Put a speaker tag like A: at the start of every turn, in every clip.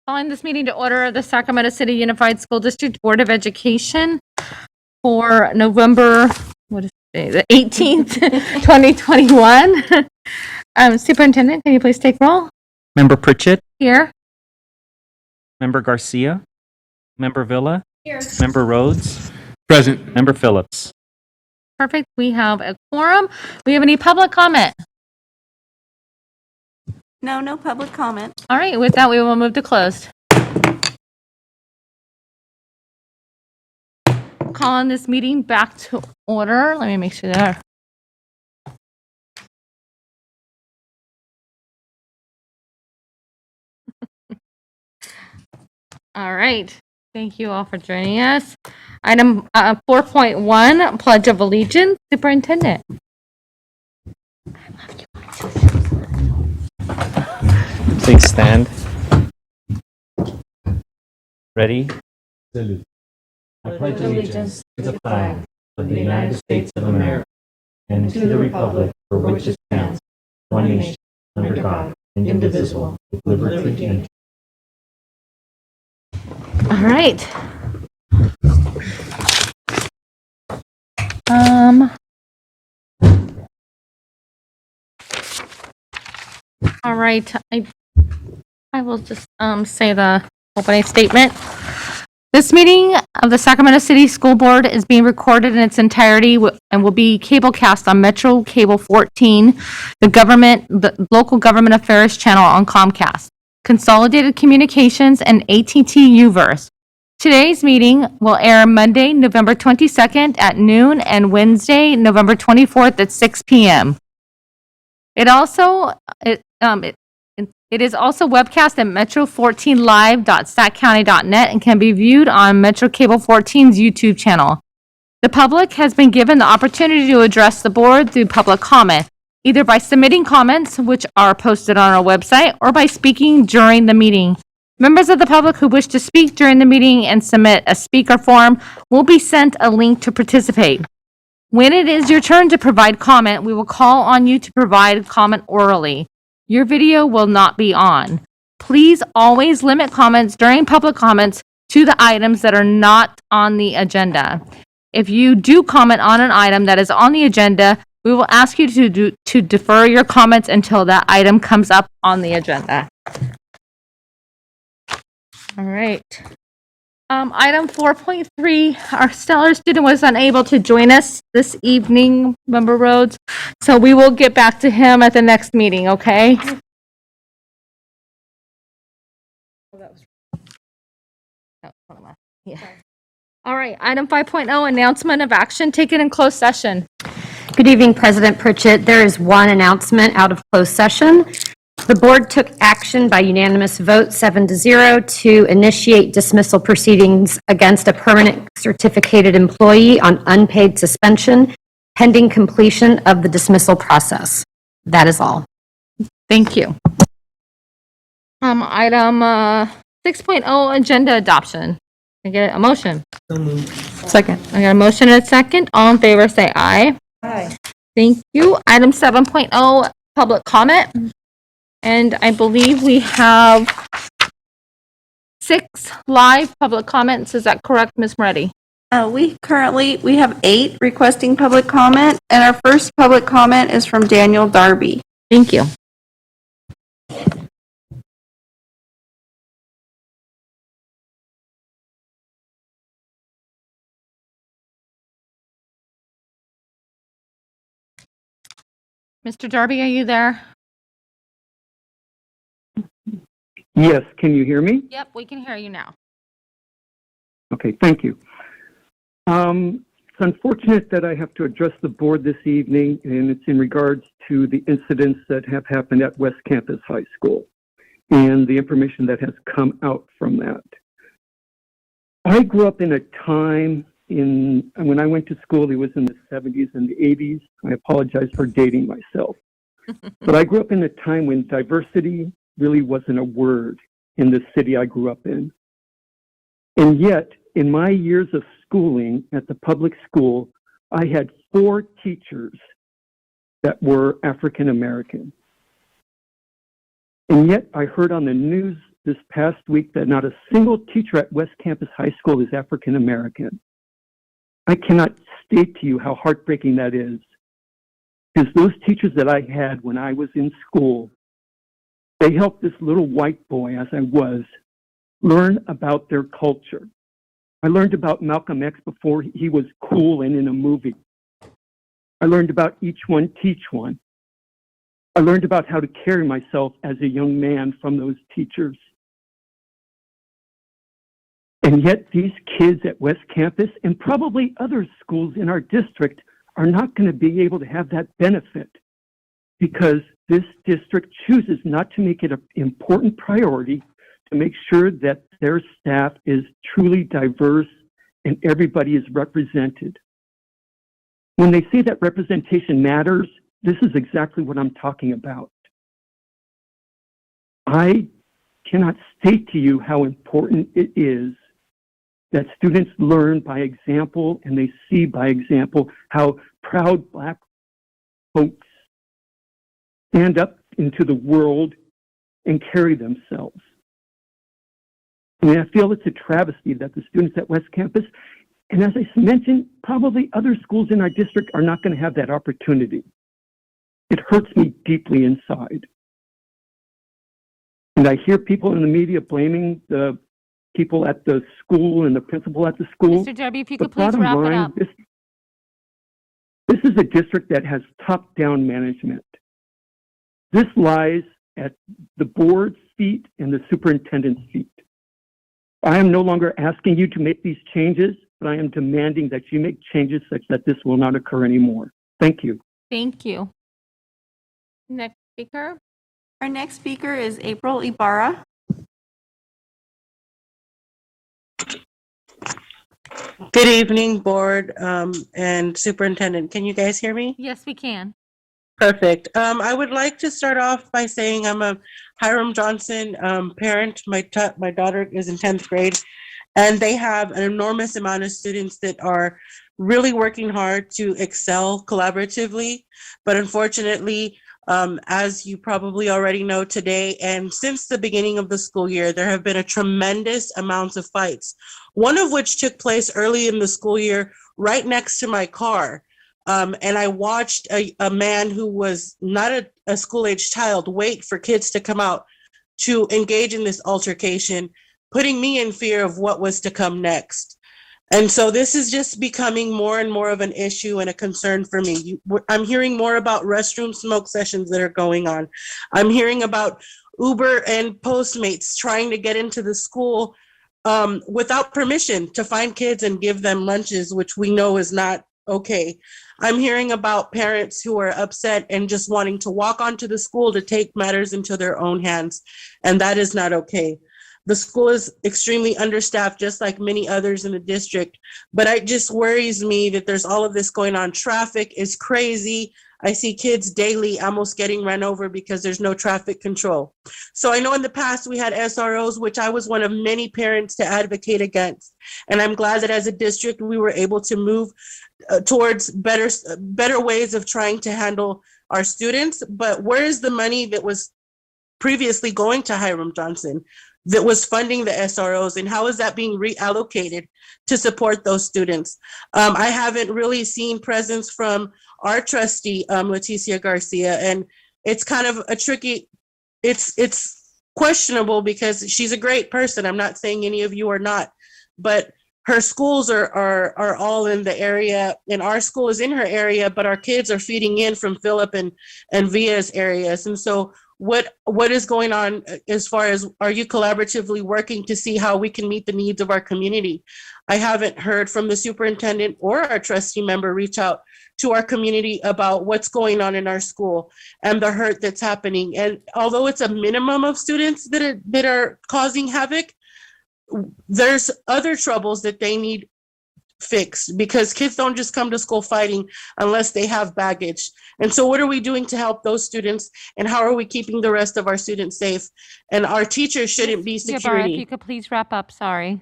A: Calling this meeting to order of the Sacramento City Unified School District Board of Education for November, the 18th, 2021. Superintendent, can you please take roll?
B: Member Pritchett,
A: Here.
B: Member Garcia, Member Villa,
A: Here.
B: Member Rhodes,
C: Present.
B: Member Phillips.
A: Perfect. We have a quorum. We have any public comment?
D: No public comment.
A: All right, with that, we will move to closed. Calling this meeting back to order. Let me make sure that. All right. Thank you all for joining us. Item 4.1, Pledge of Allegiance. Superintendent.
B: Please stand. Ready? Salute. I pledge allegiance to the flag of the United States of America and to the republic for which it stands, one nation, under God, indivisible, with liberty and
A: All right. All right. I will just say the opening statement. This meeting of the Sacramento City School Board is being recorded in its entirety and will be cablecast on Metro Cable 14, the local government affairs channel on Comcast, Consolidated Communications, and AT&T Uverse. Today's meeting will air Monday, November 22nd at noon and Wednesday, November 24th at 6 p.m. It is also webcast at metro14live.statcounty.net and can be viewed on Metro Cable 14's YouTube channel. The public has been given the opportunity to address the board through public comment, either by submitting comments, which are posted on our website, or by speaking during the meeting. Members of the public who wish to speak during the meeting and submit a speaker form will be sent a link to participate. When it is your turn to provide comment, we will call on you to provide comment orally. Your video will not be on. Please always limit comments during public comments to the items that are not on the agenda. If you do comment on an item that is on the agenda, we will ask you to defer your comments until that item comes up on the agenda. All right. Item 4.3, our stellar student was unable to join us this evening, Member Rhodes, so we will get back to him at the next meeting, okay? Yeah. All right, item 5.0, announcement of action taken in closed session.
E: Good evening, President Pritchett. There is one announcement out of closed session. The board took action by unanimous vote 7-0 to initiate dismissal proceedings against a permanent certificated employee on unpaid suspension pending completion of the dismissal process. That is all.
A: Thank you. Item 6.0, agenda adoption. Can I get a motion?
E: Second.
A: I got a motion and a second. All in favor, say aye.
D: Aye.
A: Thank you. Item 7.0, public comment. And I believe we have 6 live public comments. Is that correct, Ms. Moretti?
D: We have 8 requesting public comment, and our first public comment is from Daniel Darby.
A: Thank you. Mr. Darby, are you there?
F: Yes, can you hear me?
A: Yep, we can hear you now.
F: Okay, thank you. It's unfortunate that I have to address the board this evening, and it's in regards to the incidents that have happened at West Campus High School and the information that has come out from that. I grew up in a time when I went to school, it was in the 70s and the 80s. I apologize for dating myself. But I grew up in a time when diversity really wasn't a word in the city I grew up in. And yet, in my years of schooling at the public school, I had 4 teachers that were African American. And yet, I heard on the news this past week that not a single teacher at West Campus High School is African American. I cannot state to you how heartbreaking that is. Because those teachers that I had when I was in school, they helped this little white boy, as I was, learn about their culture. I learned about Malcolm X before he was cool and in a movie. I learned about each one, teach one. I learned about how to carry myself as a young man from those teachers. And yet these kids at West Campus and probably other schools in our district are not going to be able to have that benefit because this district chooses not to make it an important priority to make sure that their staff is truly diverse and everybody is represented. When they say that representation matters, this is exactly what I'm talking about. I cannot state to you how important it is that students learn by example and they see by example how proud Black folks stand up into the world and carry themselves. I mean, I feel it's a travesty that the students at West Campus, and as I mentioned, probably other schools in our district are not going to have that opportunity. It hurts me deeply inside. And I hear people in the media blaming the people at the school and the principal at the school.
A: Mr. Darby, if you
F: The
A: could please
F: bottom
A: wrap it
F: line,
A: up.
F: This is a district that has top-down management. This lies at the board's feet and the superintendent's feet. I am no longer asking you to make these changes, but I am demanding that you make changes such that this will not occur anymore. Thank you.
A: Thank you. Next speaker.
D: Our next speaker is April Ibarra.
C: Good evening, board and superintendent. Can you guys hear me?
A: Yes, we can.
C: Perfect. I would like to start off by saying I'm a Hiram Johnson parent. My daughter is in 10th grade, and they have an enormous amount of students that are really working hard to excel collaboratively. But unfortunately, as you probably already know today, and since the beginning of the school year, there have been a tremendous amount of fights, one of which took place early in the school year right next to my car. And I watched a man who was not a school-age child wait for kids to come out to engage in this altercation, putting me in fear of what was to come next. And so this is just becoming more and more of an issue and a concern for me. I'm hearing more about restroom smoke sessions that are going on. I'm hearing about Uber and Postmates trying to get into the school without permission to find kids and give them lunches, which we know is not okay. I'm hearing about parents who are upset and just wanting to walk onto the school to take matters into their own hands, and that is not okay. The school is extremely understaffed, just like many others in the district, but it just worries me that there's all of this going on. Traffic is crazy. I see kids daily almost getting run over because there's no traffic control. So I know in the past we had SROs, which I was one of many parents to advocate against. And I'm glad that as a district, we were able to move towards better ways of trying to handle our students. But where is the money that was previously going to Hiram Johnson that was funding the SROs, and how is that being reallocated to support those students? I haven't really seen presence from our trustee, Leticia Garcia, and it's kind of a tricky, it's questionable because she's a great person. I'm not saying any of you are not, but her schools are all in the area, and our school is in her area, but our kids are feeding in from Phillip and Via's areas. And so what is going on as far as, are you collaboratively working to see how we can meet the needs of our community? I haven't heard from the superintendent or our trustee member reach out to our community about what's going on in our school and the hurt that's happening. And although it's a minimum of students that are causing havoc, there's other troubles that they need fixed, because kids don't just come to school fighting unless they have baggage. And so what are we doing to help those students, and how are we keeping the rest of our students safe? And our teachers shouldn't be
A: Ibarra,
C: security.
A: if you could please wrap up, sorry.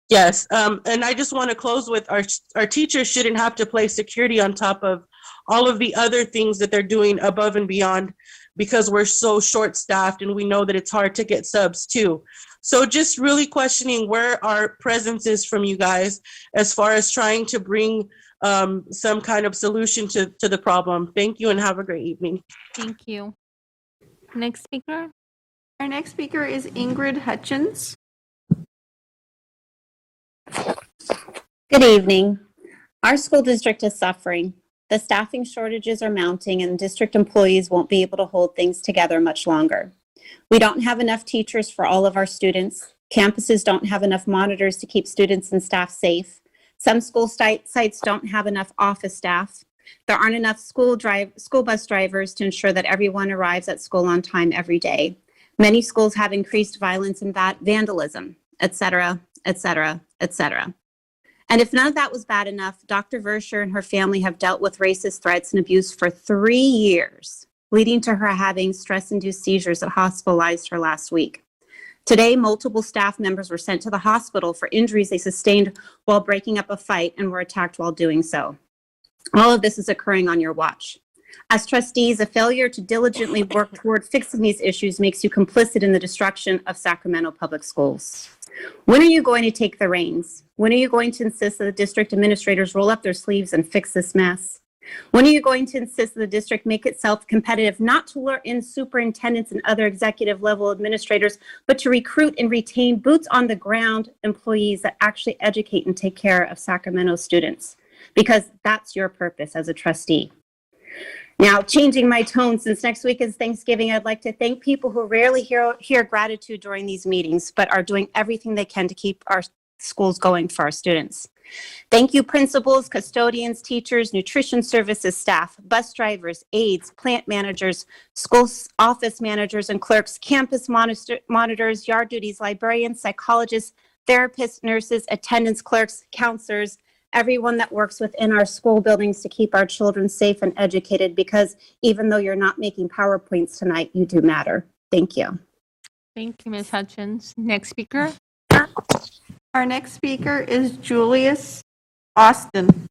C: Yes, and I just want to close with our teachers shouldn't have to play security on top of all of the other things that they're doing above and beyond, because we're so short-staffed and we know that it's hard to get subs too. So just really questioning where our presence is from you guys as far as trying to bring some kind of solution to the problem. Thank you and have a great evening.
A: Thank you. Next speaker?
D: Our next speaker is Ingrid Hutchins.
G: Good evening. Our school district is suffering. The staffing shortages are mounting and district employees won't be able to hold things together much longer. We don't have enough teachers for all of our students. Campuses don't have enough monitors to keep students and staff safe. Some school sites don't have enough office staff. There aren't enough school bus drivers to ensure that everyone arrives at school on time every day. Many schools have increased violence and vandalism, etc., etc., etc. And if none of that was bad enough, Dr. Verscher and her family have dealt with racist threats and abuse for 3 years, leading to her having stress-induced seizures that hospitalized her last week. Today, multiple staff members were sent to the hospital for injuries they sustained while breaking up a fight and were attacked while doing so. All of this is occurring on your watch. As trustees, a failure to diligently work toward fixing these issues makes you complicit in the destruction of Sacramento Public Schools. When are you going to take the reins? When are you going to insist that the district administrators roll up their sleeves and fix this mess? When are you going to insist that the district make itself competitive, not to lure in superintendents and other executive level administrators, but to recruit and retain boots on the ground employees that actually educate and take care of Sacramento students? Because that's your purpose as a trustee. Now, changing my tone, since next week is Thanksgiving, I'd like to thank people who rarely hear gratitude during these meetings, but are doing everything they can to keep our schools going for our students. Thank you, principals, custodians, teachers, nutrition services staff, bus drivers, aides, plant managers, school office managers and clerks, campus monitors, yard duties, librarians, psychologists, therapists, nurses, attendance clerks, counselors, everyone that works within our school buildings to keep our children safe and educated, because even though you're not making PowerPoints tonight, you do matter. Thank you.
A: Thank you, Ms. Hutchins. Next speaker?
D: Our next speaker is Julius Austin.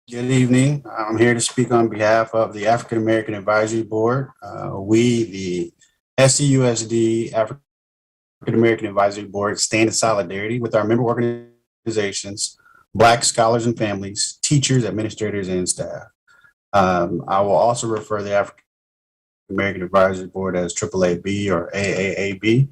H: Good evening. I'm here to speak on behalf of the African American Advisory Board. We, the SCUSD African American Advisory Board, stand in solidarity with our member organizations, Black scholars and families, teachers, administrators, and staff. I will also refer the African American Advisory Board as AAAB or AAAB.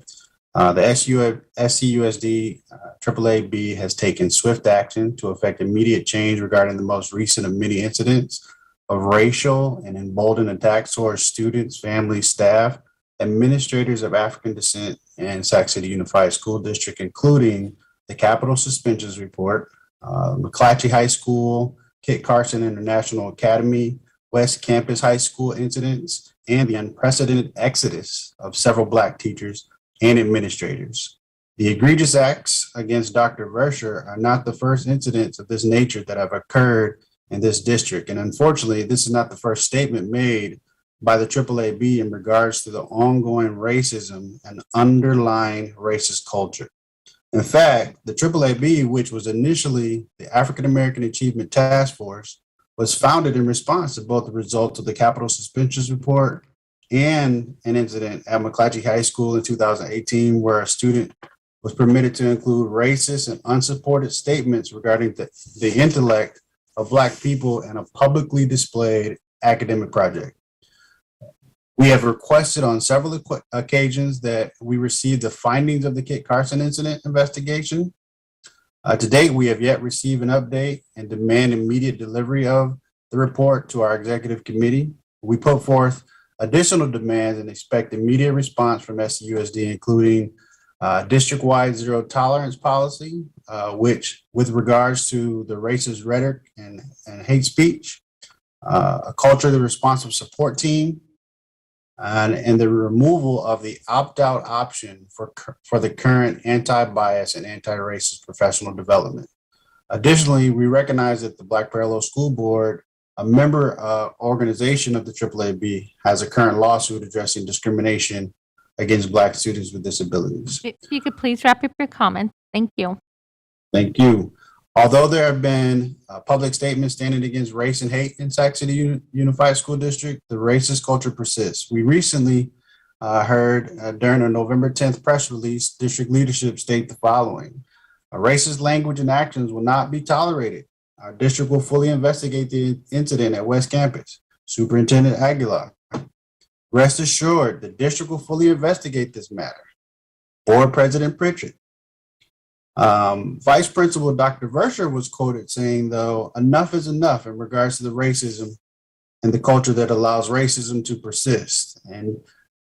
H: The SCUSD AAAB has taken swift action to effect immediate change regarding the most recent of many incidents of racial and emboldened attacks towards students, families, staff, administrators of African descent in Sac City Unified School District, including the Capital Suspensions Report, McClatchy High School, Kit Carson International Academy, West Campus High School incidents, and the unprecedented exodus of several Black teachers and administrators. The egregious acts against Dr. Verscher are not the first incidents of this nature that have occurred in this district. And unfortunately, this is not the first statement made by the AAAB in regards to the ongoing racism and underlying racist culture. In fact, the AAAB, which was initially the African American Achievement Task Force, was founded in response to both the results of the Capital Suspensions Report and an incident at McClatchy High School in 2018, where a student was permitted to include racist and unsupported statements regarding the intellect of Black people in a publicly displayed academic project. We have requested on several occasions that we receive the findings of the Kit Carson incident investigation. To date, we have yet received an update and demand immediate delivery of the report to our executive committee. We put forth additional demands and expect immediate response from SCUSD, including district-wide zero tolerance policy, which with regards to the racist rhetoric and hate speech, a culturally responsive support team, and the removal of the opt-out option for the current anti-bias and anti-racist professional development. Additionally, we recognize that the Black Parallel School Board, a member organization of the AAAB, has a current lawsuit addressing discrimination against Black students with disabilities.
A: If you could please wrap up your comments. Thank you.
H: Thank you. Although there have been public statements standing against race and hate in Sac City Unified School District, the racist culture persists. We recently heard during a November 10th press release, district leadership state the following: racist language and actions will not be tolerated. Our district will fully investigate the incident at West Campus. Superintendent Aguilar. Rest assured, the district will fully investigate this matter. Board President Pritchett. Vice Principal Dr. Verscher was quoted saying, though, enough is enough in regards to the racism and the culture that allows racism to persist. And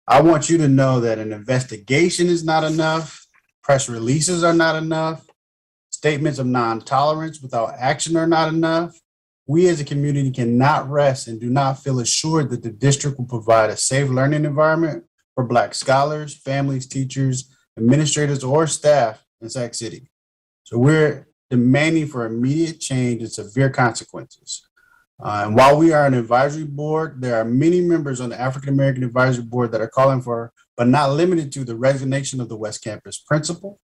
H: I want you to know that an investigation is not enough. Press releases are not enough. Statements of non-tolerance without action are not enough. We as a community cannot rest and do not feel assured that the district will provide a safe learning environment for Black scholars, families, teachers, administrators, or staff in Sac City. So we're demanding for immediate change and severe consequences. And while we are an advisory board, there are many members on the African American Advisory Board that are calling for, but not limited to, the resignation of the West Campus principal,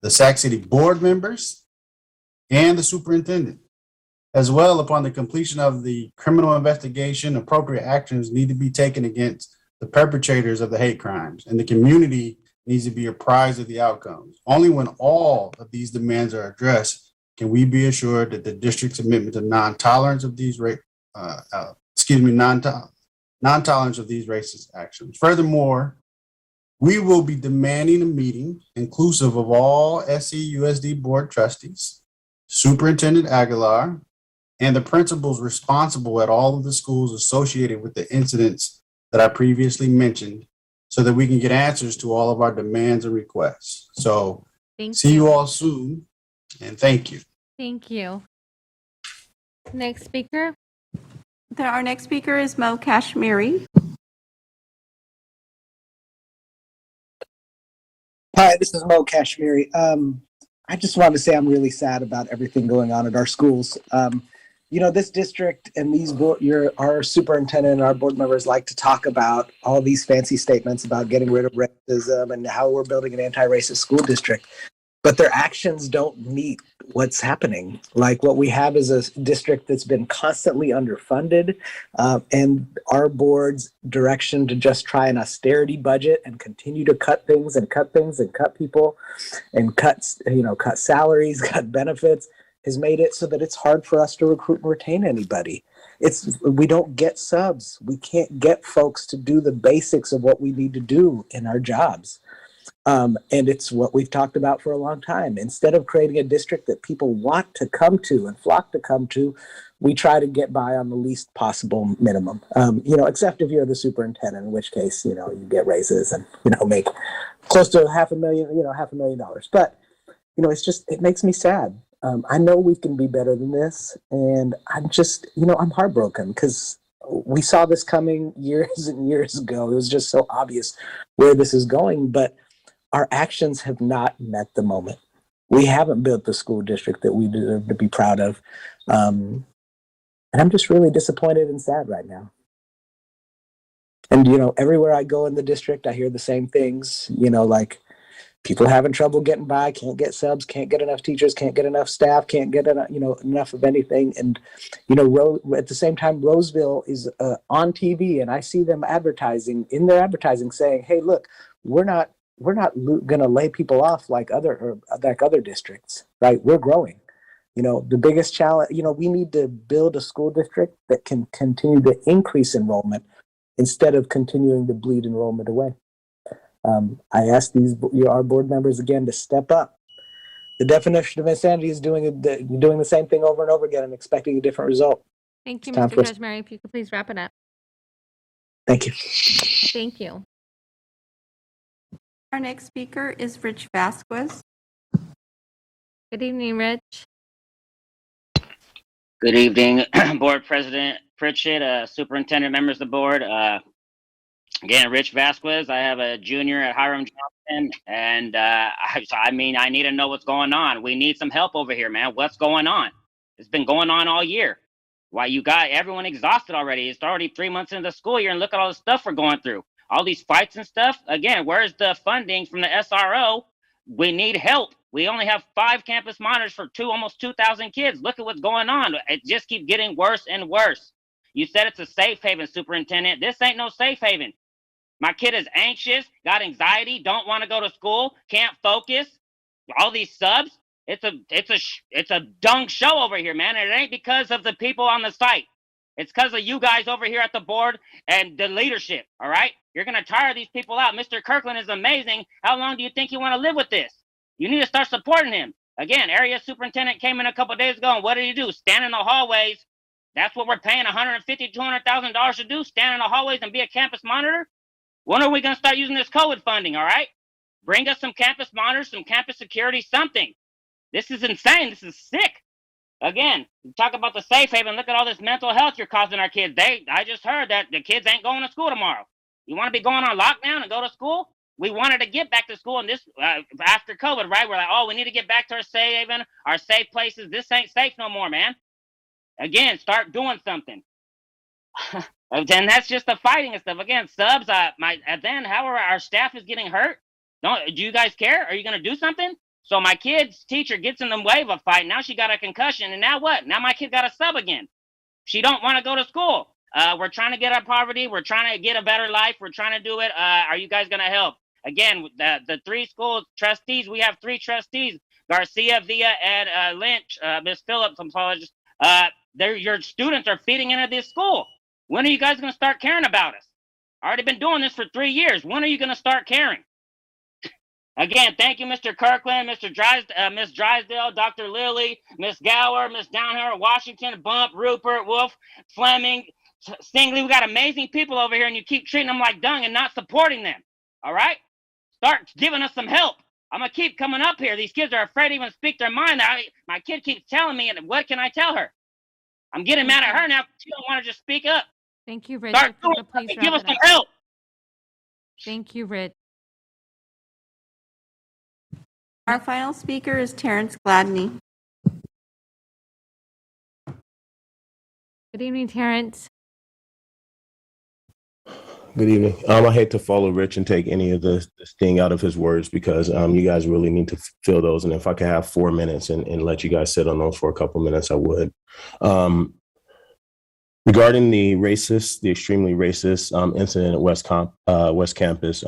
H: the Sac City board members, and the superintendent. As well, upon the completion of the criminal investigation, appropriate actions need to be taken against the perpetrators of the hate crimes, and the community needs to be apprised of the outcomes. Only when all of these demands are addressed can we be assured that the district's commitment to non-tolerance of these non-tolerance of these racist actions. Furthermore, we will be demanding a meeting inclusive of all SCUSD board trustees, Superintendent Aguilar, and the principals responsible at all of the schools associated with the incidents that I previously mentioned, so that we can get answers to all of our demands and requests. So see you all soon, and thank you.
A: Thank you. Next speaker.
D: Our next speaker is Mo Kashmiri.
I: Hi, this is Mo Kashmiri. I just want to say I'm really sad about everything going on at our schools. This district and our superintendent and our board members like to talk about all these fancy statements about getting rid of racism and how we're building an anti-racist school district, but their actions don't meet what's happening. Like, what we have is a district that's been constantly underfunded, and our board's direction to just try an austerity budget and continue to cut things and cut people and cut salaries, cut benefits, has made it so that it's hard for us to recruit and retain anybody. We don't get subs. We can't get folks to do the basics of what we need to do in our jobs. And it's what we've talked about for a long time. Instead of creating a district that people want to come to and flock to come to, we try to get by on the least possible minimum. Except if you're the superintendent, in which case, you get raises and, make close to $500,000. But, it makes me sad. I know we can be better than this, and I'm heartbroken because we saw this coming years and years ago. It was just so obvious where this is going, but our actions have not met the moment. We haven't built the school district that we deserve to be proud of, and I'm just really disappointed and sad right now. And, everywhere I go in the district, I hear the same things, like, people having trouble getting by, can't get subs, can't get enough teachers, can't get enough staff, can't get enough of anything. And at the same time, Roseville is on TV, and I see them advertising saying, "Hey, look, we're not going to lay people off like other districts, right? We're growing." The biggest challenge, we need to build a school district that can continue to increase enrollment instead of continuing to bleed enrollment away. I ask our board members again to step up. The definition of insanity is doing the same thing over and over again and expecting a different result.
A: Thank you, Mr. Kashmiri. If you could please wrap it up.
I: Thank you.
A: Thank you.
D: Our next speaker is Rich Vasquez.
A: Good evening, Rich.
J: Good evening, Board President Pritchett, Superintendent, members of the board. Again, Rich Vasquez. I have a junior at Hiram Johnson, and I need to know what's going on. We need some help over here, man. What's going on? It's been going on all year. Why, you got everyone exhausted already. It's already 3 months into the school year, and look at all the stuff we're going through. All these fights and stuff. Again, where's the funding from the SRO we need help. We only have 5 campus monitors for almost 2,000 kids. Look at what's going on. It just keeps getting worse and worse. You said it's a safe haven, Superintendent. This ain't no safe haven. My kid is anxious, got anxiety, don't want to go to school, can't focus. All these subs. It's a dung show over here, man. And it ain't because of the people on the site. It's because of you guys over here at the board and the leadership. All right, you're gonna tire these people out. Mr. Kirkland is amazing. How long do you think you want to live with this? You need to start supporting him. Again, area superintendent came in a couple days ago, and what did he do? Stand in the hallways. That's what we're paying $150,000, $200,000 to do. Stand in the hallways and be a campus monitor. When are we gonna start using this COVID funding? All right, bring us some campus monitors, some campus security, something. This is insane. This is sick. Again, talk about the safe haven. Look at all this mental health you're causing our kids. I just heard that the kids ain't going to school tomorrow. You want to be going on lockdown and go to school? We wanted to get back to school, and this after COVID, right? We're like, oh, we need to get back to our safe haven, our safe places. This ain't safe no more, man. Again, start doing something. And that's just the fighting and stuff. Again, subs. Then how are our staff is getting hurt? Do you guys care? Are you gonna do something? So my kid's teacher gets in the way of a fight. Now she got a concussion, and now what? Now my kid got a sub again. She don't want to go to school. We're trying to get out of poverty. We're trying to get a better life. We're trying to do it. Are you guys gonna help? Again, the 3 school trustees. We have 3 trustees: Garcia, Villa, and Lynch. Miss Phillips, I'm apologies. Your students are feeding into this school. When are you guys gonna start caring about us? Already been doing this for 3 years. When are you gonna start caring? Again, thank you, Mr. Kirkland, Miss Drysdale, Dr. Lilly, Miss Gower, Miss Downhill, Washington, Bump, Rupert, Wolf, Fleming, Stingley. We got amazing people over here, and you keep treating them like dung and not supporting them. All right? Start giving us some help. I'm going to keep coming up here. These kids are afraid to even speak their mind. My kid keeps telling me, and what can I tell her? I'm getting mad at her now. She don't want to just speak up.
A: Thank you, Rich.
J: Start
A: If you
J: doing
A: could please
J: something. Give
A: wrap
J: us
A: it
J: some
A: up.
J: help.
A: Thank you, Rich.
D: Our final speaker is Terrence Gladney.
A: Good evening, Terrence.
K: Good evening. I hate to follow Rich and take any of the sting out of his words because you guys really need to fill those. And if I could have 4 minutes and let you guys sit on those for a couple minutes, I would. Regarding the extremely racist incident at West Campus,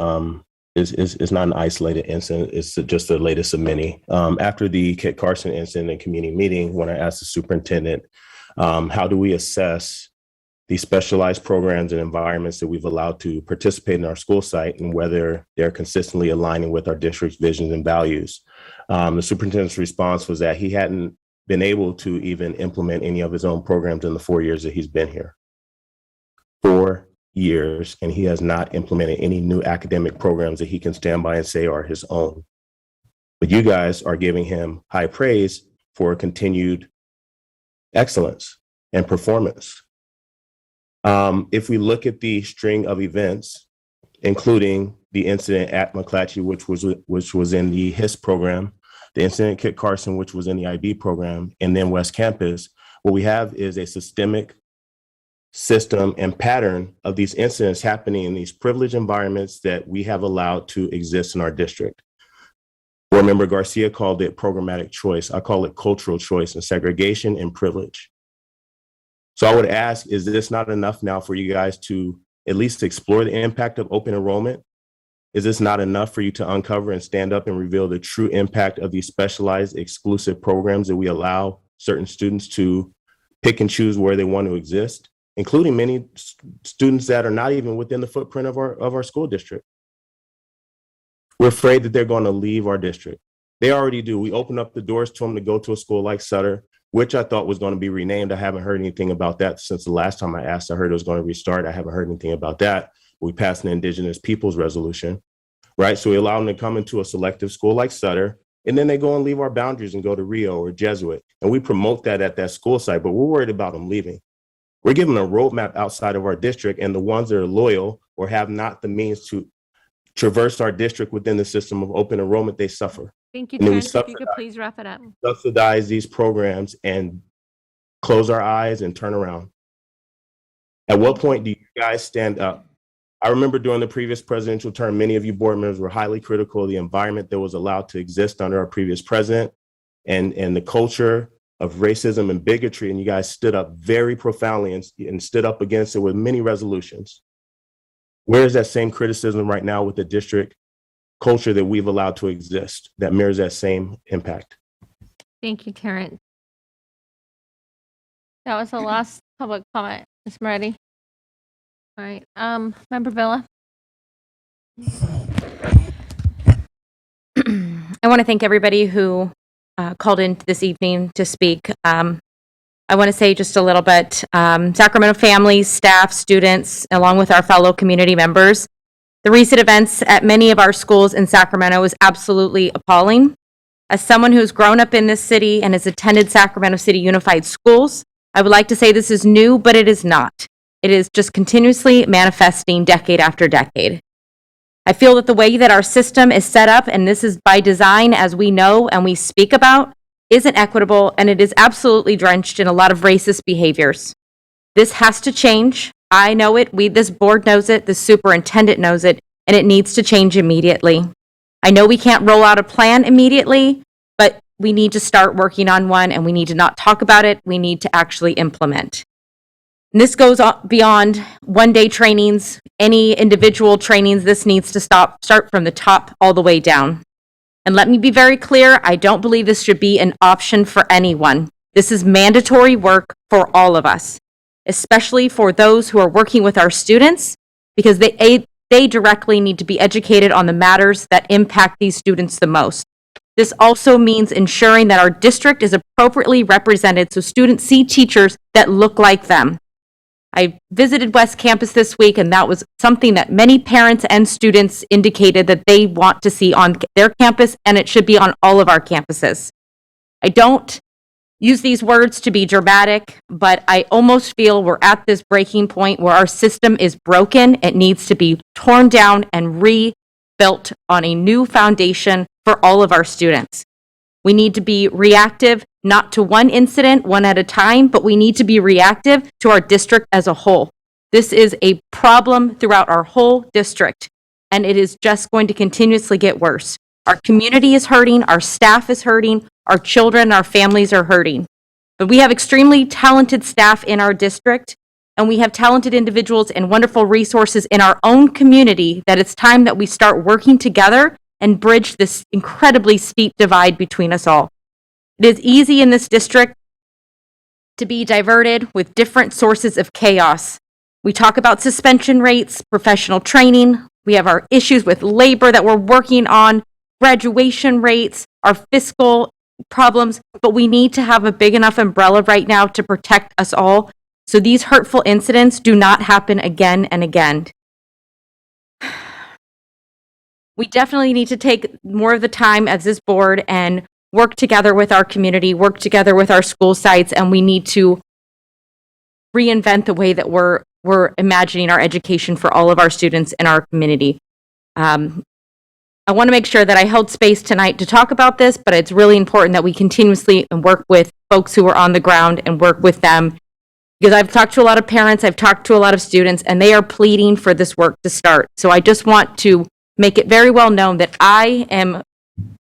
K: is not an isolated incident. It's just the latest of many. After the Kit Carson incident in community meeting, when I asked the superintendent, how do we assess the specialized programs and environments that we've allowed to participate in our school site and whether they're consistently aligning with our district's visions and values? The superintendent's response was that he hadn't been able to even implement any of his own programs in the 4 years that he's been here. 4 years, and he has not implemented any new academic programs that he can stand by and say are his own. But you guys are giving him high praise for continued excellence and performance. If we look at the string of events, including the incident at McClatchy, which was in the HIS program, the incident at Kit Carson, which was in the IB program, and then West Campus, what we have is a systemic system and pattern of these incidents happening in these privileged environments that we have allowed to exist in our district. Board Member Garcia called it programmatic choice. I call it cultural choice and segregation and privilege. So I would ask, is this not enough now for you guys to at least explore the impact of open enrollment? Is this not enough for you to uncover and stand up and reveal the true impact of these specialized exclusive programs that we allow certain students to pick and choose where they want to exist, including many students that are not even within the footprint of our school district? We're afraid that they're going to leave our district. They already do. We open up the doors to them to go to a school like Sutter, which I thought was going to be renamed. I haven't heard anything about that since the last time I asked. I heard it was going to restart. I haven't heard anything about that. We passed an Indigenous Peoples Resolution, right? So we allow them to come into a selective school like Sutter, and then they go and leave our boundaries and go to Rio or Jesuit. And we promote that at that school site, but we're worried about them leaving. We're giving a roadmap outside of our district, and the ones that are loyal or have not the means to traverse our district within the system of open enrollment, they suffer.
A: Thank you,
K: And then we
A: Terrence. If you could please wrap it up.
K: subsidize these programs and close our eyes and turn around. At what point do you guys stand up I remember during the previous presidential term, many of you board members were highly critical of the environment that was allowed to exist under our previous president and the culture of racism and bigotry. And you guys stood up very profoundly and stood up against it with many resolutions. Where is that same criticism right now with the district culture that we've allowed to exist that mirrors that same impact?
A: Thank you, Terrence. That was the last public comment. Ms. Moretti? All right, Member Villa?
E: I want to thank everybody who called in this evening to speak. I want to say just a little bit, Sacramento families, staff, students, along with our fellow community members. The recent events at many of our schools in Sacramento is absolutely appalling. As someone who's grown up in this city and has attended Sacramento City Unified Schools, I would like to say this is new, but it is not. It is just continuously manifesting decade after decade. I feel that the way that our system is set up, and this is by design, as we know and we speak about, isn't equitable, and it is absolutely drenched in a lot of racist behaviors. This has to change. I know it. This board knows it. The superintendent knows it, and it needs to change immediately. I know we can't roll out a plan immediately, but we need to start working on one, and we need to not talk about it. We need to actually implement. And this goes beyond one-day trainings, any individual trainings. This needs to start from the top all the way down. And let me be very clear, I don't believe this should be an option for anyone. This is mandatory work for all of us, especially for those who are working with our students, because they directly need to be educated on the matters that impact these students the most. This also means ensuring that our district is appropriately represented so students see teachers that look like them. I visited West Campus this week, and that was something that many parents and students indicated that they want to see on their campus, and it should be on all of our campuses. I don't use these words to be dramatic, but I almost feel we're at this breaking point where our system is broken. It needs to be torn down and rebuilt on a new foundation for all of our students. We need to be reactive, not to one incident, one at a time, but we need to be reactive to our district as a whole. This is a problem throughout our whole district, and it is just going to continuously get worse. Our community is hurting, our staff is hurting, our children, our families are hurting. But we have extremely talented staff in our district, and we have talented individuals and wonderful resources in our own community that it's time that we start working together and bridge this incredibly steep divide between us all. It is easy in this district to be diverted with different sources of chaos. We talk about suspension rates, professional training. We have our issues with labor that we're working on, graduation rates, our fiscal problems, but we need to have a big enough umbrella right now to protect us all so these hurtful incidents do not happen again and again. We definitely need to take more of the time as this board and work together with our community, work together with our school sites, and we need to reinvent the way that we're imagining our education for all of our students in our community. I want to make sure that I held space tonight to talk about this, but it's really important that we continuously work with folks who are on the ground and work with them, because I've talked to a lot of parents, I've talked to a lot of students, and they are pleading for this work to start. So I just want to make it very well known that I am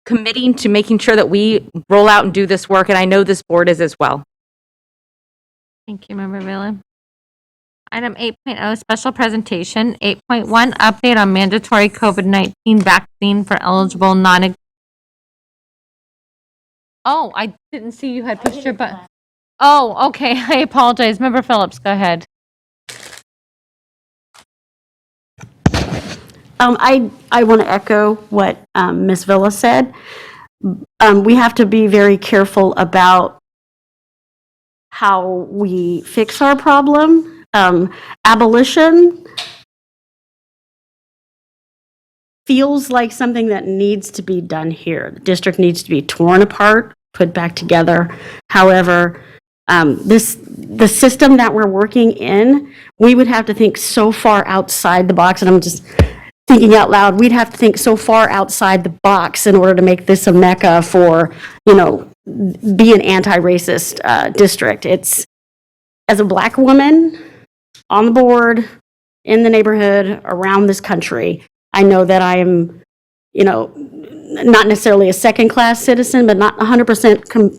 E: committing to making sure that we roll out and do this work, and I know this board is as well.
A: Thank you, Member Villa. Item 8.0, special presentation. 8.1, update on mandatory COVID-19 vaccine for eligible non. Oh, I didn't see you had pushed your button. Oh, okay, I apologize. Member Phillips, go ahead.
L: I want to echo what Ms. Villa said. We have to be very careful about how we fix our problem. Abolition feels like something that needs to be done here. The district needs to be torn apart, put back together. However, the system that we're working in, we would have to think so far outside the box, and I'm just thinking out loud, we'd have to think so far outside the box in order to make this a mecca for, be an anti-racist district. It's, as a Black woman on the board, in the neighborhood around this country, I know that I am, not necessarily a second-class citizen, but not 100%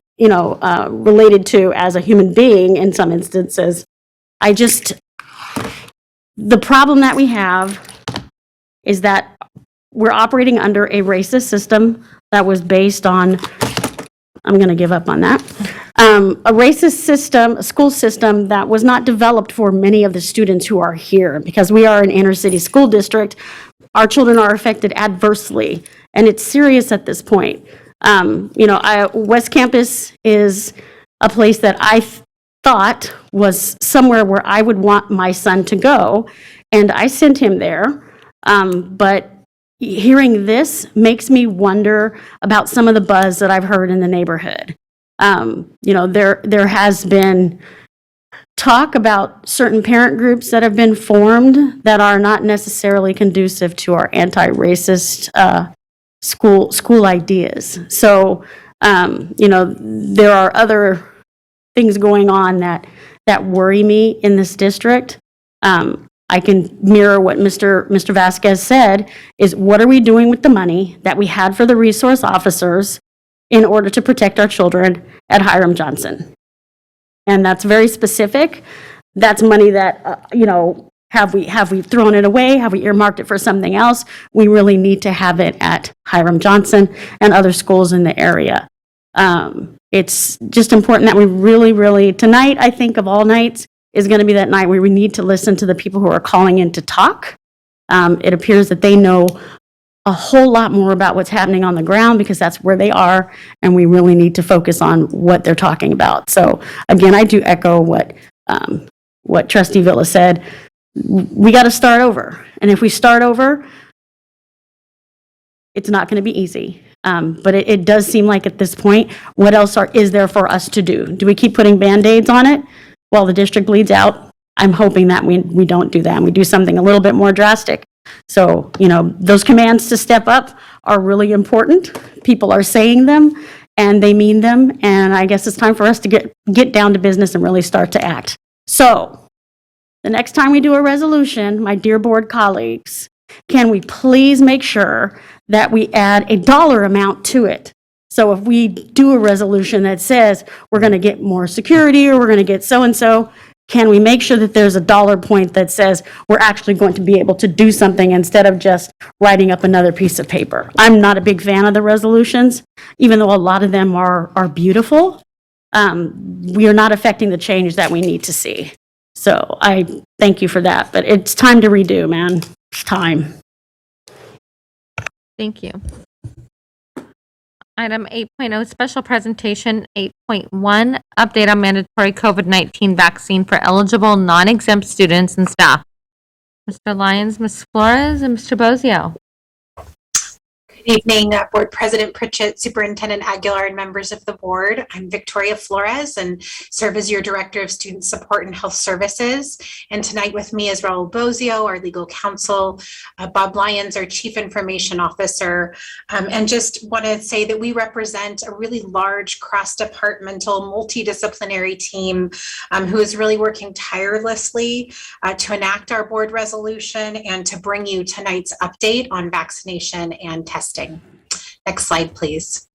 L: related to as a human being in some instances. The problem that we have is that we're operating under a racist system that was based on, I'm going to give up on that, a racist system, a school system that was not developed for many of the students who are here. Because we are an inner city school district, our children are affected adversely, and it's serious at this point. West Campus is a place that I thought was somewhere where I would want my son to go, and I sent him there. But hearing this makes me wonder about some of the buzz that I've heard in the neighborhood. There has been talk about certain parent groups that have been formed that are not necessarily conducive to our anti-racist school ideas. So, there are other things going on that worry me in this district. I can mirror what Mr. Vasquez said, is what are we doing with the money that we had for the resource officers in order to protect our children at Hiram Johnson? And that's very specific. That's money that, have we thrown it away? Have we earmarked it for something else? We really need to have it at Hiram Johnson and other schools in the area. It's just important that we really, tonight, I think of all nights, is going to be that night where we need to listen to the people who are calling in to talk. It appears that they know a whole lot more about what's happening on the ground because that's where they are, and we really need to focus on what they're talking about. So again, I do echo what Trustee Villa said. We got to start over. And if we start over, it's not going to be easy. But it does seem like at this point, what else is there for us to do? Do we keep putting Band-Aids on it while the district bleeds out? I'm hoping that we don't do that and we do something a little bit more drastic. So, those commands to step up are really important. People are saying them and they mean them. And I guess it's time for us to get down to business and really start to act. So the next time we do a resolution, my dear board colleagues, can we please make sure that we add a dollar amount to it? So if we do a resolution that says we're going to get more security or we're going to get so-and-so, can we make sure that there's a dollar point that says we're actually going to be able to do something instead of just writing up another piece of paper? I'm not a big fan of the resolutions, even though a lot of them are beautiful. We are not affecting the change that we need to see. So I thank you for that, but it's time to redo, man. It's time.
A: Thank you. Item 8.0, special presentation. 8.1, update on mandatory COVID-19 vaccine for eligible non-exempt students and staff. Mr. Lyons, Ms. Flores, and Mr. Bozio.
M: Good evening, Board President Pritchett, Superintendent Aguilar, and members of the board. I'm Victoria Flores and serve as your Director of Student Support and Health Services. And tonight with me is Raul Bozio, our legal counsel, Bob Lyons, our Chief Information Officer, and just want to say that we represent a really large cross-departmental, multidisciplinary team who is really working tirelessly to enact our board resolution and to bring you tonight's update on vaccination and testing. Next slide, please.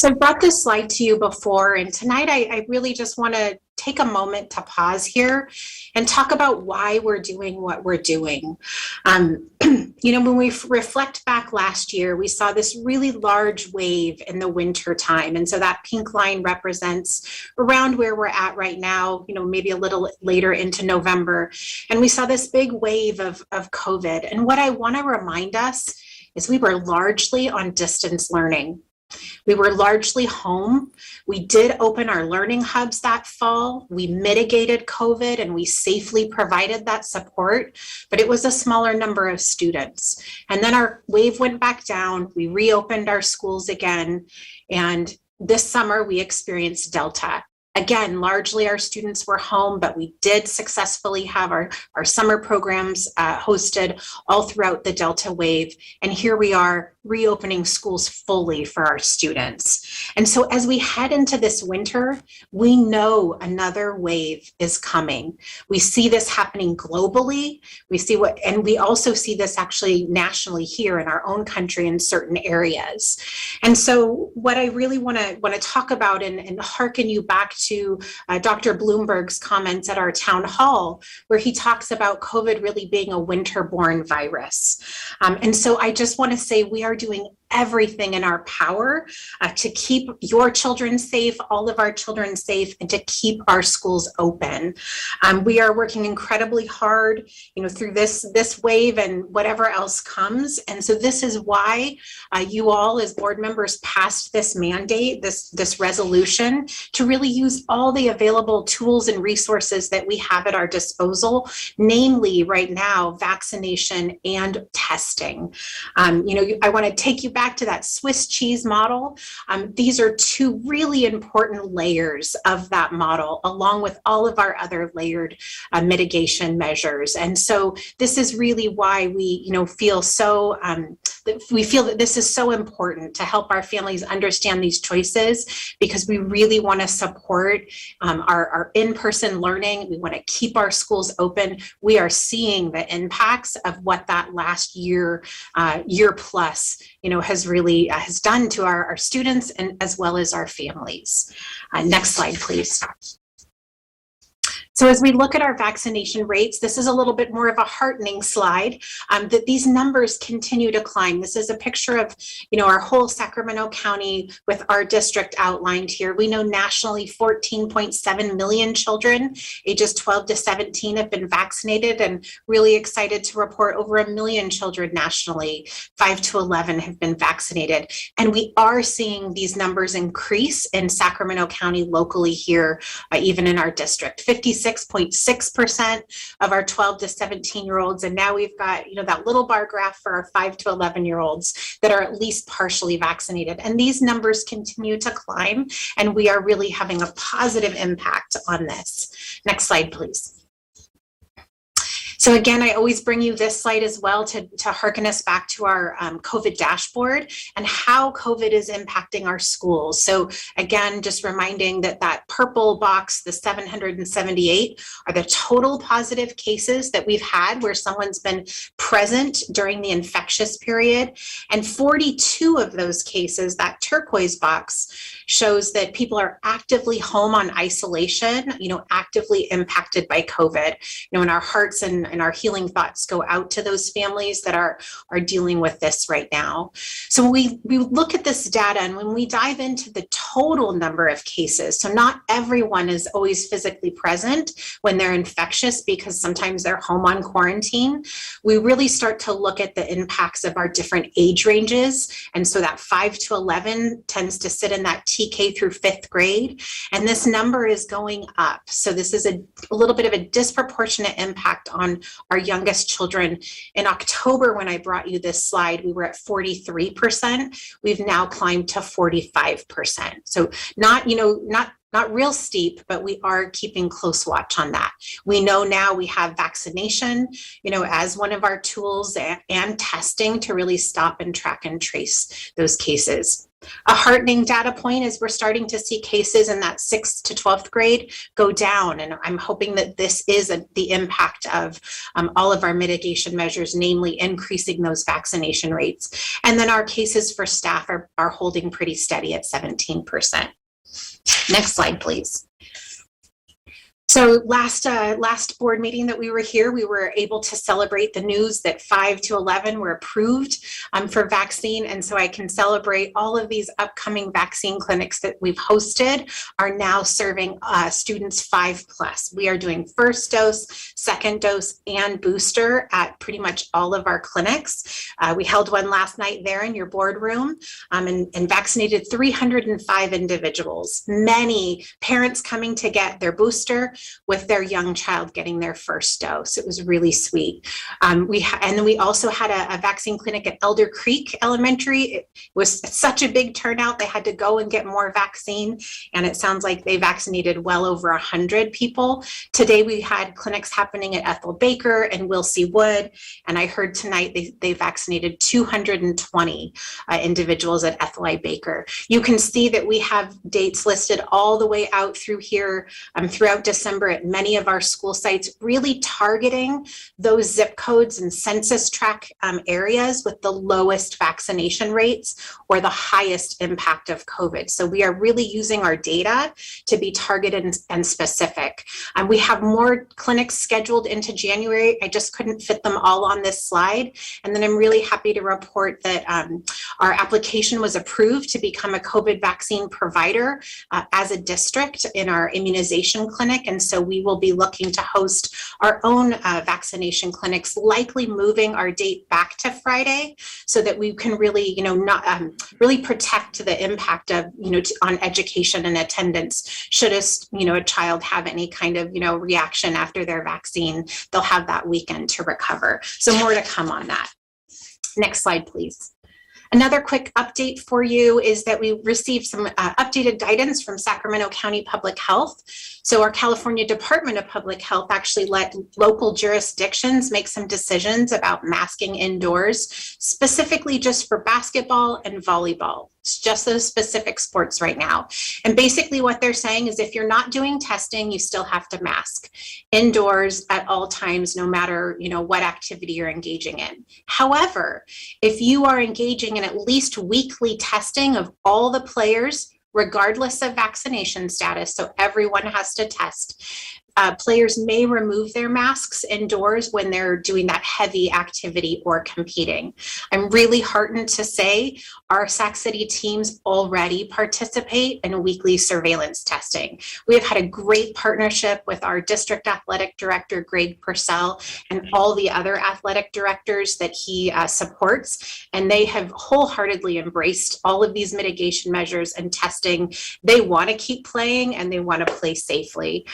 M: So I brought this slide to you before, and tonight I really just want to take a moment to pause here and talk about why we're doing what we're doing. When we reflect back last year, we saw this really large wave in the winter time. And so that pink line represents around where we're at right now, maybe a little later into November. And we saw this big wave of COVID. And what I want to remind us is we were largely on distance learning. We were largely home. We did open our learning hubs that fall. We mitigated COVID and we safely provided that support, but it was a smaller number of students. And then our wave went back down. We reopened our schools again. And this summer we experienced Delta. Again, largely our students were home, but we did successfully have our summer programs hosted all throughout the Delta wave. And here we are reopening schools fully for our students. And so as we head into this winter, we know another wave is coming. We see this happening globally. And we also see this actually nationally here in our own country in certain areas. And so what I really want to talk about and hearken you back to Dr. Bloomberg's comments at our town hall, where he talks about COVID really being a winter-borne virus. And so I just want to say we are doing everything in our power to keep your children safe, all of our children safe, and to keep our schools open. We are working incredibly hard, through this wave and whatever else comes. And so this is why you all as board members passed this mandate, this resolution, to really use all the available tools and resources that we have at our disposal, namely right now, vaccination and testing. I want to take you back to that Swiss cheese model. These are two really important layers of that model, along with all of our other layered mitigation measures. And so this is really why we, feel so, we feel that this is so important to help our families understand these choices, because we really want to support our in-person learning. We want to keep our schools open. We are seeing the impacts of what that last year plus, has done to our students and as well as our families. Next slide, please. So as we look at our vaccination rates, this is a little bit more of a heartening slide, that these numbers continue to climb. This is a picture of, our whole Sacramento County with our district outlined here. We know nationally 14.7 million children ages 12 to 17 have been vaccinated, and really excited to report over 1 million children nationally, 5 to 11 have been vaccinated. And we are seeing these numbers increase in Sacramento County locally here, even in our district. 56.6% of our 12 to 17-year-olds. And now we've got, that little bar graph for our 5 to 11-year-olds that are at least partially vaccinated. And these numbers continue to climb, and we are really having a positive impact on this. Next slide, please. So again, I always bring you this slide as well to hearken us back to our COVID dashboard and how COVID is impacting our schools. So again, just reminding that purple box, the 778, are the total positive cases that we've had where someone's been present during the infectious period. And 42 of those cases, that turquoise box, shows that people are actively home on isolation, actively impacted by COVID. And our hearts and our healing thoughts go out to those families that are dealing with this right now. So we look at this data, and when we dive into the total number of cases, so not everyone is always physically present when they're infectious because sometimes they're home on quarantine, we really start to look at the impacts of our different age ranges. And so that 5 to 11 tends to sit in that TK through 5th grade. And this number is going up. So this is a little bit of a disproportionate impact on our youngest children. In October, when I brought you this slide, we were at 43%. We've now climbed to 45%. So not real steep, but we are keeping close watch on that. We know now we have vaccination, as one of our tools and testing to really stop and track and trace those cases. A heartening data point is we're starting to see cases in that 6th to 12th grade go down. And I'm hoping that this is the impact of all of our mitigation measures, namely increasing those vaccination rates. And then our cases for staff are holding pretty steady at 17%. Next slide, please. So last board meeting that we were here, we were able to celebrate the news that 5 to 11 were approved for vaccine. And so I can celebrate all of these upcoming vaccine clinics that we've hosted are now serving students 5+. We are doing first dose, second dose, and booster at pretty much all of our clinics. We held one last night there in your boardroom and vaccinated 305 individuals, many parents coming to get their booster, with their young child getting their first dose. It was really sweet. And then we also had a vaccine clinic at Elder Creek Elementary. It was such a big turnout. They had to go and get more vaccine. And it sounds like they vaccinated well over 100 people. Today, we had clinics happening at Ethel Baker and Wilsey Wood. And I heard tonight they vaccinated 220 individuals at Ethel I. Baker. You can see that we have dates listed all the way out through here throughout December at many of our school sites, really targeting those zip codes and census tract areas with the lowest vaccination rates or the highest impact of COVID. So we are really using our data to be targeted and specific. We have more clinics scheduled into January. I just couldn't fit them all on this slide. And then I'm really happy to report that our application was approved to become a COVID vaccine provider as a district in our immunization clinic. And so we will be looking to host our own vaccination clinics, likely moving our date back to Friday so that we can really, really protect the impact of, on education and attendance. Should a child have any kind of, reaction after their vaccine, they'll have that weekend to recover. So more to come on that. Next slide, please. Another quick update for you is that we received some updated guidance from Sacramento County Public Health. So our California Department of Public Health actually let local jurisdictions make some decisions about masking indoors, specifically just for basketball and volleyball. It's just those specific sports right now. And basically what they're saying is if you're not doing testing, you still have to mask indoors at all times, no matter, what activity you're engaging in. However, if you are engaging in at least weekly testing of all the players, regardless of vaccination status, so everyone has to test, players may remove their masks indoors when they're doing that heavy activity or competing. I'm really heartened to say our Sac City teams already participate in weekly surveillance testing. We have had a great partnership with our district athletic director, Greg Purcell, and all the other athletic directors that he supports. And they have wholeheartedly embraced all of these mitigation measures and testing. They want to keep playing and they want to play safely.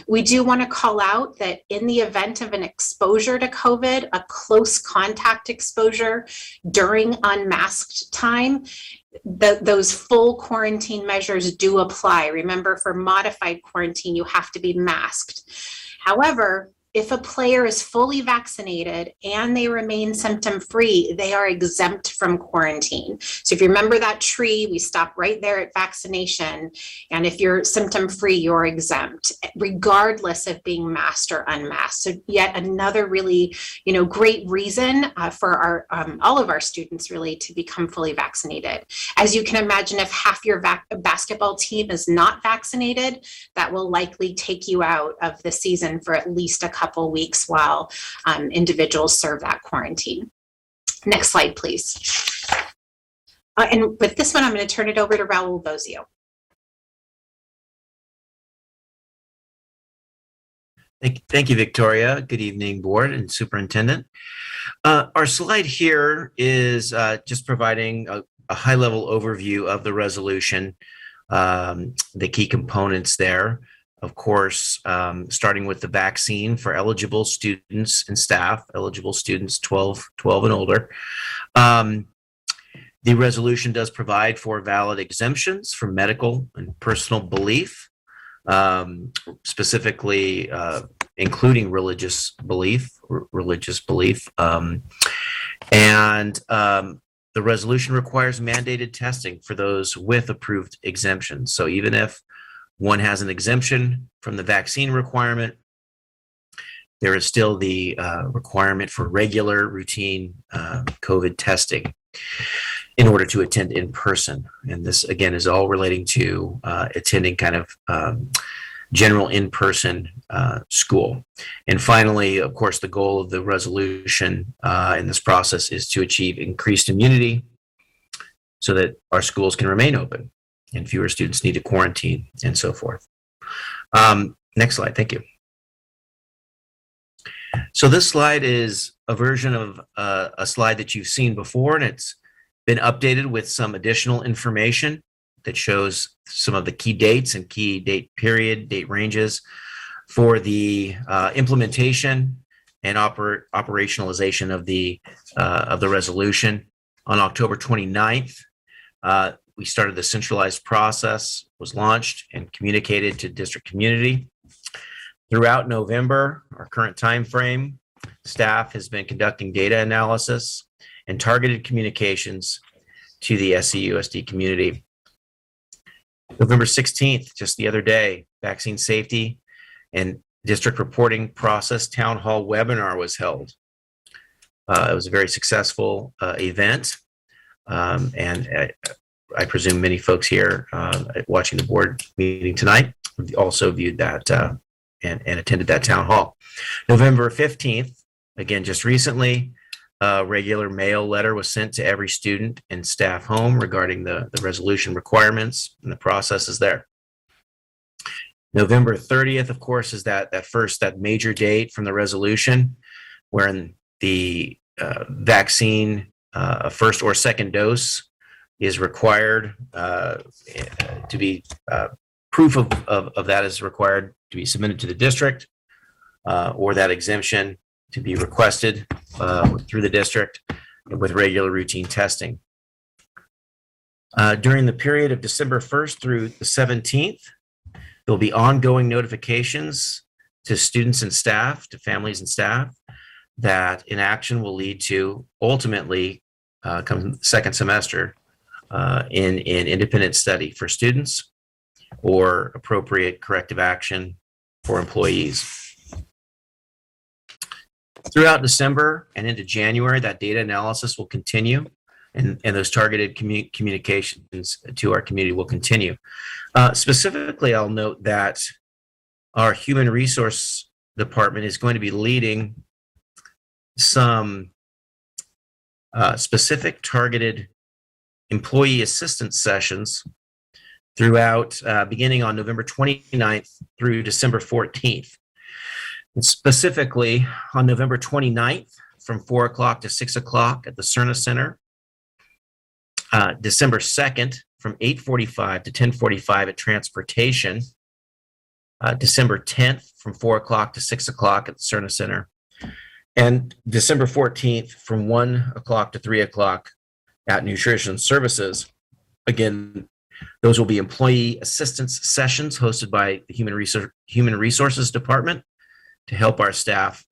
M: We do want to call out that in the event of an exposure to COVID, a close contact exposure during unmasked time, those full quarantine measures do apply. Remember, for modified quarantine, you have to be masked. However, if a player is fully vaccinated and they remain symptom-free, they are exempt from quarantine. So if you remember that tree, we stop right there at vaccination. And if you're symptom-free, you're exempt, regardless of being masked or unmasked. So yet another really, great reason for our all of our students really to become fully vaccinated. As you can imagine, if half your basketball team is not vaccinated, that will likely take you out of the season for at least a couple weeks while individuals serve that quarantine. Next slide, please. And with this one, I'm going to turn it over to Raul Bozio.
N: Thank you, Victoria. Good evening, board and superintendent. Our slide here is just providing a high-level overview of the resolution, the key components there. Of course, starting with the vaccine for eligible students and staff, eligible students 12 and older. The resolution does provide for valid exemptions from medical and personal belief, specifically including religious belief. And the resolution requires mandated testing for those with approved exemptions. So even if one has an exemption from the vaccine requirement, there is still the requirement for regular routine COVID testing in order to attend in person. And this, again, is all relating to attending kind of general in-person school. And finally, of course, the goal of the resolution in this process is to achieve increased immunity so that our schools can remain open and fewer students need to quarantine and so forth. Next slide, thank you. So this slide is a version of a slide that you've seen before, and it's been updated with some additional information that shows some of the key dates and key date ranges for the implementation and operationalization of the resolution. On October 29th, we started the centralized process, was launched and communicated to district community. Throughout November, our current time frame, staff has been conducting data analysis and targeted communications to the SCUSD community. November 16th, just the other day, vaccine safety and district reporting process town hall webinar was held. It was a very successful event, and I presume many folks here watching the board meeting tonight also viewed that and attended that town hall. November 15th, again, just recently, a regular mail letter was sent to every student and staff home regarding the resolution requirements and the processes there. November 30th, of course, is that major date from the resolution wherein the vaccine first or second dose is required to be proof of that is required to be submitted to the district, or that exemption to be requested through the district with regular routine testing. During the period of December 1st through the 17th, there'll be ongoing notifications to students and staff, to families and staff, that inaction will lead to ultimately, come second semester, in independent study for students or appropriate corrective action for employees. Throughout December and into January, that data analysis will continue, and those targeted communications to our community will continue. Specifically, I'll note that our human resource department is going to be leading some specific targeted employee assistance sessions throughout, beginning on November 29th through December 14th. And specifically on November 29th from 4 o'clock to 6 o'clock at the Cerna Center. December 2nd from 8:45 to 10:45 at Transportation. December 10th from 4 o'clock to 6 o'clock at the Cerna Center. And December 14th from 1 o'clock to 3 o'clock at Nutrition Services. Again, those will be employee assistance sessions hosted by the Human Resources Department to help our staff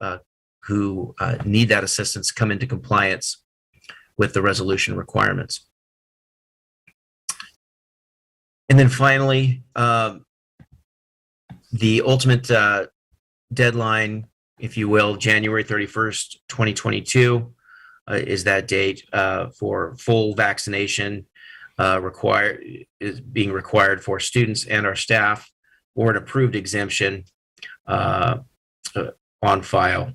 N: who need that assistance come into compliance with the resolution requirements. And then finally, the ultimate deadline, if you will, January 31st, 2022, is that date for full vaccination is being required for students and our staff, or an approved exemption on file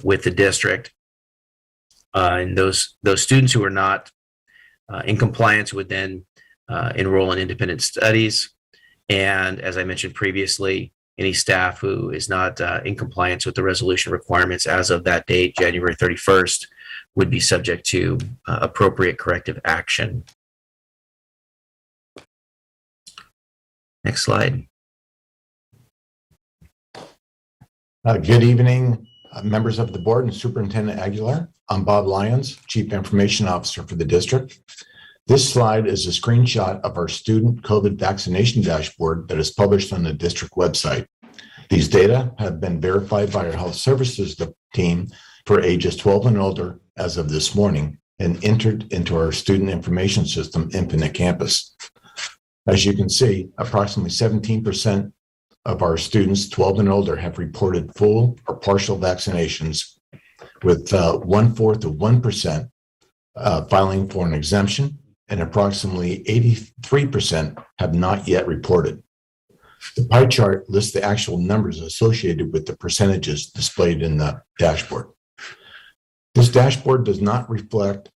N: with the district. And those students who are not in compliance would then enroll in independent studies. And as I mentioned previously, any staff who is not in compliance with the resolution requirements as of that date, January 31st, would be subject to appropriate corrective action. Next slide.
O: Good evening, members of the board and Superintendent Aguilar. I'm Bob Lyons, Chief Information Officer for the district. This slide is a screenshot of our student COVID vaccination dashboard that is published on the district website. These data have been verified by our health services team for ages 12 and older as of this morning and entered into our student information system, Infinite Campus. As you can see, approximately 17% of our students 12 and older have reported full or partial vaccinations, with 1/4 of 1% filing for an exemption, and approximately 83% have not yet reported. The pie chart lists the actual numbers associated with the percentages displayed in the dashboard. This dashboard does not reflect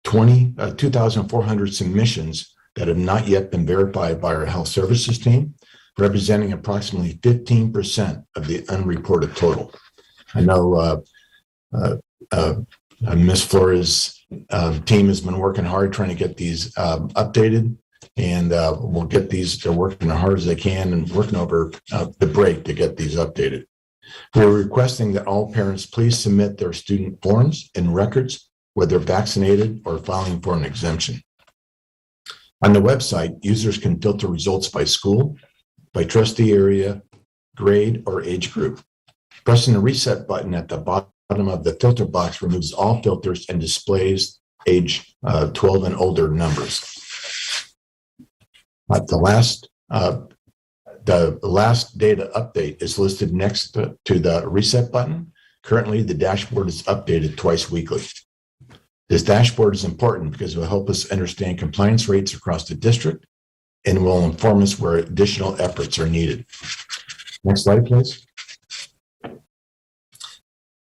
O: 2,400 submissions that have not yet been verified by our health services team, representing approximately 15% of the unreported total. I know Ms. Flores' team has been working hard trying to get these updated. And we'll get these, they're working as hard as they can and working over the break to get these updated. We're requesting that all parents please submit their student forms and records, whether vaccinated or filing for an exemption. On the website, users can filter results by school, by trustee area, grade, or age group. Pressing the reset button at the bottom of the filter box removes all filters and displays age 12 and older numbers. The last data update is listed next to the reset button. Currently, the dashboard is updated twice weekly. This dashboard is important because it will help us understand compliance rates across the district and will inform us where additional efforts are needed. Next slide, please.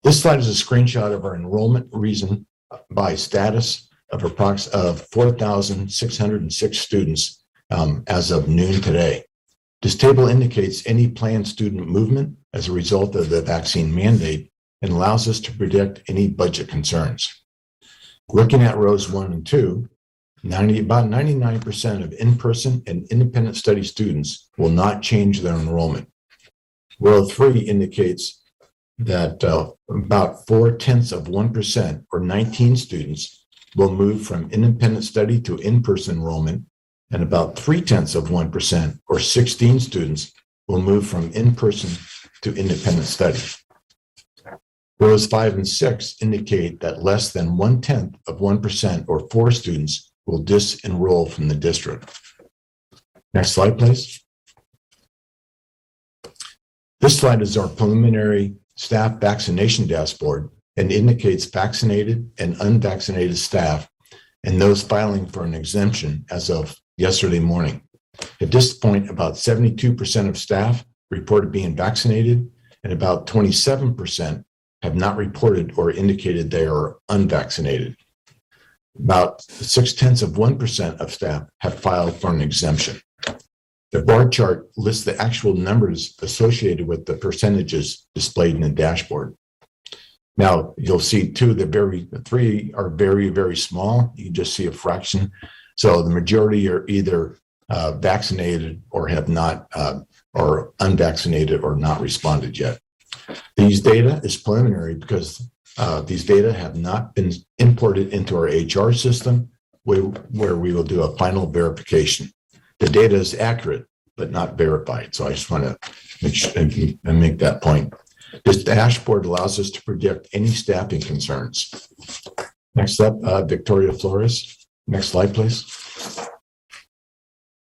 O: This slide is a screenshot of our enrollment reason by status of 4,606 students as of noon today. This table indicates any planned student movement as a result of the vaccine mandate and allows us to predict any budget concerns. Looking at rows 1 and 2, about 99% of in-person and independent study students will not change their enrollment. Row 3 indicates that about 0.4% or 19 students will move from independent study to in-person enrollment, and about 0.3% or 16 students will move from in-person to independent study. Rows 5 and 6 indicate that less than 0.1% or 4 students will disenroll from the district. Next slide, please. This slide is our preliminary staff vaccination dashboard and indicates vaccinated and unvaccinated staff and those filing for an exemption as of yesterday morning. At this point, about 72% of staff reported being vaccinated and about 27% have not reported or indicated they are unvaccinated. About 0.6% of staff have filed for an exemption. The bar chart lists the actual numbers associated with the percentages displayed in the dashboard. Now, you'll see the 3 are very, very small. You just see a fraction. So the majority are either vaccinated or have not, or unvaccinated or not responded yet. These data is preliminary because these data have not been imported into our HR system where we will do a final verification. The data is accurate, but not verified. So I just want to make that point. This dashboard allows us to predict any staffing concerns. Next up, Victoria Flores. Next slide, please.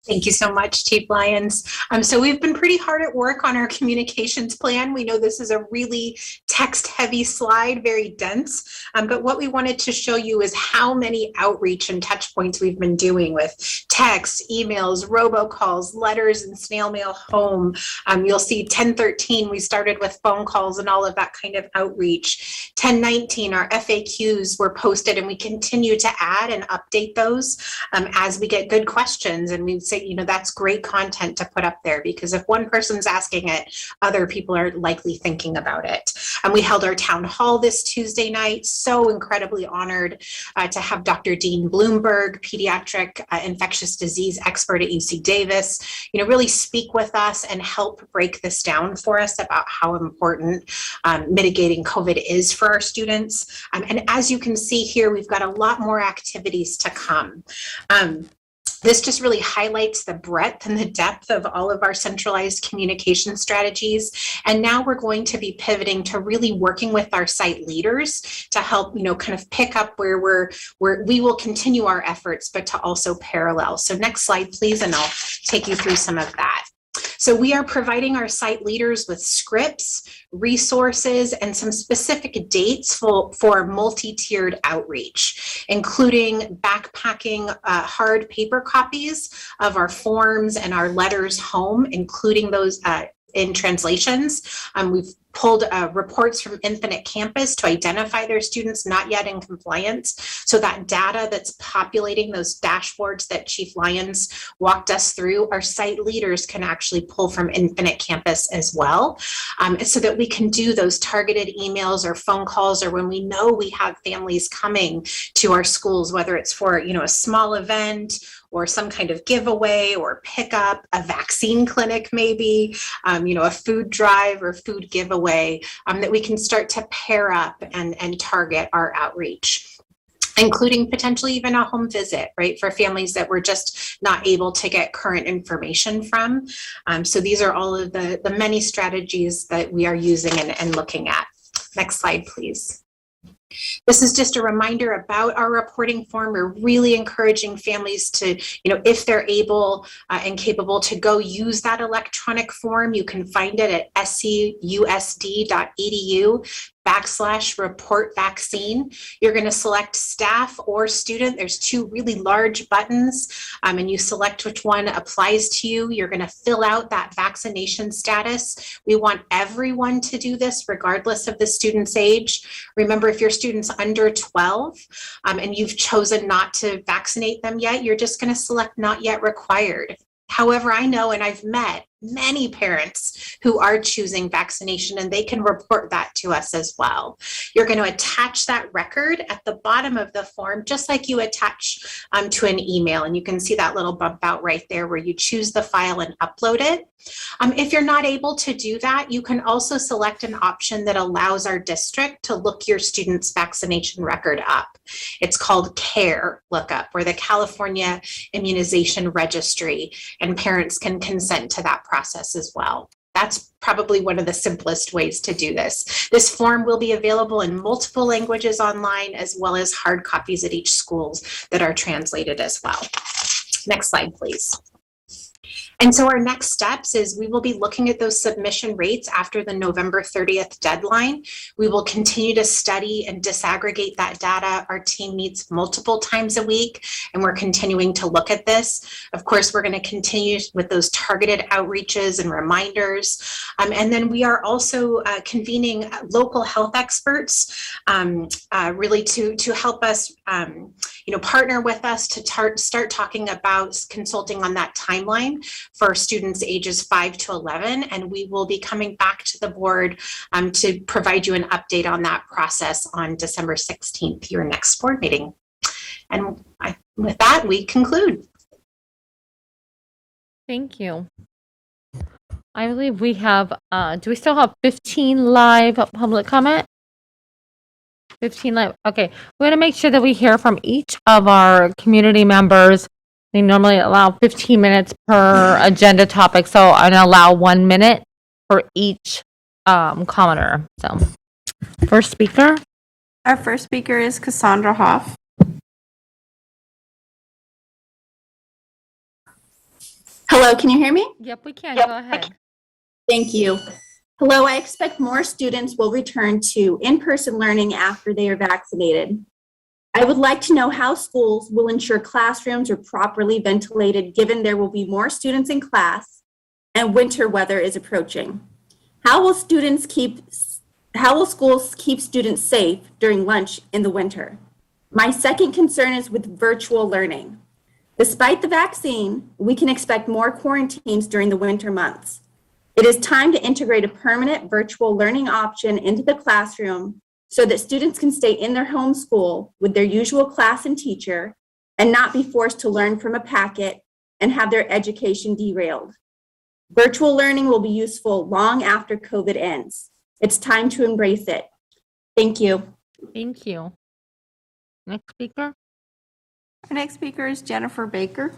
M: Thank you so much, Chief Lyons. So we've been pretty hard at work on our communications plan. We know this is a really text-heavy slide, very dense, but what we wanted to show you is how many outreach and touch points we've been doing with texts, emails, robocalls, letters, and snail mail home. You'll see 1013, we started with phone calls and all of that kind of outreach. 1019, our FAQs were posted, and we continue to add and update those as we get good questions, and we'd say, that's great content to put up there, because if one person's asking it, other people are likely thinking about it. And we held our town hall this Tuesday night. So incredibly honored to have Dr. Dean Bloomberg, pediatric infectious disease expert at UC Davis, really speak with us and help break this down for us about how important mitigating COVID is for our students. And as you can see here, we've got a lot more activities to come. This just really highlights the breadth and the depth of all of our centralized communication strategies. And now we're going to be pivoting to really working with our site leaders to help, kind of pick up where we will continue our efforts, but to also parallel. So next slide, please, and I'll take you through some of that. So we are providing our site leaders with scripts, resources, and some specific dates for multi-tiered outreach, including backpacking hard paper copies of our forms and our letters home, including those in translations. We've pulled reports from Infinite Campus to identify their students not yet in compliance. So that data that's populating those dashboards that Chief Lyons walked us through, our site leaders can actually pull from Infinite Campus as well, so that we can do those targeted emails or phone calls, or when we know we have families coming to our schools, whether it's for, a small event or some kind of giveaway or pickup, a vaccine clinic maybe, a food drive or food giveaway, that we can start to pair up and target our outreach, including potentially even a home visit, right, for families that we're just not able to get current information from. So these are all of the many strategies that we are using and looking at. Next slide, please. This is just a reminder about our reporting form. We're really encouraging families to, if they're able and capable, to go use that electronic form. You can find it at scusd.edu/report vaccine. You're going to select staff or student. There's two really large buttons, and you select which one applies to you. You're going to fill out that vaccination status. We want everyone to do this regardless of the student's age. Remember, if your student's under 12 and you've chosen not to vaccinate them yet, you're just going to select not yet required. However, I know, and I've met many parents who are choosing vaccination, and they can report that to us as well. You're going to attach that record at the bottom of the form, just like you attach to an email. And you can see that little bump out right there where you choose the file and upload it. If you're not able to do that, you can also select an option that allows our district to look your student's vaccination record up. It's called CARE Lookup, or the California Immunization Registry, and parents can consent to that process as well. That's probably one of the simplest ways to do this. This form will be available in multiple languages online, as well as hard copies at each schools that are translated as well. Next slide, please. And so our next steps is we will be looking at those submission rates after the November 30th deadline. We will continue to study and disaggregate that data. Our team meets multiple times a week, and we're continuing to look at this. Of course, we're going to continue with those targeted outreaches and reminders. And then we are also convening local health experts really to help us partner with us to start talking about consulting on that timeline for students ages 5 to 11. And we will be coming back to the board to provide you an update on that process on December 16th, your next board meeting. And with that, we conclude.
A: Thank you. I believe we have, do we still have 15 live public comment? 15 live, okay. We're gonna make sure that we hear from each of our community members. They normally allow 15 minutes per agenda topic, so I'm gonna allow 1 minute for each commenter. So, first speaker.
D: Our first speaker is Cassandra Hoff. Hello, can you hear me?
A: Yep, we can. Go ahead.
D: Thank you. Hello, I expect more students will return to in-person learning after they are vaccinated. I would like to know how schools will ensure classrooms are properly ventilated given there will be more students in class and winter weather is approaching. How will schools keep students safe during lunch in the winter? My second concern is with virtual learning. Despite the vaccine, we can expect more quarantines during the winter months. It is time to integrate a permanent virtual learning option into the classroom so that students can stay in their home school with their usual class and teacher and not be forced to learn from a packet and have their education derailed. Virtual learning will be useful long after COVID ends. It's time to embrace it. Thank you.
A: Thank you. Next speaker.
D: Our next speaker is Jennifer Baker.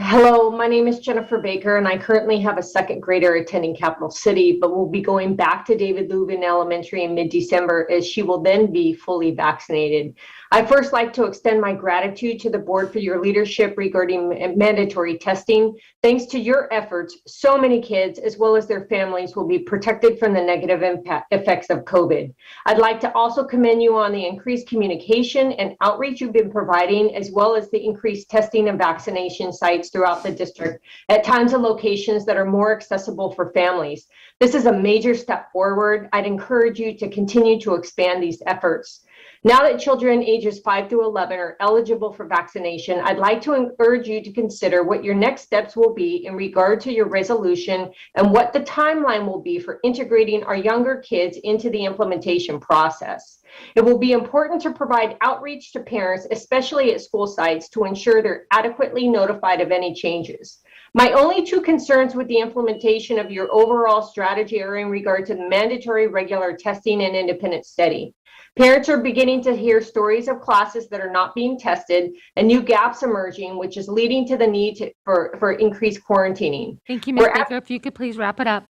P: Hello, my name is Jennifer Baker, and I currently have a second grader attending Capital City, but will be going back to David Lubin Elementary in mid-December, as she will then be fully vaccinated. I'd first like to extend my gratitude to the board for your leadership regarding mandatory testing. Thanks to your efforts, so many kids, as well as their families, will be protected from the negative effects of COVID. I'd like to also commend you on the increased communication and outreach you've been providing, as well as the increased testing and vaccination sites throughout the district at times and locations that are more accessible for families. This is a major step forward. I'd encourage you to continue to expand these efforts. Now that children ages 5 through 11 are eligible for vaccination, I'd like to urge you to consider what your next steps will be in regard to your resolution and what the timeline will be for integrating our younger kids into the implementation process. It will be important to provide outreach to parents, especially at school sites, to ensure they're adequately notified of any changes. My only two concerns with the implementation of your overall strategy are in regard to the mandatory regular testing and independent study. Parents are beginning to hear stories of classes that are not being tested and new gaps emerging, which is leading to the need for increased quarantining.
A: Thank you, Ms. Baker. If you could please wrap it up.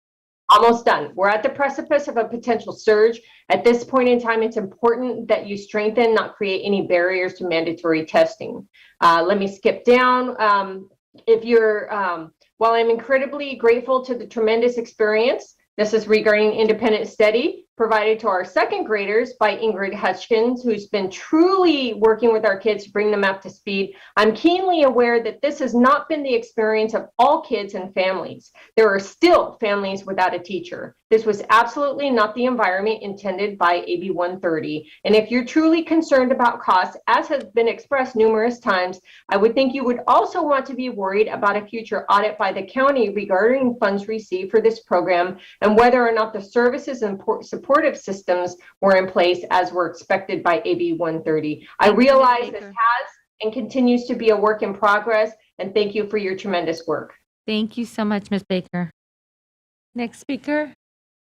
P: Almost done. We're at the precipice of a potential surge. At this point in time, it's important that you strengthen, not create any barriers to mandatory testing. Let me skip down. While I'm incredibly grateful to the tremendous experience, this is regarding independent study provided to our second graders by Ingrid Hutchins, who's been truly working with our kids to bring them up to speed. I'm keenly aware that this has not been the experience of all kids and families. There are still families without a teacher. This was absolutely not the environment intended by AB 130. And if you're truly concerned about costs, as has been expressed numerous times, I would think you would also want to be worried about a future audit by the county regarding funds received for this program and whether or not the services and supportive systems were in place as were expected by AB 130. I realize this has and continues to be a work in progress, and thank you for your tremendous work.
A: Thank you so much, Ms. Baker. Next speaker.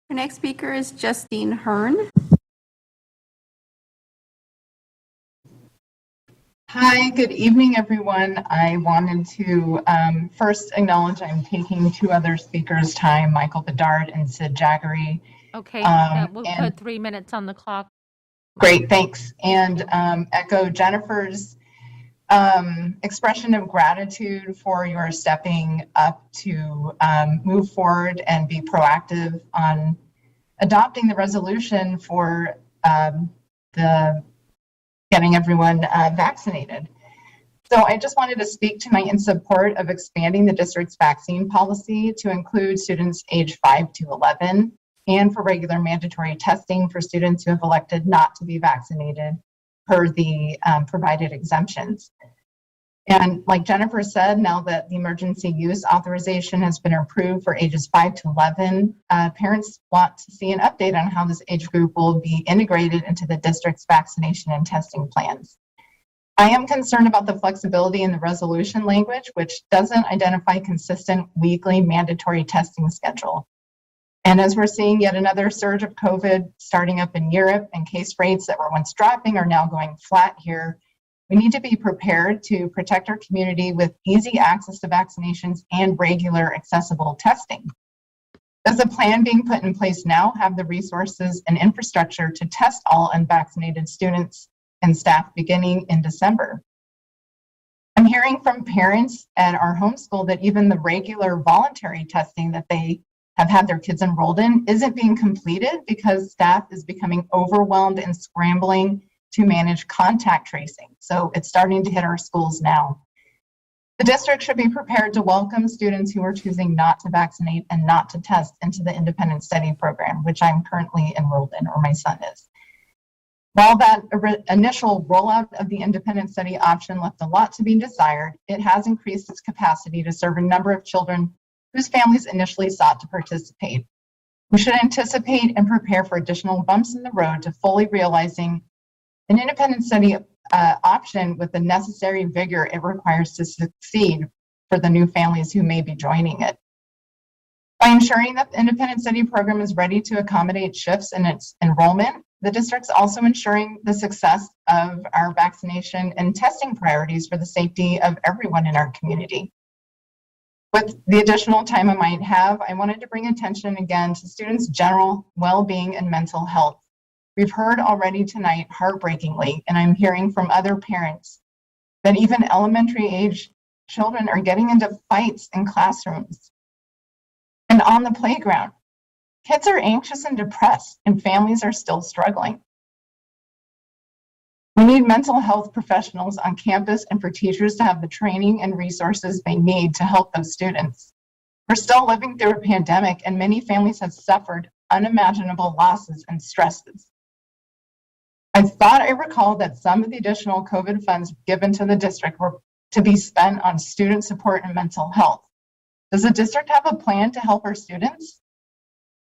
D: Our next speaker is Justine Hearn.
Q: Hi, good evening, everyone. I wanted to first acknowledge I'm taking two other speakers' time, Michael Bedard and Sid Jaggery.
A: Okay, we'll put 3 minutes on the clock.
Q: Great, thanks. And echo Jennifer's expression of gratitude for your stepping up to move forward and be proactive on adopting the resolution for getting everyone vaccinated. So I just wanted to speak tonight in support of expanding the district's vaccine policy to include students age 5 to 11 and for regular mandatory testing for students who have elected not to be vaccinated per the provided exemptions. And like Jennifer said, now that the emergency use authorization has been approved for ages 5 to 11, parents want to see an update on how this age group will be integrated into the district's vaccination and testing plans. I am concerned about the flexibility in the resolution language, which doesn't identify consistent weekly mandatory testing schedule. And as we're seeing yet another surge of COVID starting up in Europe, and case rates that were once dropping are now going flat here, we need to be prepared to protect our community with easy access to vaccinations and regular accessible testing. Does the plan being put in place now have the resources and infrastructure to test all unvaccinated students and staff beginning in December? I'm hearing from parents at our homeschool that even the regular voluntary testing that they have had their kids enrolled in isn't being completed because staff is becoming overwhelmed and scrambling to manage contact tracing. So it's starting to hit our schools now. The district should be prepared to welcome students who are choosing not to vaccinate and not to test into the independent study program, which I'm currently enrolled in, or my son is. While that initial rollout of the independent study option left a lot to be desired, it has increased its capacity to serve a number of children whose families initially sought to participate. We should anticipate and prepare for additional bumps in the road to fully realizing an independent study option with the necessary vigor it requires to succeed for the new families who may be joining it. By ensuring that the independent study program is ready to accommodate shifts in its enrollment, the district's also ensuring the success of our vaccination and testing priorities for the safety of everyone in our community. With the additional time I might have, I wanted to bring attention again to students' general well-being and mental health. We've heard already tonight, heartbreakingly, and I'm hearing from other parents that even elementary age children are getting into fights in classrooms and on the playground. Kids are anxious and depressed, and families are still struggling. We need mental health professionals on campus and for teachers to have the training and resources they need to help those students. We're still living through a pandemic, and many families have suffered unimaginable losses and stresses. I thought I recalled that some of the additional COVID funds given to the district were to be spent on student support and mental health. Does the district have a plan to help our students?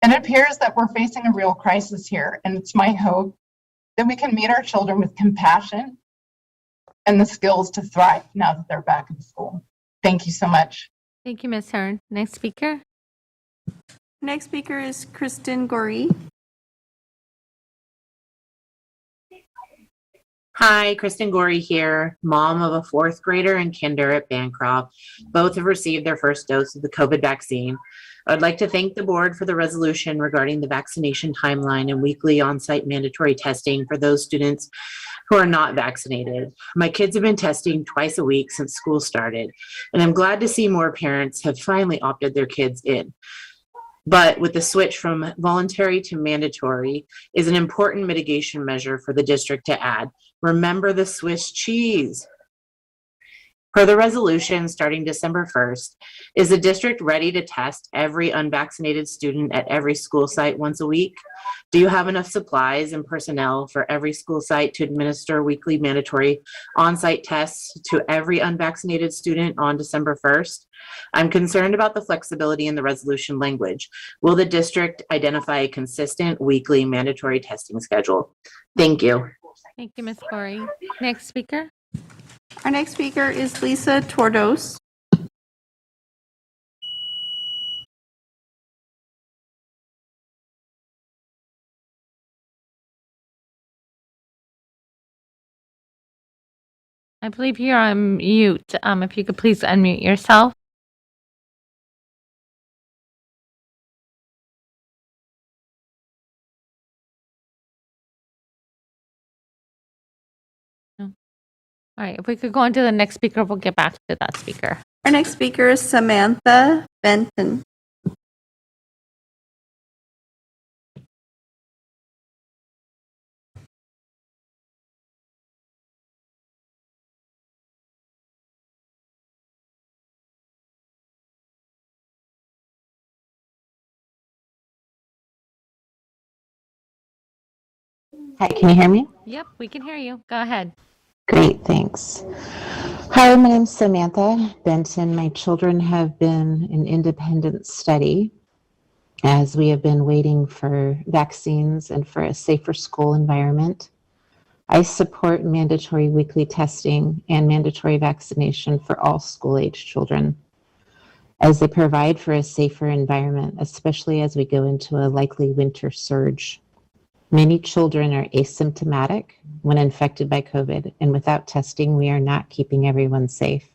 Q: It appears that we're facing a real crisis here, and it's my hope that we can meet our children with compassion and the skills to thrive now that they're back in school. Thank you so much.
A: Thank you, Ms. Hearn. Next speaker.
R: Next speaker is Kristen Gorey.
S: Hi, Kristen Gorey here, mom of a fourth grader in kinder at Bancroft. Both have received their first dose of the COVID vaccine. I'd like to thank the board for the resolution regarding the vaccination timeline and weekly on-site mandatory testing for those students who are not vaccinated. My kids have been testing twice a week since school started, and I'm glad to see more parents have finally opted their kids in. But with the switch from voluntary to mandatory is an important mitigation measure for the district to add. Remember the Swiss cheese. Per the resolution, starting December 1st, is the district ready to test every unvaccinated student at every school site once a week? Do you have enough supplies and personnel for every school site to administer weekly mandatory on-site tests to every unvaccinated student on December 1st? I'm concerned about the flexibility in the resolution language. Will the district identify a consistent weekly mandatory testing schedule? Thank you.
A: Thank you, Ms. Gorey. Next speaker.
R: Our next speaker is Lisa Tordos.
A: I believe you're on mute. If you could please unmute yourself. No. All right, if we could go on to the next speaker, we'll get back to that speaker.
R: Our next speaker is Samantha Benton.
T: Hi, can you hear me?
A: Yep, we can hear you. Go ahead.
T: Great, thanks. Hi, my name's Samantha Benton. My children have been in independent study as we have been waiting for vaccines and for a safer school environment. I support mandatory weekly testing and mandatory vaccination for all school-age children as they provide for a safer environment, especially as we go into a likely winter surge. Many children are asymptomatic when infected by COVID, and without testing, we are not keeping everyone safe.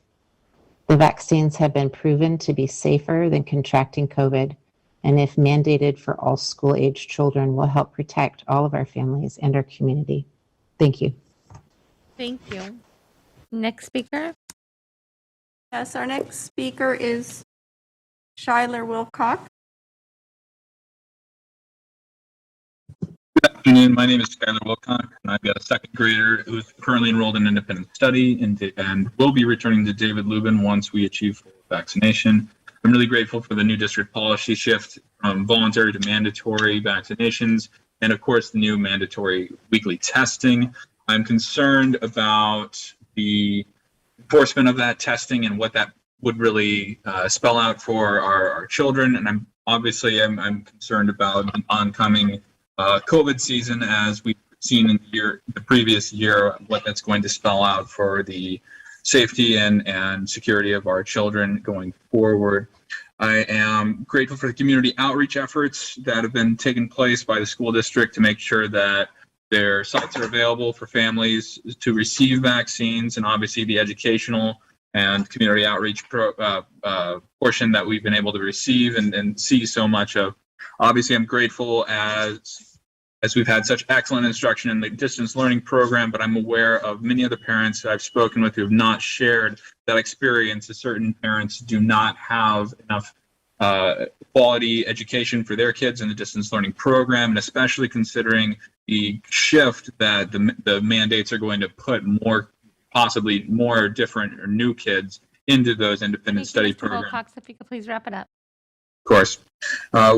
T: The vaccines have been proven to be safer than contracting COVID, and if mandated for all school-age children, will help protect all of our families and our community. Thank you.
A: Thank you. Next speaker.
R: Yes, our next speaker is Shyler Wilcox.
U: Good afternoon. My name is Skylar Wilcock, and I've got a second grader who's currently enrolled in independent study and will be returning to David Lubin once we achieve full vaccination. I'm really grateful for the new district policy shift from voluntary to mandatory vaccinations, and of course, the new mandatory weekly testing. I'm concerned about the enforcement of that testing and what that would really spell out for our children. And I'm concerned about the oncoming COVID season, as we've seen in the previous year, what that's going to spell out for the safety and security of our children going forward. I am grateful for the community outreach efforts that have been taking place by the school district to make sure that their sites are available for families to receive vaccines, and obviously the educational and community outreach portion that we've been able to receive and see so much of. Obviously, I'm grateful as as we've had such excellent instruction in the distance learning program, but I'm aware of many other parents that I've spoken with who have not shared that experience, as certain parents do not have enough quality education for their kids in the distance learning program, and especially considering the shift that the mandates are going to put possibly more different or new kids into those independent study
A: Mr.
U: programs.
A: Wilcox, if you could please wrap it up.
U: Of course.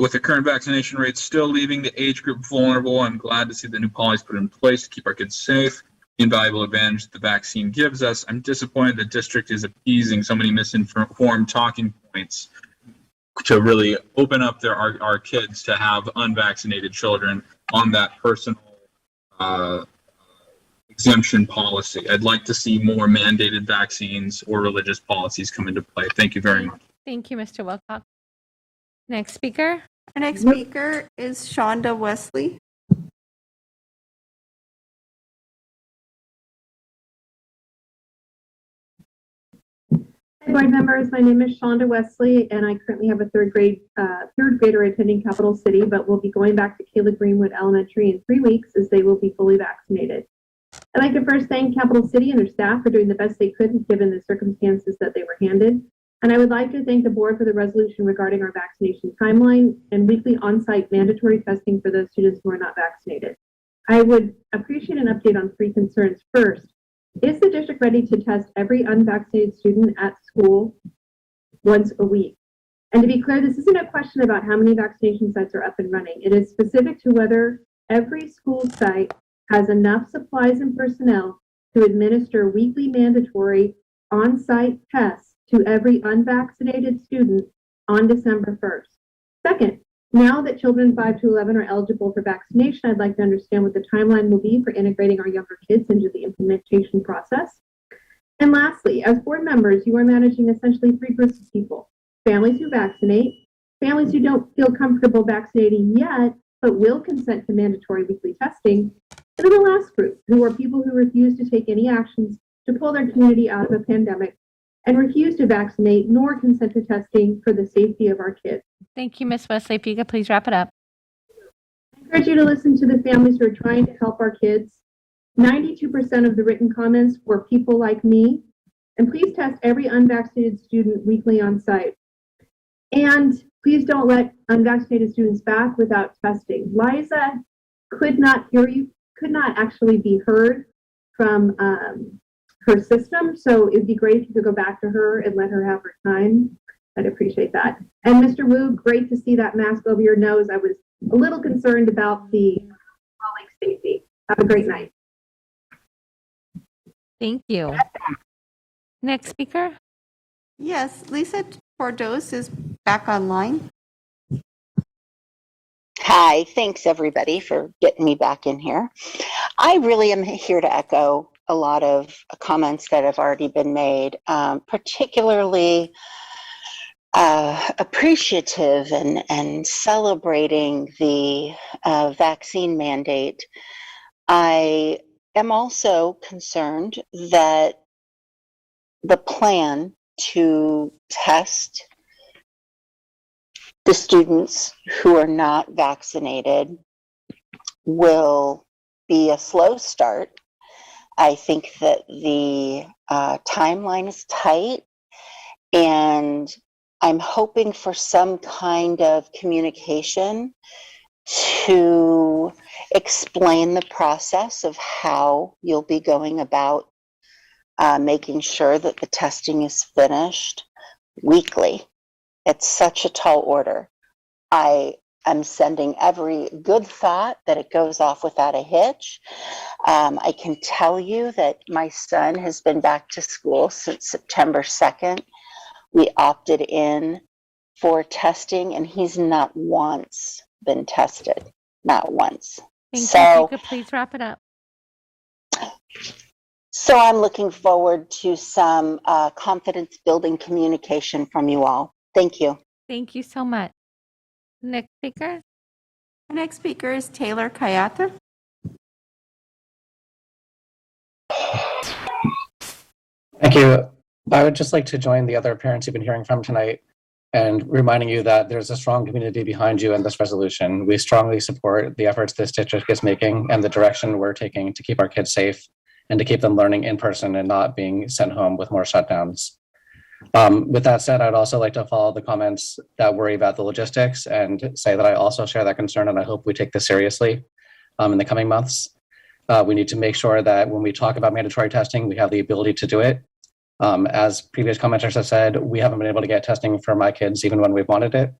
U: With the current vaccination rates still leaving the age group vulnerable, I'm glad to see the new policies put in place to keep our kids safe. The invaluable advantage the vaccine gives us. I'm disappointed the district is appeasing so many misinformed talking points to really open up our kids to have unvaccinated children on that personal exemption policy. I'd like to see more mandated vaccines or religious policies come into play. Thank you very much.
A: Thank you, Mr. Wilcox. Next speaker.
R: Our next speaker is Shonda Wesley.
B: Hi, board members. My name is Shonda Wesley, and I currently have a third grader attending Capital City, but will be going back to Kayla Greenwood Elementary in 3 weeks as they will be fully vaccinated. I'd like to first thank Capital City and their staff for doing the best they could given the circumstances that they were handed. And I would like to thank the board for the resolution regarding our vaccination timeline and weekly on-site mandatory testing for those students who are not vaccinated. I would appreciate an update on 3 concerns. First, is the district ready to test every unvaccinated student at school once a week? And to be clear, this isn't a question about how many vaccination sites are up and running. It is specific to whether every school site has enough supplies and personnel to administer weekly mandatory on-site tests to every unvaccinated student on December 1st. Second, now that children 5 to 11 are eligible for vaccination, I'd like to understand what the timeline will be for integrating our younger kids into the implementation process. And lastly, as board members, you are managing essentially 3 groups of people: families who vaccinate, families who don't feel comfortable vaccinating yet, but will consent to mandatory weekly testing, and then the last group, who are people who refuse to take any actions to pull their community out of a pandemic and refuse to vaccinate nor consent to testing for the safety of our kids.
A: Thank you, Ms. Wesley. If you could please wrap it up.
B: I encourage you to listen to the families who are trying to help our kids. 92% of the written comments were people like me. And please test every unvaccinated student weekly on site. And please don't let unvaccinated students back without testing. Liza could not hear you, could not actually be heard from her system. So it'd be great if you could go back to her and let her have her time. I'd appreciate that. And Mr. Wu, great to see that mask over your nose. I was a little concerned about the colleague safety. Have a great night.
A: Thank you. Next speaker.
R: Yes, Lisa Bordeaux is back online.
V: Hi, thanks everybody for getting me back in here. I really am here to echo a lot of comments that have already been made, particularly appreciative and celebrating the vaccine mandate. I am also concerned that the plan to test the students who are not vaccinated will be a slow start. I think that the timeline is tight, and I'm hoping for some kind of communication to explain the process of how you'll be going about making sure that the testing is finished weekly. It's such a tall order. I am sending every good thought that it goes off without a hitch. I can tell you that my son has been back to school since September 2nd. We opted in for testing, and he's not once been tested. Not once.
A: Thank you. If you could please wrap it up.
V: So I'm looking forward to some confidence-building communication from you all. Thank you.
A: Thank you so much. Next speaker.
R: Our next speaker is Taylor Kayata.
W: Thank you. I would just like to join the other parents you've been hearing from tonight
C: and reminding you that there's a strong community behind you in this resolution. We strongly support the efforts this district is making and the direction we're taking to keep our kids safe and to keep them learning in person and not being sent home with more shutdowns. With that said, I'd also like to follow the comments that worry about the logistics and say that I also share that concern, and I hope we take this seriously in the coming months. We need to make sure that when we talk about mandatory testing, we have the ability to do it. As previous commenters have said, we haven't been able to get testing for my kids even when we've wanted it.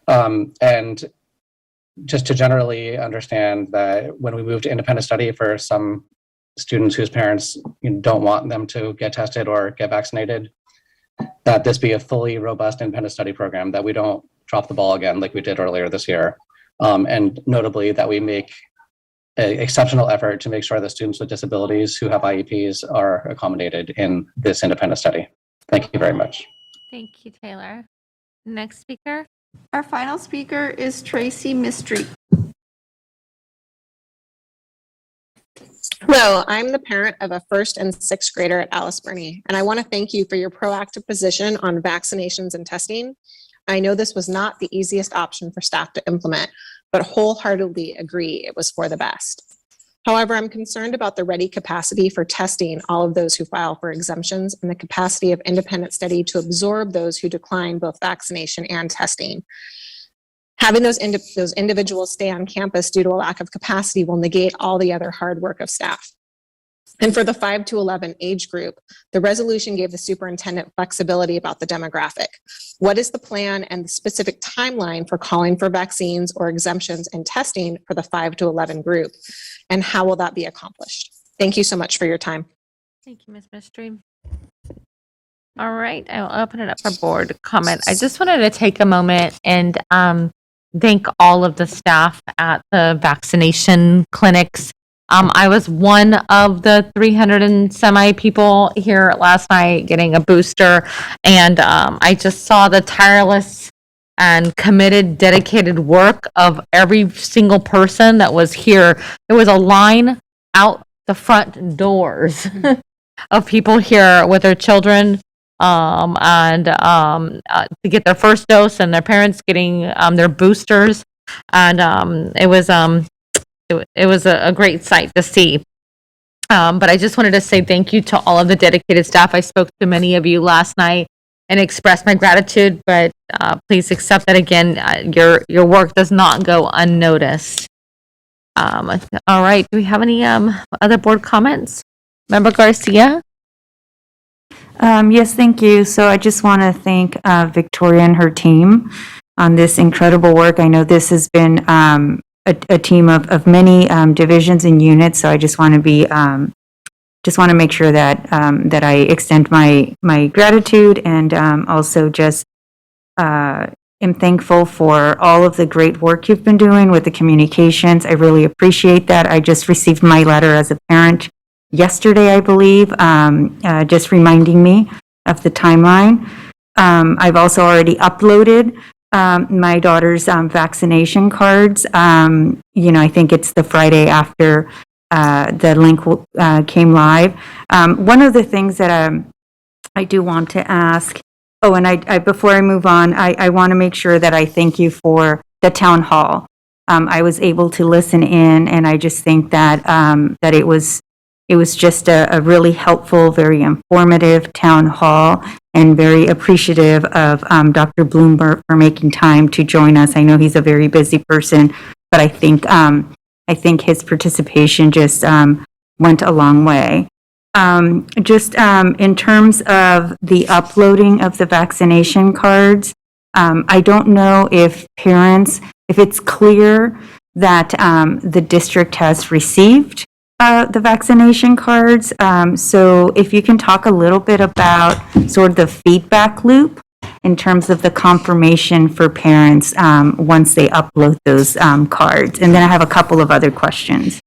C: And just to generally understand that when we move to independent study for some students whose parents don't want them to get tested or get vaccinated, that this be a fully robust independent study program, that we don't drop the ball again like we did earlier this year. And notably that we make an exceptional effort to make sure that students with disabilities who have IEPs are accommodated in this independent study. Thank you very much.
A: Thank you, Taylor. Next speaker.
R: Our final speaker is Tracy Mistry.
F: Hello, I'm the parent of a first and sixth grader at Alice Burney, and I want to thank you for your proactive position on vaccinations and testing. I know this was not the easiest option for staff to implement, but wholeheartedly agree it was for the best. However, I'm concerned about the ready capacity for testing all of those who file for exemptions and the capacity of independent study to absorb those who decline both vaccination and testing. Having those individuals stay on campus due to a lack of capacity will negate all the other hard work of staff. And for the 5 to 11 age group, the resolution gave the superintendent flexibility about the demographic. What is the plan and the specific timeline for calling for vaccines or exemptions and testing for the 5 to 11 group? And how will that be accomplished? Thank you so much for your time.
A: Thank you, Ms. Mistry. All right, I will open it up for board comment. I just wanted to take a moment and thank all of the staff at the vaccination clinics. I was one of the 300 and semi people here last night getting a booster, and I just saw the tireless and committed, dedicated work of every single person that was here. There was a line out the front doors of people here with their children to get their first dose, and their parents getting their boosters, and it was a great sight to see. But I just wanted to say thank you to all of the dedicated staff. I spoke to many of you last night and expressed my gratitude, but please accept that again, your work does not go unnoticed. All right, do we have any other board comments? Member Garcia?
W: Yes, thank you. So I just want to thank Victoria and her team on this incredible work. I know this has been a team of many divisions and units, so I just want to be just want to make sure that that I extend my gratitude, and also just am thankful for all of the great work you've been doing with the communications. I really appreciate that. I just received my letter as a parent yesterday, I believe, just reminding me of the timeline. I've also already uploaded my daughter's vaccination cards. I think it's the Friday after the link came live. One of the things that I do want to ask, and I before I move on, I want to make sure that I thank you for the town hall. I was able to listen in, and I just think that that it was just a really helpful, very informative town hall, and very appreciative of Dr. Bloomberg for making time to join us. I know he's a very busy person, but I think his participation just went a long way. Just in terms of the uploading of the vaccination cards, I don't know if it's clear that the district has received the vaccination cards. So if you can talk a little bit about sort of the feedback loop in terms of the confirmation for parents once they upload those cards. And then I have a couple of other questions.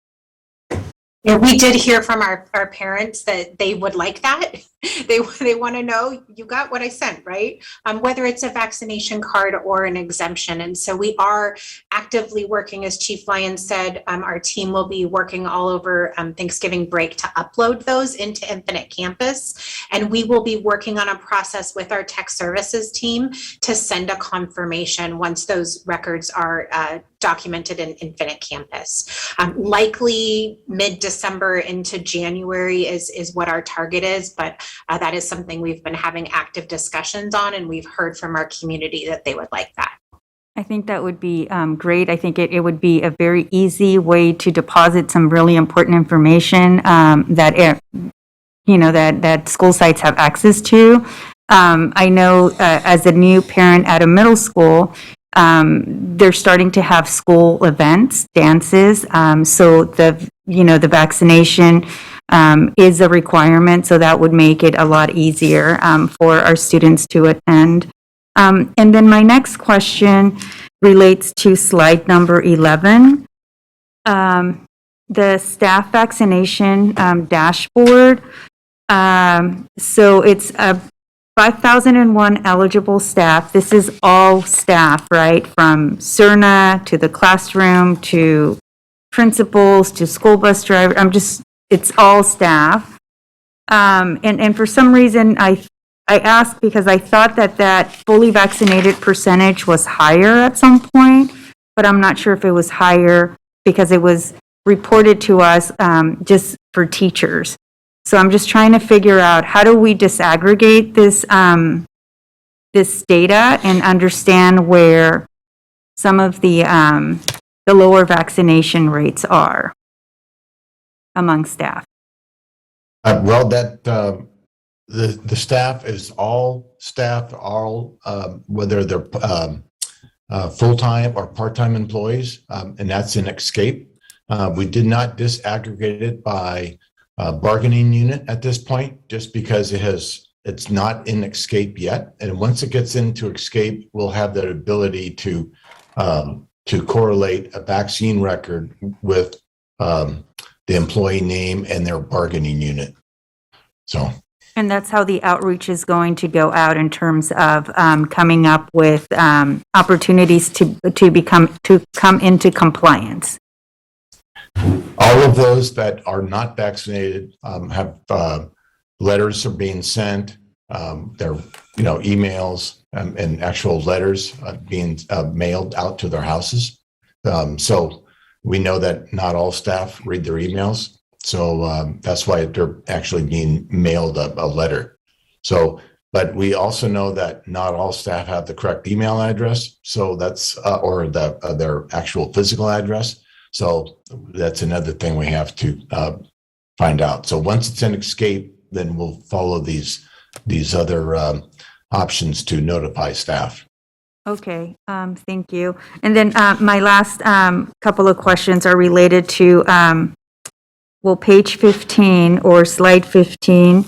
M: Yeah, we did hear from our parents that they would like that. They want to know you got what I sent, right? Whether it's a vaccination card or an exemption. And so we are actively working, as Chief Lyons said, our team will be working all over Thanksgiving break to upload those into Infinite Campus. And we will be working on a process with our tech services team to send a confirmation once those records are documented in Infinite Campus. Likely mid-December into January is what our target is, but that is something we've been having active discussions on, and we've heard from our community that they would like that.
W: I think that would be great. I think it would be a very easy way to deposit some really important information that school sites have access to. I know as a new parent at a middle school, they're starting to have school events, dances. So the vaccination is a requirement. So that would make it a lot easier for our students to attend. And then my next question relates to slide number 11. The staff vaccination dashboard. So it's 5,001 eligible staff. This is all staff, right? From CERNA to the classroom to principals to school bus driver. It's all staff. And for some reason, I asked because I thought that fully vaccinated percentage was higher at some point, but I'm not sure if it was higher because it was reported to us just for teachers. So I'm just trying to figure out how do we disaggregate this data and understand where some of the lower vaccination rates are among staff.
O: Well, the staff is all staff, whether they're full-time or part-time employees, and that's in Escape. We did not disaggregate it by bargaining unit at this point, just because it's not in Escape yet. And once it gets into Escape, we'll have that ability to correlate a vaccine record with the employee name and their bargaining unit. So.
W: And that's how the outreach is going to go out in terms of coming up with opportunities to come into compliance.
O: All of those that are not vaccinated have letters are being sent. Their emails and actual letters being mailed out to their houses. So we know that not all staff read their emails. So that's why they're actually being mailed a letter. So, but we also know that not all staff have the correct email address. So that's or their actual physical address. So that's another thing we have to find out. So once it's in Escape, then we'll follow these other options to notify staff.
W: Okay, thank you. And then my last couple of questions are related to, page 15 or slide 15,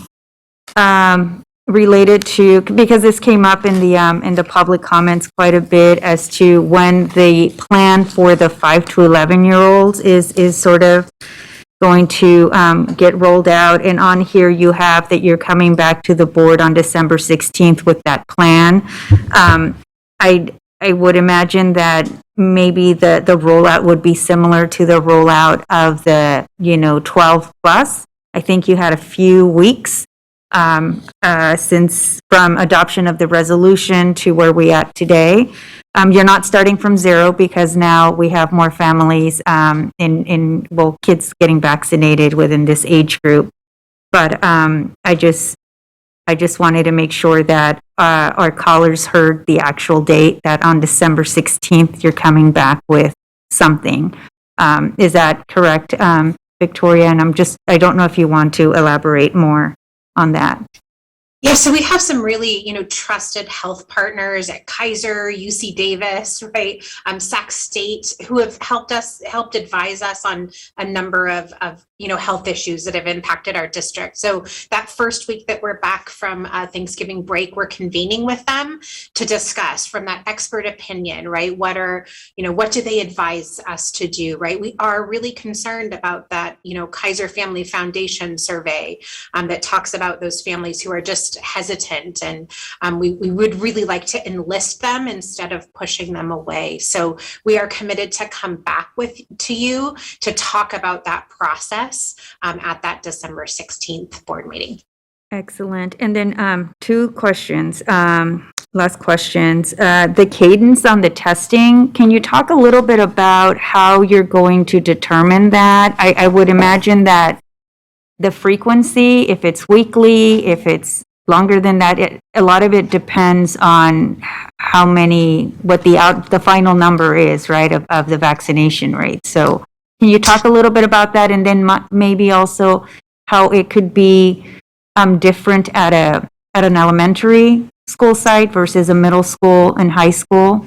W: related to, because this came up in the public comments quite a bit as to when the plan for the 5 to 11-year-olds is sort of going to get rolled out. And on here you have that you're coming back to the board on December 16th with that plan. I would imagine that maybe the rollout would be similar to the rollout of the 12 plus. I think you had a few weeks since from adoption of the resolution to where we at today. You're not starting from zero because now we have more families kids getting vaccinated within this age group. But I just wanted to make sure that our callers heard the actual date, that on December 16th, you're coming back with something. Is that correct, Victoria? And I don't know if you want to elaborate more on that.
M: Yeah, so we have some really, trusted health partners at Kaiser, UC Davis, right? Sac State, who have helped advise us on a number of health issues that have impacted our district. So that first week that we're back from Thanksgiving break, we're convening with them to discuss from that expert opinion, right? What do they advise us to do, right? We are really concerned about that, Kaiser Family Foundation survey that talks about those families who are just hesitant, and we would really like to enlist them instead of pushing them away. So we are committed to come back to you to talk about that process at that December 16th board meeting.
W: Excellent. And then 2 questions, last questions. The cadence on the testing, can you talk a little bit about how you're going to determine that? I would imagine that the frequency, if it's weekly, if it's longer than that, a lot of it depends on how many, what the final number is, right, of the vaccination rate. So can you talk a little bit about that, and then maybe also how it could be different at an elementary school site versus a middle school and high school?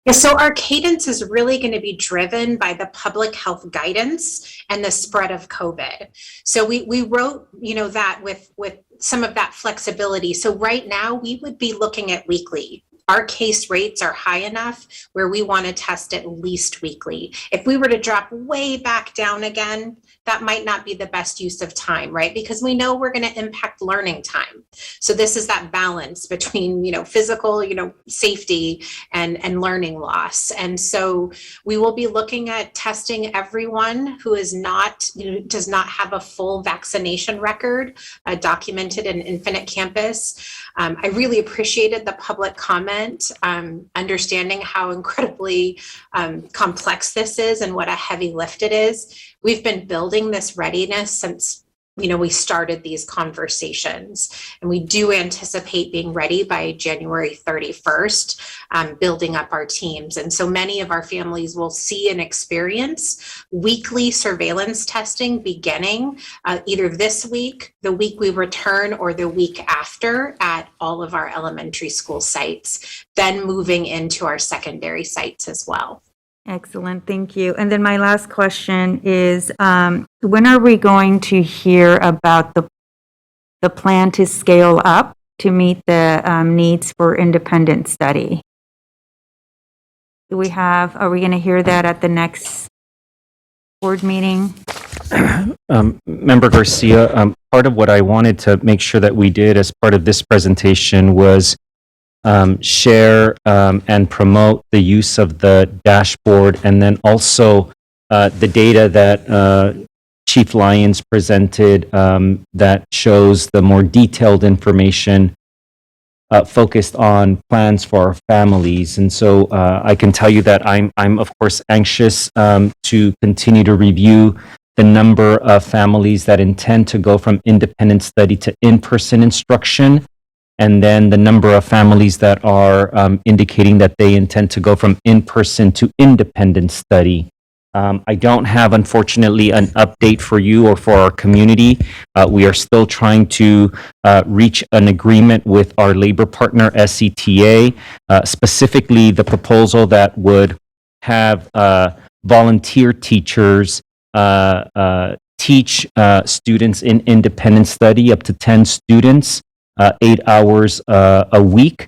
M: Yeah, so our cadence is really going to be driven by the public health guidance and the spread of COVID. So we wrote, that with some of that flexibility. So right now we would be looking at weekly. Our case rates are high enough where we want to test at least weekly. If we were to drop way back down again, that might not be the best use of time, right? Because we know we're going to impact learning time. So this is that balance between, physical, safety and learning loss. And so we will be looking at testing everyone who is not, does not have a full vaccination record documented in Infinite Campus. I really appreciated the public comment, understanding how incredibly complex this is and what a heavy lift it is. We've been building this readiness since we started these conversations, and we do anticipate being ready by January 31st, building up our teams. And so many of our families will see and experience weekly surveillance testing beginning either this week, the week we return, or the week after at all of our elementary school sites, then moving into our secondary sites as well.
W: Excellent, thank you. And then my last question is, when are we going to hear about the plan to scale up to meet the needs for independent study? Are we going to hear that at the next board meeting?
G: Member Garcia, part of what I wanted to make sure that we did as part of this presentation was share and promote the use of the dashboard, and then also the data that Chief Lyons presented that shows the more detailed information focused on plans for our families. And so I can tell you that I'm of course anxious to continue to review the number of families that intend to go from independent study to in-person instruction, and then the number of families that are indicating that they intend to go from in-person to independent study. I don't have, unfortunately, an update for you or for our community. We are still trying to reach an agreement with our labor partner, SETA, specifically the proposal that would have volunteer teachers teach students in independent study, up to 10 students, 8 hours a week,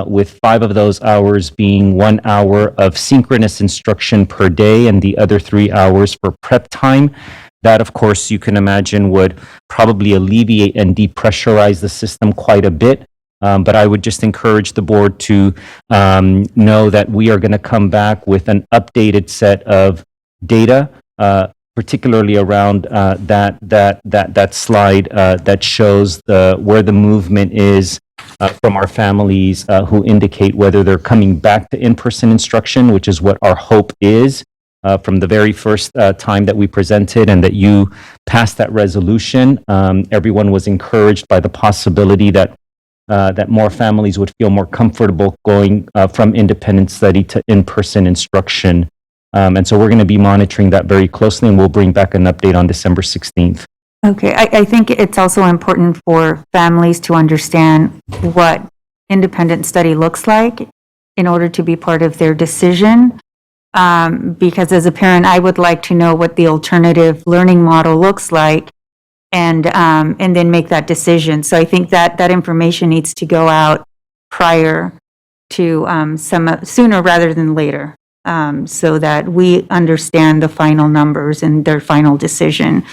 G: with 5 of those hours being 1 hour of synchronous instruction per day and the other 3 hours for prep time. That, of course, you can imagine would probably alleviate and depressurize the system quite a bit. But I would just encourage the board to know that we are going to come back with an updated set of data, particularly around that slide that shows where the movement is from our families who indicate whether they're coming back to in-person instruction, which is what our hope is from the very first time that we presented and that you passed that resolution. Everyone was encouraged by the possibility that more families would feel more comfortable going from independent study to in-person instruction. And so we're going to be monitoring that very closely, and we'll bring back an update on December 16th.
W: Okay, I think it's also important for families to understand what independent study looks like in order to be part of their decision. because as a parent, I would like to know what the alternative learning model looks like and then make that decision. So I think that information needs to go out prior to sooner rather than later, so that we understand the final numbers and their final decision.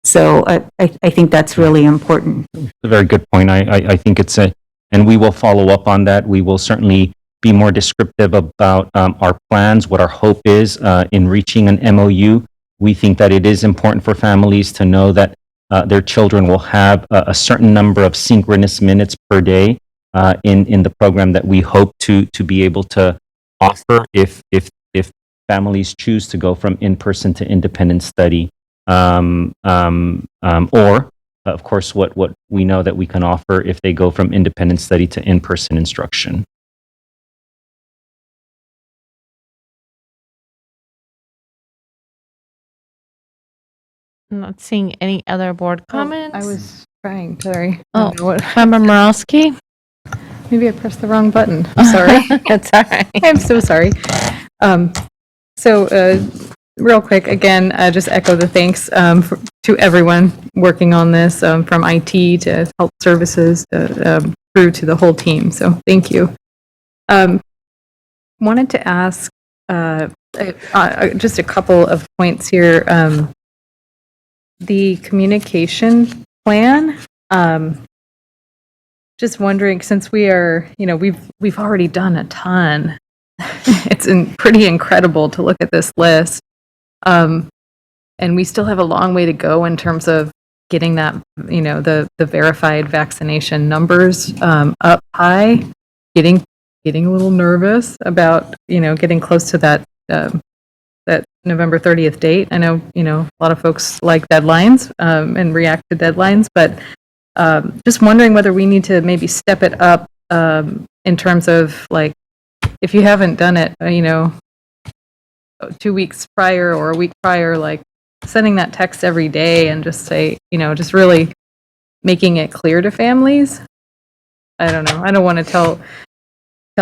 W: So I think that's really important.
G: A very good point. I think and we will follow up on that. We will certainly be more descriptive about our plans, what our hope is in reaching an MOU. We think that it is important for families to know that their children will have a certain number of synchronous minutes per day in the program that we hope to be able to offer if families choose to go from in-person to independent study. Or, of course, what we know that we can offer if they go from independent study to in-person instruction.
A: I'm not seeing any other board comments.
H: I was trying, sorry.
A: Oh, Member Morosky?
H: Maybe I pressed the wrong button. I'm sorry.
A: That's all right.
H: I'm so sorry. Real quick, again, just echo the thanks to everyone working on this, from IT to health services through to the whole team. So thank you. Wanted to ask just a couple of points here. The communication plan. Just wondering, since we are, we've already done a ton. It's pretty incredible to look at this list. And we still have a long way to go in terms of getting that, the verified vaccination numbers up high, getting a little nervous about, getting close to that November 30th date. I know, a lot of folks like deadlines and react to deadlines, but just wondering whether we need to maybe step it up in terms of, like, if you haven't done it, 2 weeks prior or a week prior, like sending that text every day and just say, just really making it clear to families. I don't know. I don't want to tell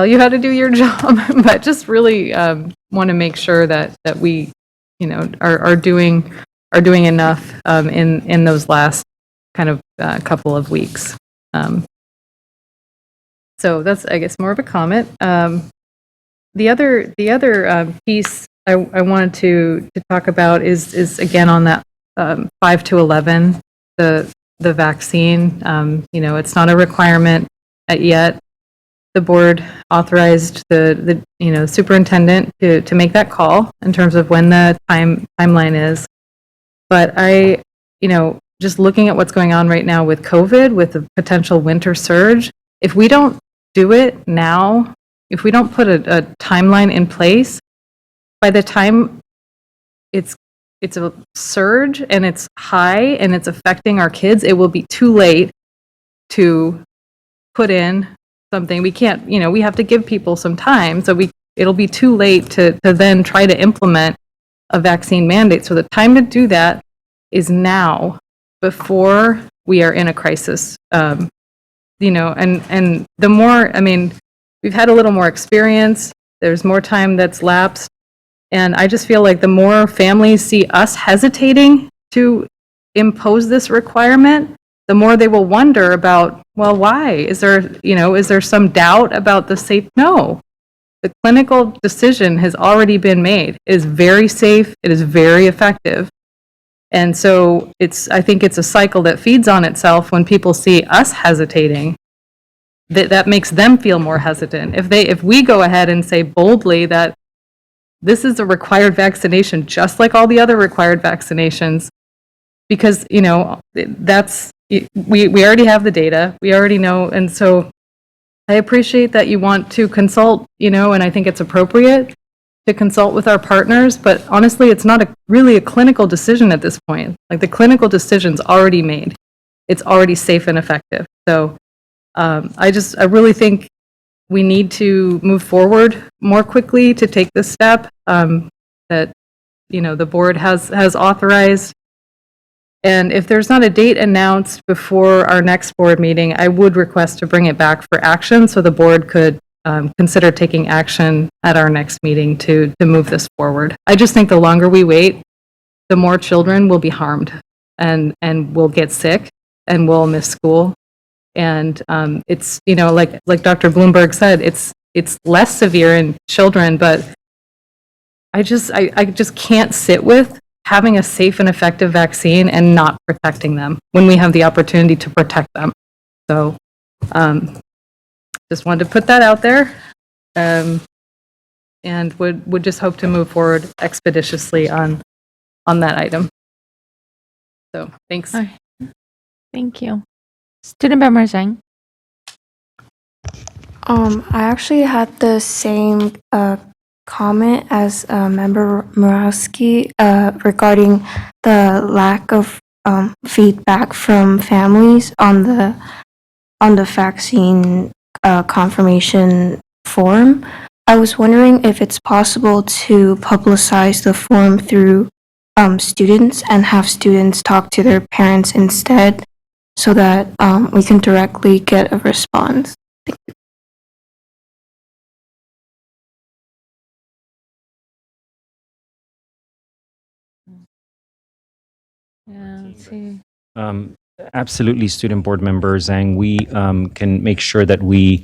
H: you how to do your job, but just really want to make sure that we, are doing enough in those last kind of couple of weeks. So that's, I guess, more of a comment. The other piece I wanted to talk about is again on that 5 to 11, the vaccine. It's not a requirement yet. The board authorized the superintendent to make that call in terms of when the timeline is. But I, just looking at what's going on right now with COVID, with the potential winter surge, if we don't do it now, if we don't put a timeline in place, by the time it's a surge and it's high and it's affecting our kids, it will be too late to put in something. We can't, we have to give people some time. So it'll be too late to then try to implement a vaccine mandate. So the time to do that is now, before we are in a crisis. And the more, we've had a little more experience. There's more time that's lapsed. And I just feel like the more families see us hesitating to impose this requirement, the more they will wonder about, well, why? Is there some doubt about the safe? No. The clinical decision has already been made. It is very safe. It is very effective. And so I think it's a cycle that feeds on itself when people see us hesitating. That makes them feel more hesitant. If we go ahead and say boldly that this is a required vaccination, just like all the other required vaccinations, because, that's, we already have the data, we already know. And so I appreciate that you want to consult, and I think it's appropriate to consult with our partners, but honestly, it's not really a clinical decision at this point. Like, the clinical decision's already made. It's already safe and effective. So I really think we need to move forward more quickly to take this step that, the board has authorized. And if there's not a date announced before our next board meeting, I would request to bring it back for action so the board could consider taking action at our next meeting to move this forward. I just think the longer we wait, the more children will be harmed and will get sick and will miss school. And it's, you know, like Dr. Bloomberg said, it's less severe in children, but I just can't sit with having a safe and effective vaccine and not protecting them when we have the opportunity to protect them. So just wanted to put that out there, and would just hope to move forward expeditiously on that item. So thanks.
A: All right. Thank you. Student Member Zhang.
I: I actually had the same comment as Member Murawski regarding the lack of feedback from families on the vaccine confirmation form. I was wondering if it's possible to publicize the form through students and have students talk to their parents instead, so that we can directly get a response. Thank you.
A: Yeah, let's see.
G: Absolutely, student board members, and we can make sure that we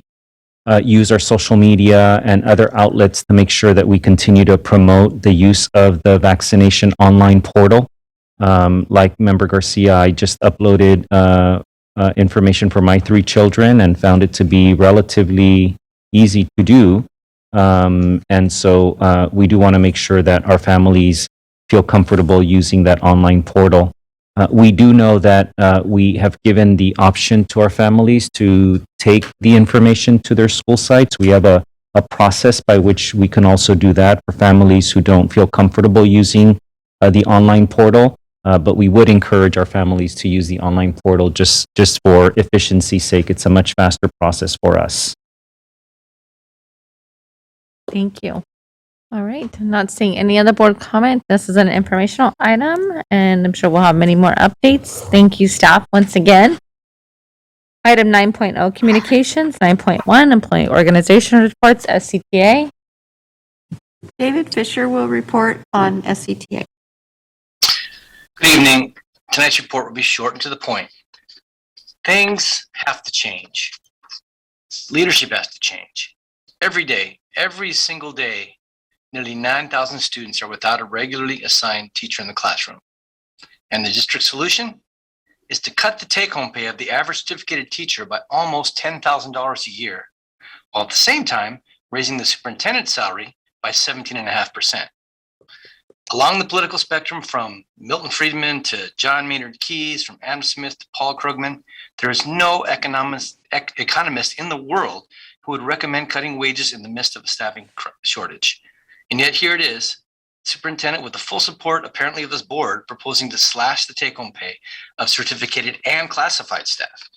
G: use our social media and other outlets to make sure that we continue to promote the use of the vaccination online portal. Like Member Garcia, I just uploaded information for my 3 children and found it to be relatively easy to do. And so we do want to make sure that our families feel comfortable using that online portal. We do know that we have given the option to our families to take the information to their school sites. We have a process by which we can also do that for families who don't feel comfortable using the online portal. But we would encourage our families to use the online portal just for efficiency's sake. It's a much faster process for us.
A: Thank you. All right, not seeing any other board comment. This is an informational item, and I'm sure we'll have many more updates. Thank you, staff, once again. Item 9.0, communications. 9.1, employee organization reports, SCTA.
R: David Fisher will report on SCTA.
J: Good evening. Tonight's report will be short and to the point. Things have to change. Leadership has to change. Every day, every single day, nearly 9,000 students are without a regularly assigned teacher in the classroom. And the district solution is to cut the take-home pay of the average certificated teacher by almost $10,000 a year, while at the same time raising the superintendent's salary by 17.5%. Along the political spectrum, from Milton Friedman to John Maynard Keyes, from Adam Smith to Paul Krugman, there is no economist in the world who would recommend cutting wages in the midst of a staffing shortage. And yet here it is, superintendent with the full support apparently of this board proposing to slash the take-home pay of certificated and classified staff.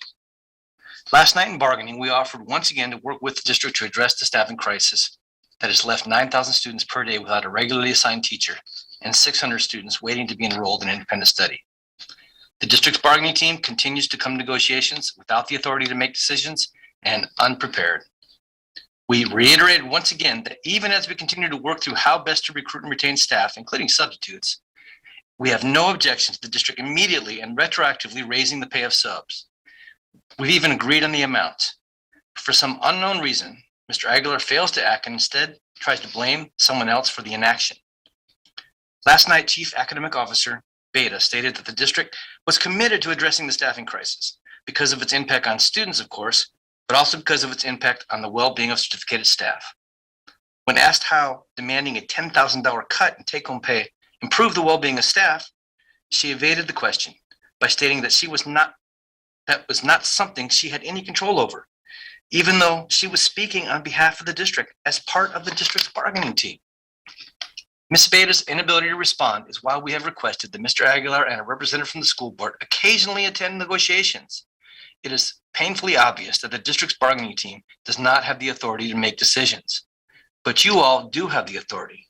J: Last night in bargaining, we offered once again to work with the district to address the staffing crisis that has left 9,000 students per day without a regularly assigned teacher and 600 students waiting to be enrolled in independent study. The district's bargaining team continues to come to negotiations without the authority to make decisions and unprepared. We reiterated once again that even as we continue to work through how best to recruit and retain staff, including substitutes, we have no objection to the district immediately and retroactively raising the pay of subs. We've even agreed on the amount. For some unknown reason, Mr. Aguilar fails to act and instead tries to blame someone else for the inaction. Last night, Chief Academic Officer Beta stated that the district was committed to addressing the staffing crisis because of its impact on students, of course, but also because of its impact on the well-being of certificated staff. When asked how demanding a $10,000 cut in take-home pay improved the well-being of staff, she evaded the question by stating that that was not something she had any control over, even though she was speaking on behalf of the district as part of the district's bargaining team. Ms. Beta's inability to respond is why we have requested that Mr. Aguilar and a representative from the school board occasionally attend negotiations. It is painfully obvious that the district's bargaining team does not have the authority to make decisions, but you all do have the authority.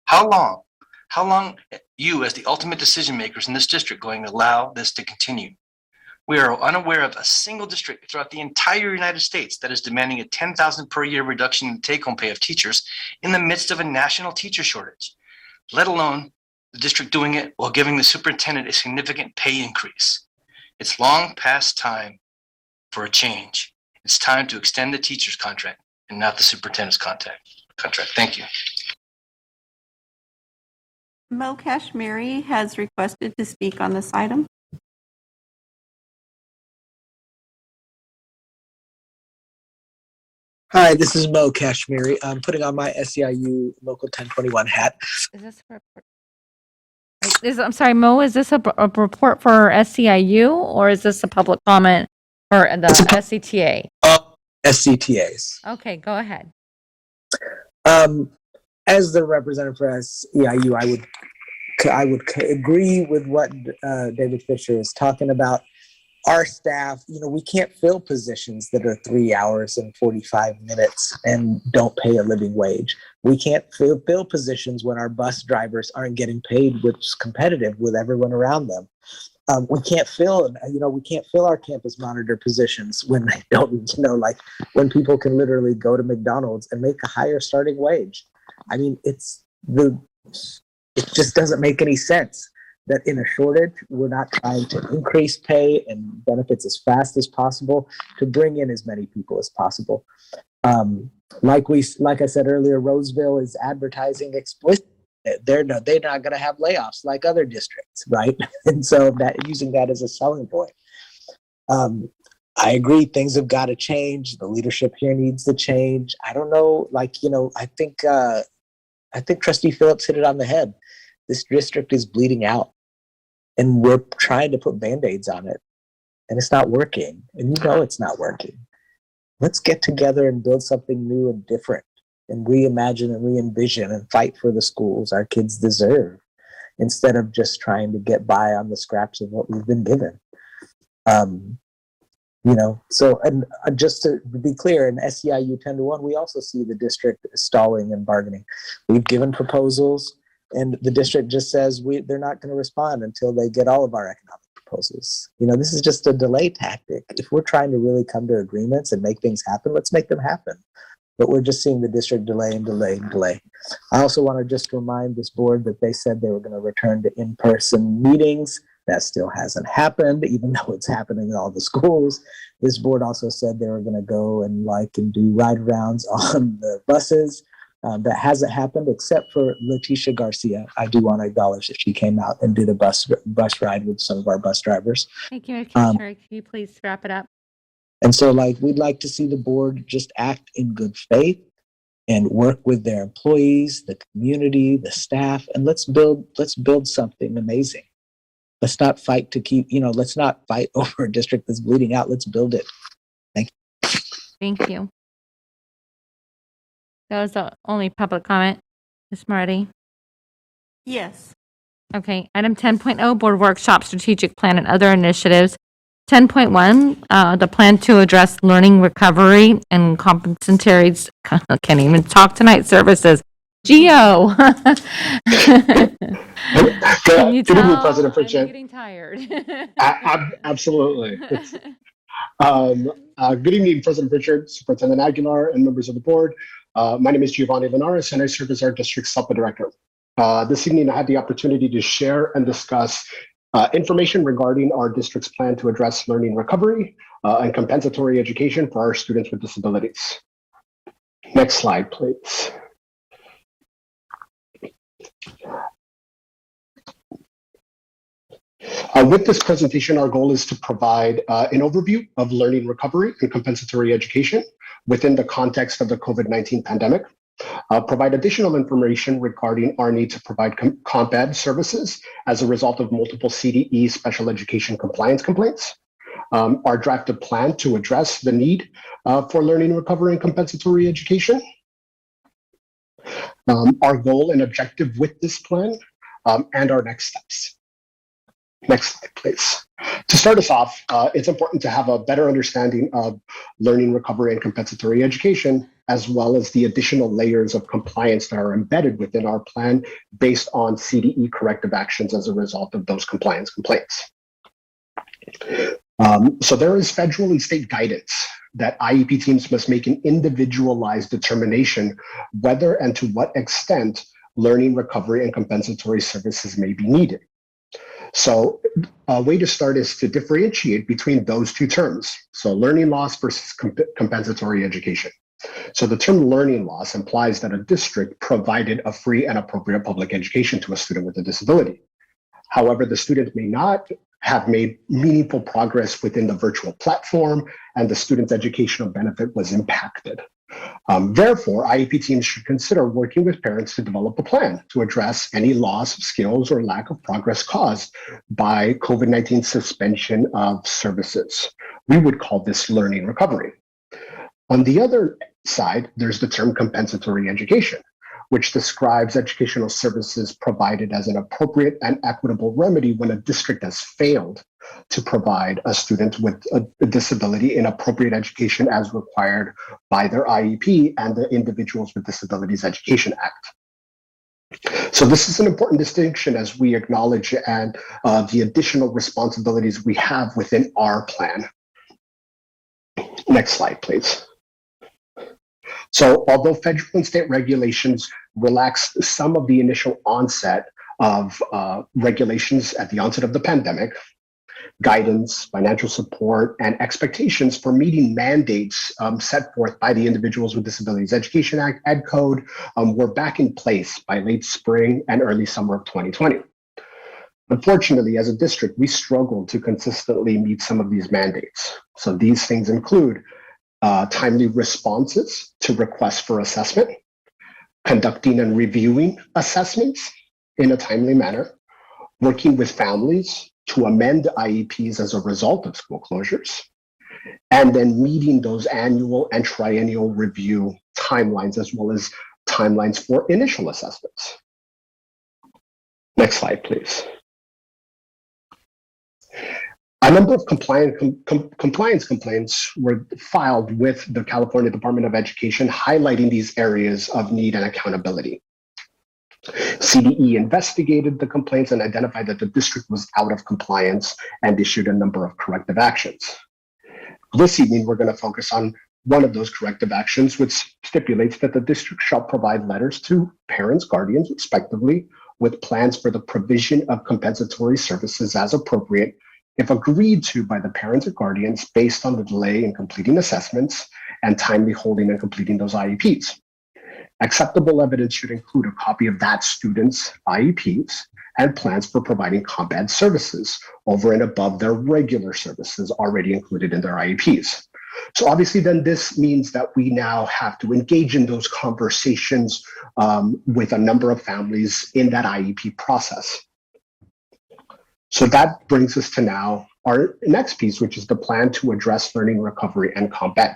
J: How long you as the ultimate decision makers in this district going to allow this to continue? We are unaware of a single district throughout the entire United States that is demanding a $10,000 per year reduction in take-home pay of teachers in the midst of a national teacher shortage, let alone the district doing it while giving the superintendent a significant pay increase. It's long past time for a change. It's time to extend the teacher's contract and not the superintendent's contract. Thank you.
R: Mo Kashmiri has requested to speak on this item.
E: Hi, this is Mo Kashmiri. I'm putting on my SEIU Local 1021 hat.
A: Is this for? I'm sorry, Mo, is this a report for SCIU or is this a public comment for the SCTA?
E: SCTAs.
A: Okay, go ahead.
E: As the representative for SEIU, I would agree with what David Fisher is talking about. Our staff, we can't fill positions that are 3 hours and 45 minutes and don't pay a living wage. We can't fill positions when our bus drivers aren't getting paid, which is competitive with everyone around them. We can't fill our campus monitor positions when they don't, like when people can literally go to McDonald's and make a higher starting wage. I mean, it just doesn't make any sense that in a shortage, we're not trying to increase pay and benefits as fast as possible to bring in as many people as possible. Like I said earlier, Roseville is advertising explicitly. They're not going to have layoffs like other districts, right? And so using that as a selling point. I agree, things have got to change. The leadership here needs to change. I don't know, I think Trustee Phillips hit it on the head. This district is bleeding out. And we're trying to put Band-Aids on it. And it's not working. And it's not working. Let's get together and build something new and different and reimagine and re-envision and fight for the schools our kids deserve instead of just trying to get by on the scraps of what we've been given. So just to be clear, in SEIU 10-1, we also see the district stalling and bargaining. We've given proposals. And the district just says they're not going to respond until they get all of our economic proposals. This is just a delay tactic. If we're trying to really come to agreements and make things happen, let's make them happen. But we're just seeing the district delay and delay and delay. I also want to just remind this board that they said they were going to return to in-person meetings. That still hasn't happened, even though it's happening in all the schools. This board also said they were going to go and do ride rounds on the buses. That hasn't happened except for Leticia Garcia. I do want to acknowledge that she came out and did a bus ride with some of our bus drivers.
A: Thank you, Commissioner. Can you please wrap it up?
E: And so we'd like to see the board just act in good faith and work with their employees, the community, the staff, and let's build something amazing. Let's not fight let's not fight over a district that's bleeding out. Let's build it. Thank you.
A: Thank you. That was the only public comment. Ms. Marty?
R: Yes.
A: Okay. Item 10.0, Board Workshop, Strategic Plan and Other Initiatives. 10.1, the plan to address learning recovery and compensatory, I can't even talk tonight, services. Geo. Can you
K: Good evening,
A: tell
K: President
A: I'm
K: Pritchett.
A: getting tired?
K: Absolutely. Good evening, President Pritchett, Superintendent Aguilar, and members of the board. My name is Giovanni Linares, and I serve as our district SEPA director. This evening, I had the opportunity to share and discuss information regarding our district's plan to address learning recovery and compensatory education for our students with disabilities. Next slide, please. With this presentation, our goal is to provide an overview of learning recovery and compensatory education within the context of the COVID-19 pandemic, provide additional information regarding our need to provide comp ed services as a result of multiple CDE special education compliance complaints, our drafted plan to address the need for learning recovery and compensatory education, our goal and objective with this plan, and our next steps. Next slide, please. To start us off, it's important to have a better understanding of learning recovery and compensatory education, as well as the additional layers of compliance that are embedded within our plan based on CDE corrective actions as a result of those compliance complaints. So there is federal and state guidance that IEP teams must make an individualized determination whether and to what extent learning recovery and compensatory services may be needed. So a way to start is to differentiate between those two terms. So learning loss versus compensatory education. So the term learning loss implies that a district provided a free and appropriate public education to a student with a disability. However, the student may not have made meaningful progress within the virtual platform, and the student's educational benefit was impacted. Therefore, IEP teams should consider working with parents to develop a plan to address any loss of skills or lack of progress caused by COVID-19 suspension of services. We would call this learning recovery. On the other side, there's the term compensatory education, which describes educational services provided as an appropriate and equitable remedy when a district has failed to provide a student with a disability in appropriate education as required by their IEP and the Individuals with Disabilities Education Act. So this is an important distinction as we acknowledge and the additional responsibilities we have within our plan. Next slide, please. So although federal and state regulations relaxed some of the initial onset of regulations at the onset of the pandemic, guidance, financial support, and expectations for meeting mandates set forth by the Individuals with Disabilities Education Act, Ed Code, were back in place by late spring and early summer of 2020. Unfortunately, as a district, we struggled to consistently meet some of these mandates. So these things include timely responses to requests for assessment, conducting and reviewing assessments in a timely manner, working with families to amend IEPs as a result of school closures, and then meeting those annual and triennial review timelines as well as timelines for initial assessments. Next slide, please. A number of compliance complaints were filed with the California Department of Education highlighting these areas of need and accountability. CDE investigated the complaints and identified that the district was out of compliance and issued a number of corrective actions. This evening, we're going to focus on one of those corrective actions, which stipulates that the district shall provide letters to parents, guardians, respectively, with plans for the provision of compensatory services as appropriate if agreed to by the parents or guardians based on the delay in completing assessments and timely holding and completing those IEPs. Acceptable evidence should include a copy of that student's IEPs and plans for providing comp ed services over and above their regular services already included in their IEPs. So obviously then this means that we now have to engage in those conversations with a number of families in that IEP process. So that brings us to now our next piece, which is the plan to address learning recovery and comp ed.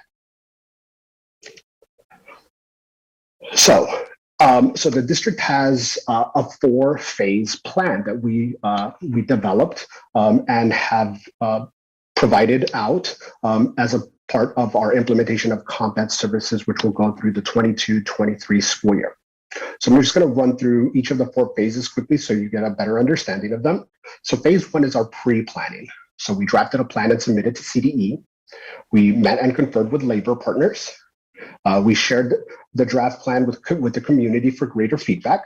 K: So the district has a 4-phase plan that we developed and have provided out as a part of our implementation of comp ed services, which will go through the 22-23 school year. So I'm just going to run through each of the 4 phases quickly so you get a better understanding of them. So phase 1 is our pre-planning. So we drafted a plan and submitted to CDE. We met and conferred with labor partners. We shared the draft plan with the community for greater feedback.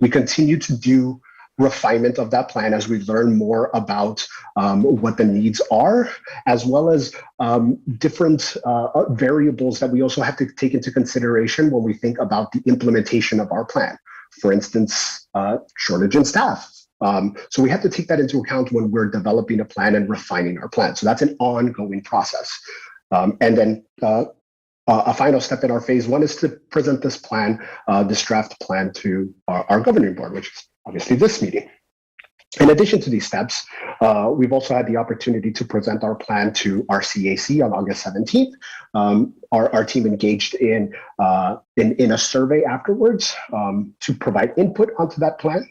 K: We continue to do refinement of that plan as we learn more about what the needs are, as well as different variables that we also have to take into consideration when we think about the implementation of our plan. For instance, shortage in staff. So we have to take that into account when we're developing a plan and refining our plan. So that's an ongoing process. And then a final step in our phase 1 is to present this plan, this draft plan to our governing board, which is obviously this meeting. In addition to these steps, we've also had the opportunity to present our plan to our CAC on August 17th. Our team engaged in a survey afterwards to provide input onto that plan.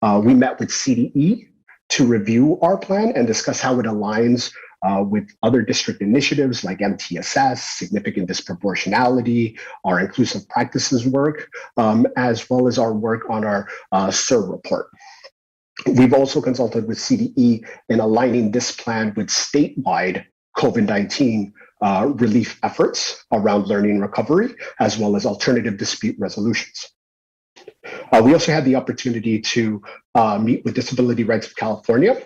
K: We met with CDE to review our plan and discuss how it aligns with other district initiatives like MTSS, significant disproportionality, our inclusive practices work, as well as our work on our SIR report. We've also consulted with CDE in aligning this plan with statewide COVID-19 relief efforts around learning recovery, as well as alternative dispute resolutions. We also had the opportunity to meet with Disability Rights of California.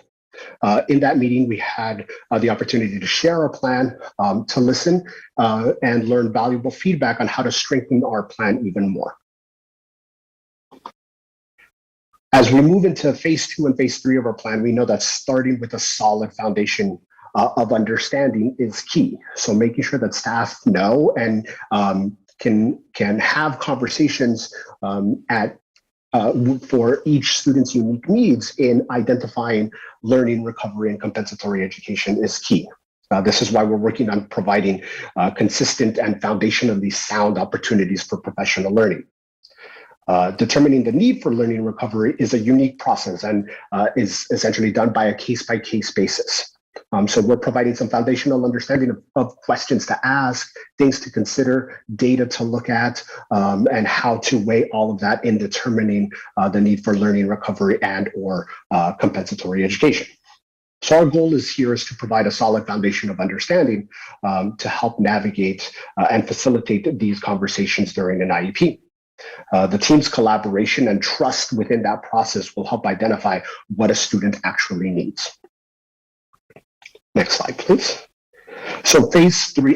K: In that meeting, we had the opportunity to share our plan, to listen, and learn valuable feedback on how to strengthen our plan even more. As we move into phase 2 and phase 3 of our plan, we know that starting with a solid foundation of understanding is key. So making sure that staff know and can have conversations for each student's unique needs in identifying learning, recovery, and compensatory education is key. This is why we're working on providing consistent and foundationally sound opportunities for professional learning. Determining the need for learning recovery is a unique process and is essentially done by a case-by-case basis. So we're providing some foundational understanding of questions to ask, things to consider, data to look at, and how to weigh all of that in determining the need for learning recovery and or compensatory education. So our goal is to provide a solid foundation of understanding to help navigate and facilitate these conversations during an IEP. The team's collaboration and trust within that process will help identify what a student actually needs. Next slide, please. So phase 3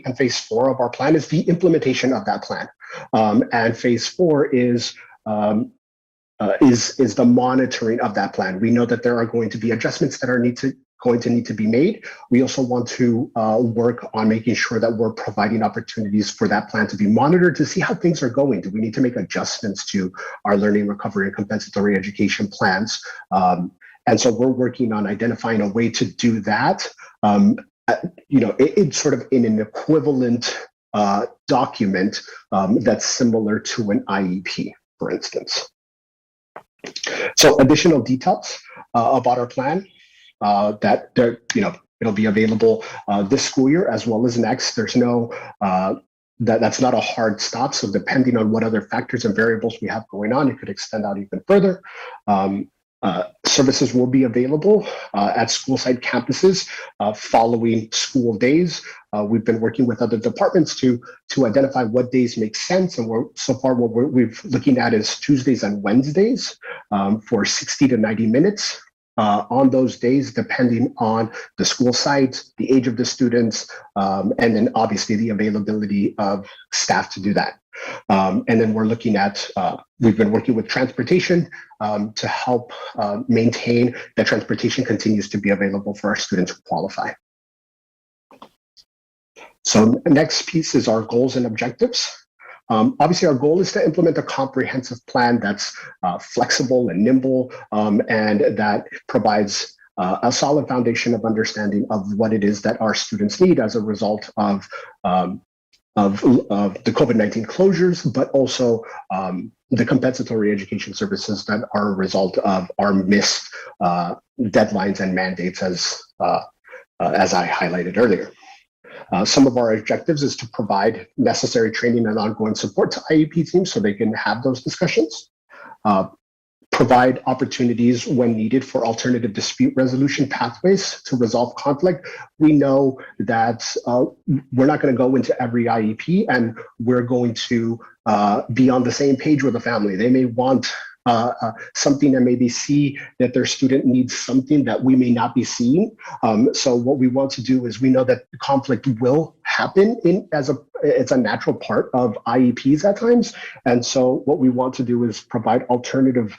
K: and phase 4 of our plan is the implementation of that plan. And phase 4 is the monitoring of that plan. We know that there are going to be adjustments that are going to need to be made. We also want to work on making sure that we're providing opportunities for that plan to be monitored to see how things are going. Do we need to make adjustments to our learning, recovery, and compensatory education plans? And so we're working on identifying a way to do that, it's sort of in an equivalent document that's similar to an IEP, for instance. So additional details about our plan it'll be available this school year as well as next. There's no that's not a hard stop. So depending on what other factors and variables we have going on, it could extend out even further. Services will be available at school site campuses following school days. We've been working with other departments to identify what days make sense. And so far what we're looking at is Tuesdays and Wednesdays for 60 to 90 minutes. On those days, depending on the school site, the age of the students, and then obviously the availability of staff to do that. And then we're looking at, we've been working with transportation to help maintain that transportation continues to be available for our students who qualify. So the next piece is our goals and objectives. Obviously, our goal is to implement a comprehensive plan that's flexible and nimble, and that provides a solid foundation of understanding of what it is that our students need as a result of the COVID-19 closures, but also the compensatory education services that are a result of our missed deadlines and mandates, as I highlighted earlier. Some of our objectives is to provide necessary training and ongoing support to IEP teams so they can have those discussions. Provide opportunities when needed for alternative dispute resolution pathways to resolve conflict. We know that we're not going to go into every IEP and we're going to be on the same page with the family. They may want something and maybe see that their student needs something that we may not be seeing. So what we want to do is we know that conflict will happen it's a natural part of IEPs at times. And so what we want to do is provide alternative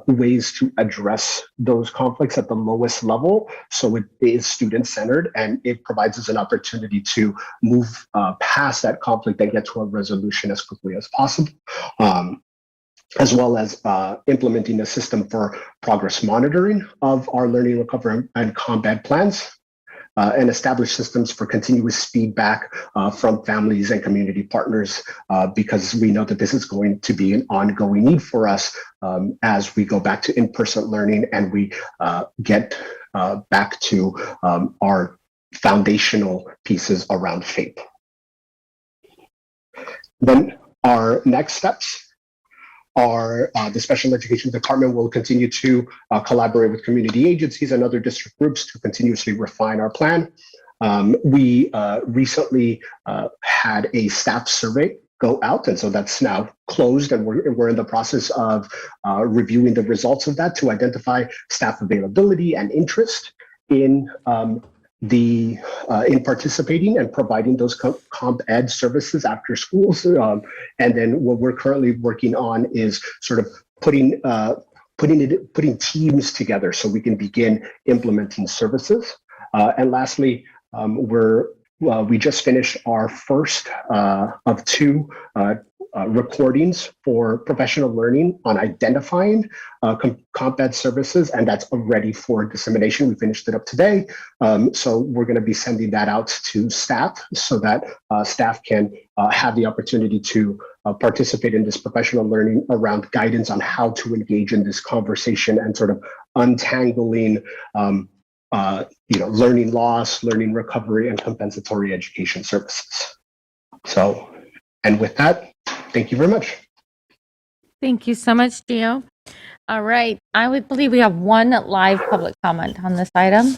K: ways to address those conflicts at the lowest level. So it is student-centered and it provides us an opportunity to move past that conflict and get to a resolution as quickly as possible. As well as implementing a system for progress monitoring of our learning, recovery, and combat plans, and establish systems for continuous feedback from families and community partners, because we know that this is going to be an ongoing need for us as we go back to in-person learning and we get back to our foundational pieces around FAPE. Then our next steps. The special education department will continue to collaborate with community agencies and other district groups to continuously refine our plan. We recently had a staff survey go out, and so that's now closed, and we're in the process of reviewing the results of that to identify staff availability and interest in in participating and providing those comp ed services after schools. And then what we're currently working on is sort of putting teams together so we can begin implementing services. And lastly, we just finished our first of two recordings for professional learning on identifying comp ed services, and that's ready for dissemination. We finished it up today. So we're going to be sending that out to staff so that staff can have the opportunity to participate in this professional learning around guidance on how to engage in this conversation and sort of untangling learning loss, learning recovery, and compensatory education services. So, and with that, thank you very much.
A: Thank you so much, Gio. All right, I would believe we have one live public comment on this item.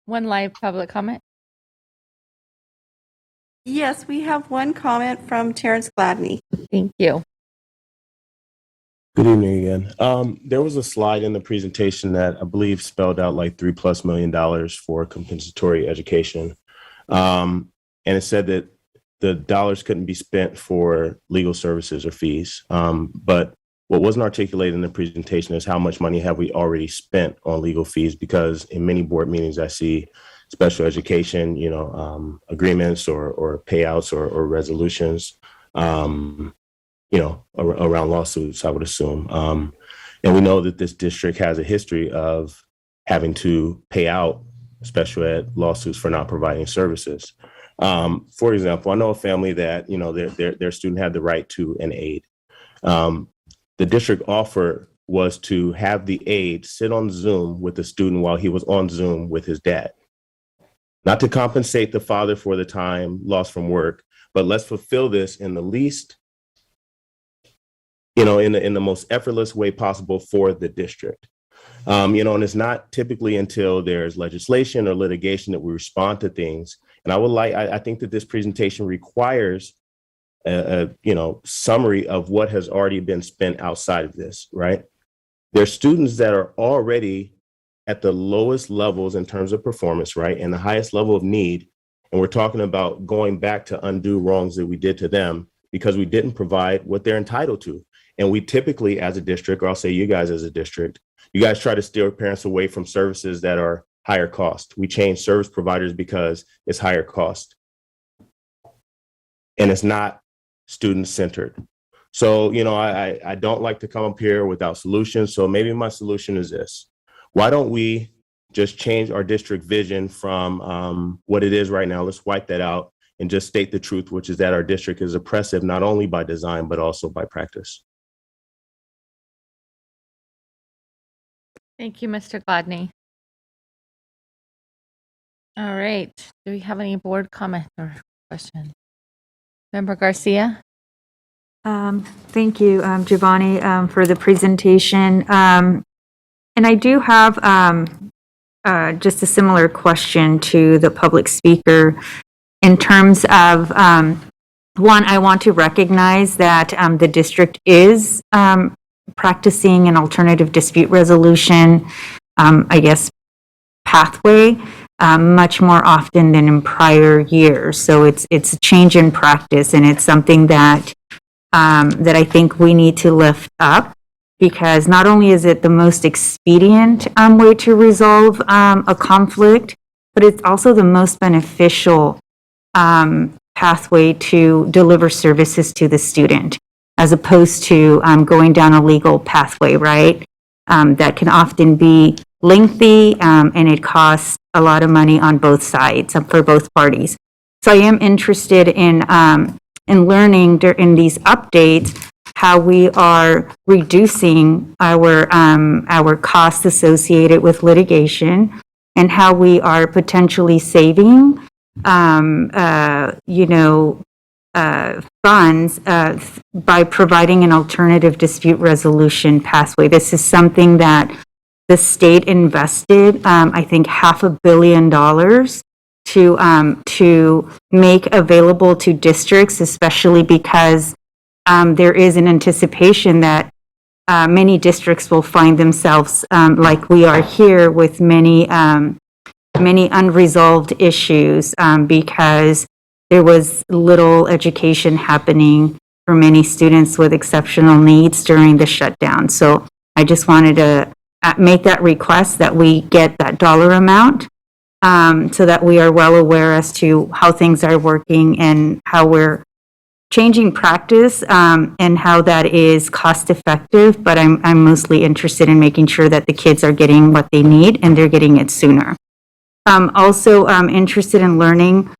A: One live public comment.
R: Yes, we have one comment from Terrence Gladney.
A: Thank you.
L: Good evening again. There was a slide in the presentation that I believe spelled out like $3+ million for compensatory education. And it said that the dollars couldn't be spent for legal services or fees. But what wasn't articulated in the presentation is how much money have we already spent on legal fees, because in many board meetings I see special education, agreements or payouts or resolutions, around lawsuits, I would assume. And we know that this district has a history of having to pay out special ed lawsuits for not providing services. For example, I know a family that, their student had the right to an aide. The district offer was to have the aide sit on Zoom with the student while he was on Zoom with his dad. Not to compensate the father for the time lost from work, but let's fulfill this in the least, in the most effortless way possible for the district. And it's not typically until there's legislation or litigation that we respond to things. And I think that this presentation requires a summary of what has already been spent outside of this, right? There's students that are already at the lowest levels in terms of performance, right? And the highest level of need. And we're talking about going back to undo wrongs that we did to them because we didn't provide what they're entitled to. And we typically, as a district, or I'll say you guys as a district, you guys try to steer parents away from services that are higher cost. We change service providers because it's higher cost. And it's not student-centered. So, I don't like to come up here without solutions. So maybe my solution is this. Why don't we just change our district vision from what it is right now? Let's wipe that out and just state the truth, which is that our district is oppressive, not only by design, but also by practice.
A: Thank you, Mr. Gladney. All right. Do we have any board comment or questions? Member Garcia?
W: Thank you, Giovanni, for the presentation. And I do have just a similar question to the public speaker in terms of, one, I want to recognize that the district is practicing an alternative dispute resolution, pathway much more often than in prior years. So it's a change in practice, and it's something that I think we need to lift up, because not only is it the most expedient way to resolve a conflict, but it's also the most beneficial pathway to deliver services to the student, as opposed to going down a legal pathway, right? That can often be lengthy, and it costs a lot of money on both sides, for both parties. So I am interested in learning in these updates how we are reducing our costs associated with litigation, and how we are potentially saving, funds by providing an alternative dispute resolution pathway. This is something that the state invested, I think, $500 million to make available to districts, especially because there is an anticipation that many districts will find themselves like we are here with many unresolved issues because there was little education happening for many students with exceptional needs during the shutdown. So I just wanted to make that request that we get that dollar amount so that we are well aware as to how things are working and how we're changing practice and how that is cost effective. But I'm mostly interested in making sure that the kids are getting what they need and they're getting it sooner. Also, I'm interested in learning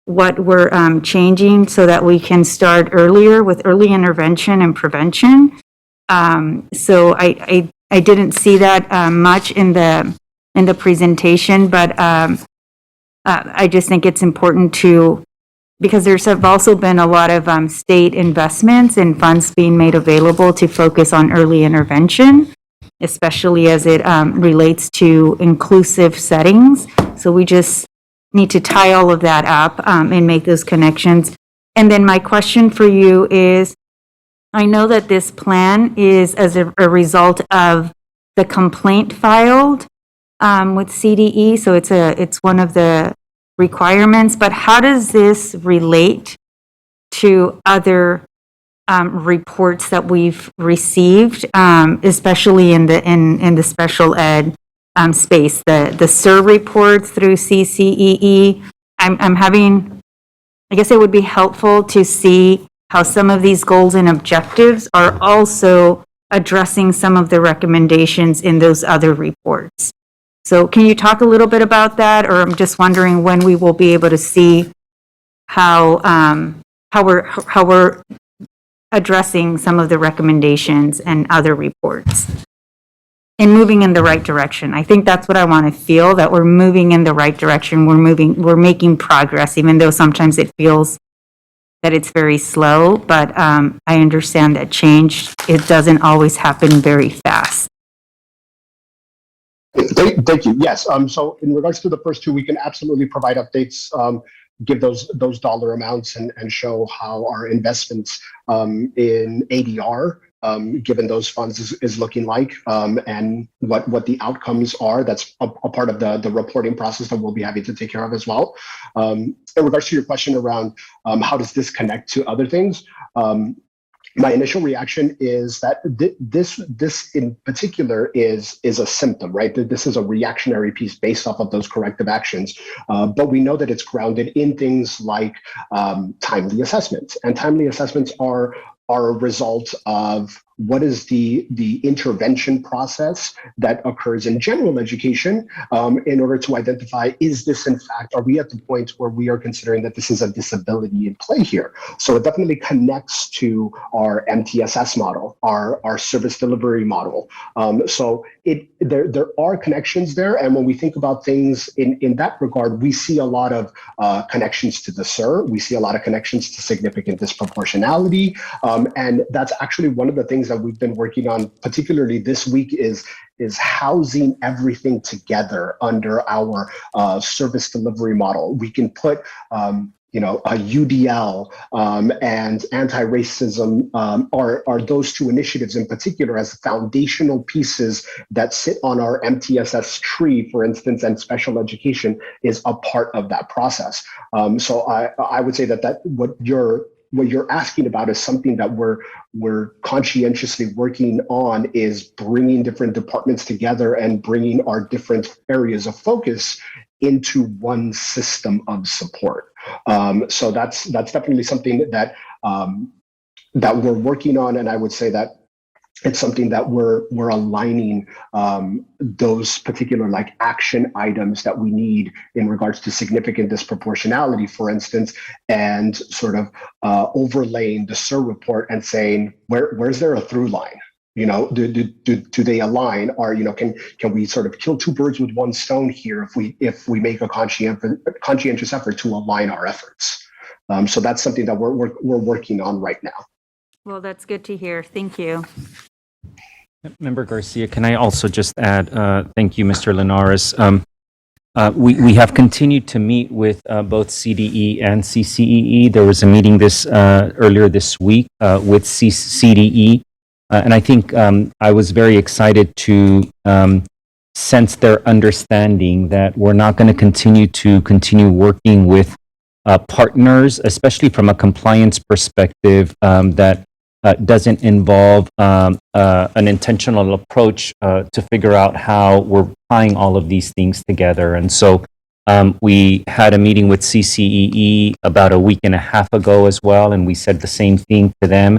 W: what we're changing so that we can start earlier with early intervention and prevention. So I didn't see that much in the presentation, but I just think it's important to, because there's have also been a lot of state investments and funds being made available to focus on early intervention, especially as it relates to inclusive settings. So we just need to tie all of that up and make those connections. And then my question for you is, I know that this plan is as a result of the complaint filed with CDE, so it's one of the requirements, but how does this relate to other reports that we've received, especially in the special ed space, the SIR report through CCEE? I'm having, I guess it would be helpful to see how some of these goals and objectives are also addressing some of the recommendations in those other reports. So can you talk a little bit about that? Or I'm just wondering when we will be able to see how we're addressing some of the recommendations and other reports and moving in the right direction. I think that's what I want to feel, that we're moving in the right direction. We're making progress, even though sometimes it feels that it's very slow, but I understand that change, it doesn't always happen very fast.
K: Thank you. Yes. So in regards to the first two, we can absolutely provide updates, give those dollar amounts and show how our investments in ADR, given those funds is looking like, and what the outcomes are. That's a part of the reporting process that we'll be having to take care of as well. In regards to your question around how does this connect to other things, my initial reaction is that this in particular is a symptom, right? That this is a reactionary piece based off of those corrective actions. But we know that it's grounded in things like timely assessments, and timely assessments are a result of what is the intervention process that occurs in general education in order to identify, is this in fact, are we at the point where we are considering that this is a disability in play here? So it definitely connects to our MTSS model, our service delivery model. So there are connections there. And when we think about things in that regard, we see a lot of connections to the SIR. We see a lot of connections to significant disproportionality. And that's actually one of the things that we've been working on, particularly this week, is housing everything together under our service delivery model. We can put a UDL and anti-racism are those two initiatives in particular as foundational pieces that sit on our MTSS tree, for instance, and special education is a part of that process. So I would say that what you're asking about is something that we're conscientiously working on, is bringing different departments together and bringing our different areas of focus into one system of support. So that's definitely something that we're working on, and I would say that it's something that we're aligning those particular like action items that we need in regards to significant disproportionality, for instance, and sort of overlaying the SIR report and saying, where's there a through line? do they align? Or can we sort of kill two birds with one stone here if we make a conscientious effort to align our efforts? So that's something that we're working on right now.
W: Well, that's good to hear. Thank you.
G: Member Garcia, can I also just add, thank you, Mr. Linares. We have continued to meet with both CDE and CCEE. There was a meeting earlier this week with CDE, and I think I was very excited to sense their understanding that we're not going to continue working with partners, especially from a compliance perspective, that doesn't involve an intentional approach to figure out how we're tying all of these things together. And so we had a meeting with CCEE about a week and a half ago as well, and we said the same thing to them.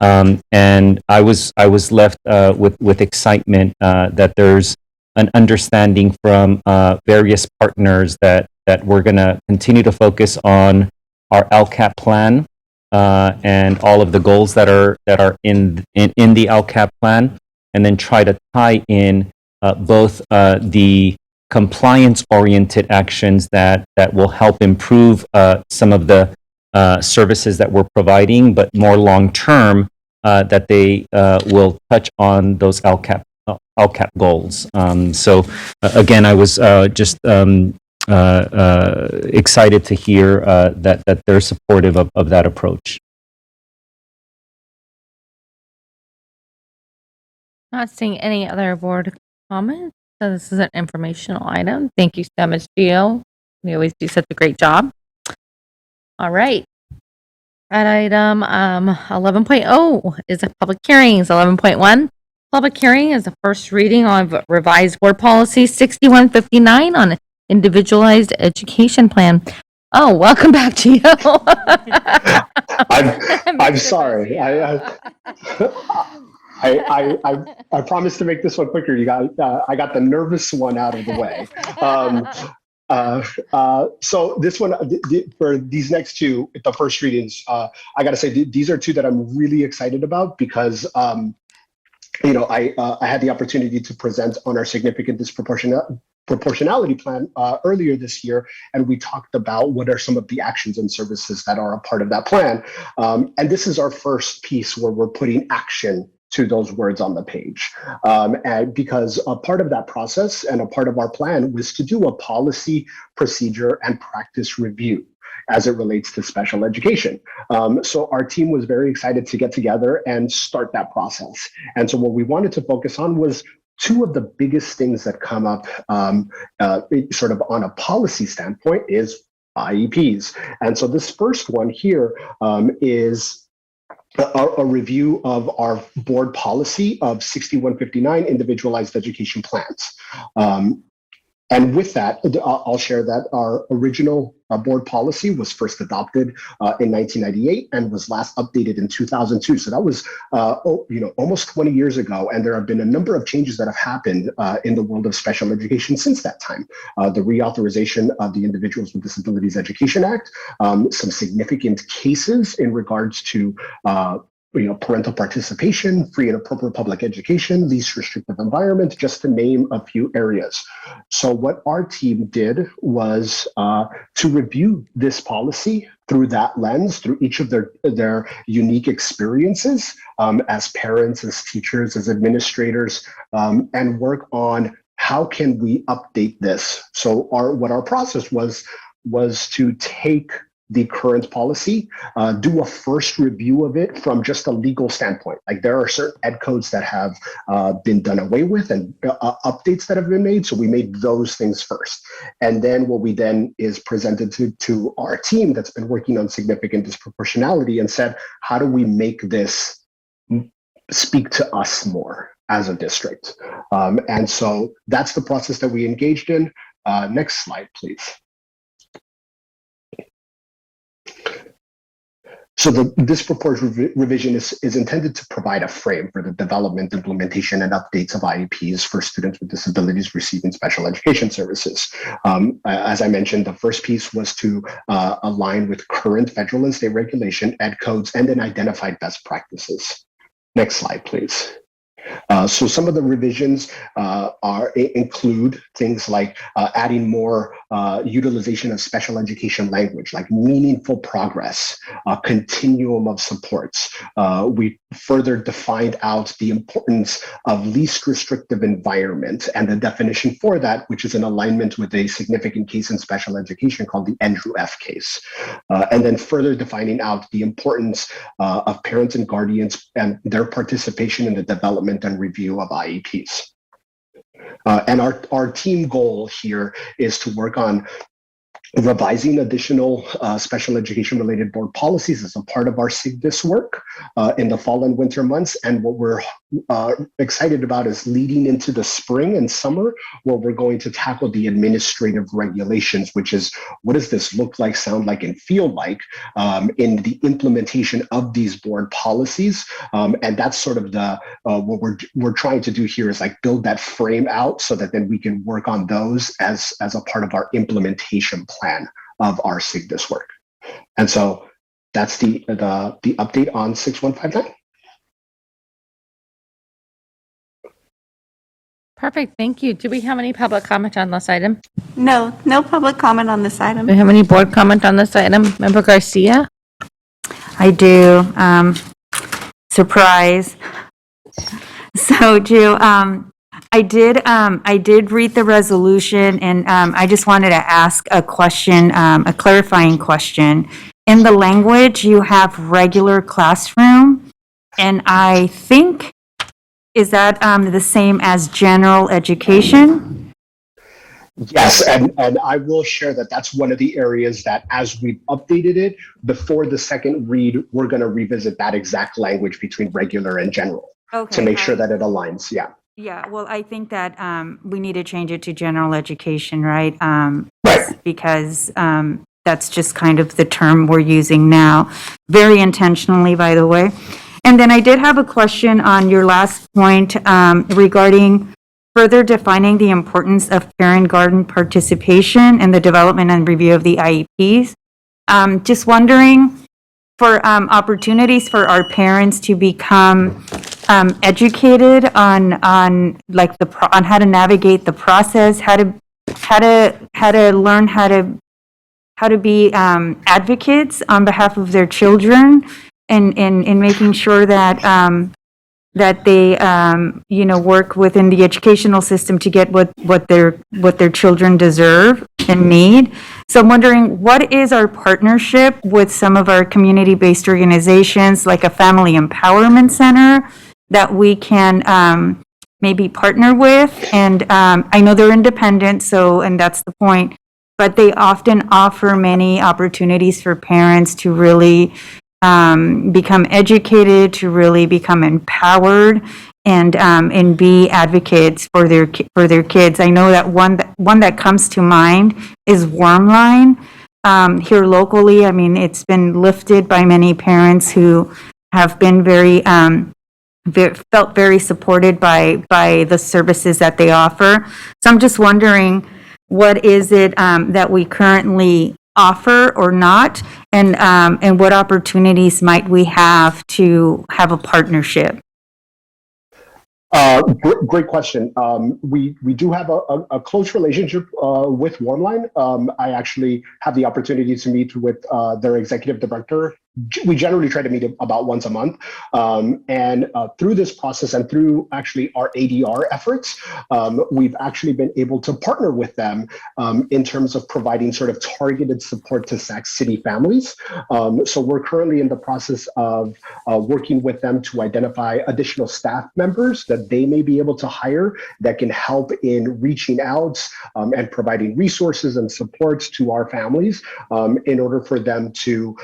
G: And I was left with excitement that there's an understanding from various partners that we're going to continue to focus on our LCAP plan and all of the goals that are in the LCAP plan, and then try to tie in both the compliance-oriented actions that will help improve some of the services that we're providing, but more long-term that they will touch on those LCAP goals. So again, I was just excited to hear that they're supportive of that approach.
A: Not seeing any other board comments, so this is an informational item. Thank you so much, Gio. You always do such a great job. All right. At item 11.0 is a public hearings. 11.1, public hearing is the first reading of revised board policy 6159 on individualized education plan. Oh, welcome back, Gio.
K: I'm sorry. I promised to make this one quicker. I got the nervous one out of the way. So this one, for these next two, the first readings, I got to say these are two that I'm really excited about because I had the opportunity to present on our significant proportionality plan earlier this year, and we talked about what are some of the actions and services that are a part of that plan. And this is our first piece where we're putting action to those words on the page. And because a part of that process and a part of our plan was to do a policy, procedure, and practice review as it relates to special education. So our team was very excited to get together and start that process. And so what we wanted to focus on was two of the biggest things that come up sort of on a policy standpoint is IEPs. And so this first one here is a review of our board policy of 6159 individualized education plans. And with that, I'll share that our original board policy was first adopted in 1998 and was last updated in 2002. So that was, almost 20 years ago. And there have been a number of changes that have happened in the world of special education since that time. The reauthorization of the Individuals with Disabilities Education Act, some significant cases in regards to parental participation, free and appropriate public education, least restrictive environment, just to name a few areas. So what our team did was to review this policy through that lens, through each of their unique experiences as parents, as teachers, as administrators, and work on how can we update this. So what our process was to take the current policy, do a first review of it from just a legal standpoint. Like there are certain ed codes that have been done away with and updates that have been made. So we made those things first. And then what we then is presented to our team that's been working on significant disproportionality and said, how do we make this speak to us more as a district? And so that's the process that we engaged in. Next slide, please. So this proposed revision is intended to provide a frame for the development, implementation, and updates of IEPs for students with disabilities receiving special education services. As I mentioned, the first piece was to align with current federal and state regulation, ed codes, and then identified best practices. Next slide, please. So some of the revisions include things like adding more utilization of special education language, like meaningful progress, continuum of supports. We further defined out the importance of least restrictive environment and the definition for that, which is in alignment with a significant case in special education called the Andrew F. case. And then further defining out the importance of parents and guardians and their participation in the development and review of IEPs. And our team goal here is to work on revising additional special education related board policies as a part of our SIGDIS work in the fall and winter months. And what we're excited about is leading into the spring and summer, where we're going to tackle the administrative regulations, which is what does this look like, sound like, and feel like in the implementation of these board policies. And that's sort of the what we're trying to do here is like build that frame out so that then we can work on those as a part of our implementation plan of our SIGDIS work. And so that's the update on 6159.
A: Perfect, thank you. Do we have any public comment on this item?
R: No public comment on this item.
A: Do we have any board comment on this item? Member Garcia?
W: I do. Surprise. So, Drew, I did read the resolution, and I just wanted to ask a question, a clarifying question. In the language, you have regular classroom, and I think, is that the same as general education?
K: Yes, and I will share that that's one of the areas that as we've updated it, before the second read, we're going to revisit that exact language between regular and general to make sure that it aligns. Yeah.
W: Yeah, well, I think that we need to change it to general education, right? Because that's just kind of the term we're using now, very intentionally, by the way. And then I did have a question on your last point regarding further defining the importance of parent-guardian participation in the development and review of the IEPs. Just wondering for opportunities for our parents to become educated on how to navigate the process, how to learn how to be advocates on behalf of their children, and in making sure that they work within the educational system to get what their children deserve and need. So I'm wondering, what is our partnership with some of our community-based organizations, like a family empowerment center, that we can maybe partner with? And I know they're independent, and that's the point, but they often offer many opportunities for parents to really become educated, to really become empowered, and be advocates for their kids. I know that one that comes to mind is Wormline here locally. I mean, it's been lifted by many parents who have been felt very supported by the services that they offer. So I'm just wondering, what is it that we currently offer or not, and what opportunities might we have to have a partnership?
K: Great question. We do have a close relationship with Wormline. I actually have the opportunity to meet with their executive director. We generally try to meet about once a month. And through this process and through actually our ADR efforts, we've actually been able to partner with them in terms of providing sort of targeted support to Sac City families. So we're currently in the process of working with them to identify additional staff members that they may be able to hire that can help in reaching out and providing resources and supports to our families in order for them to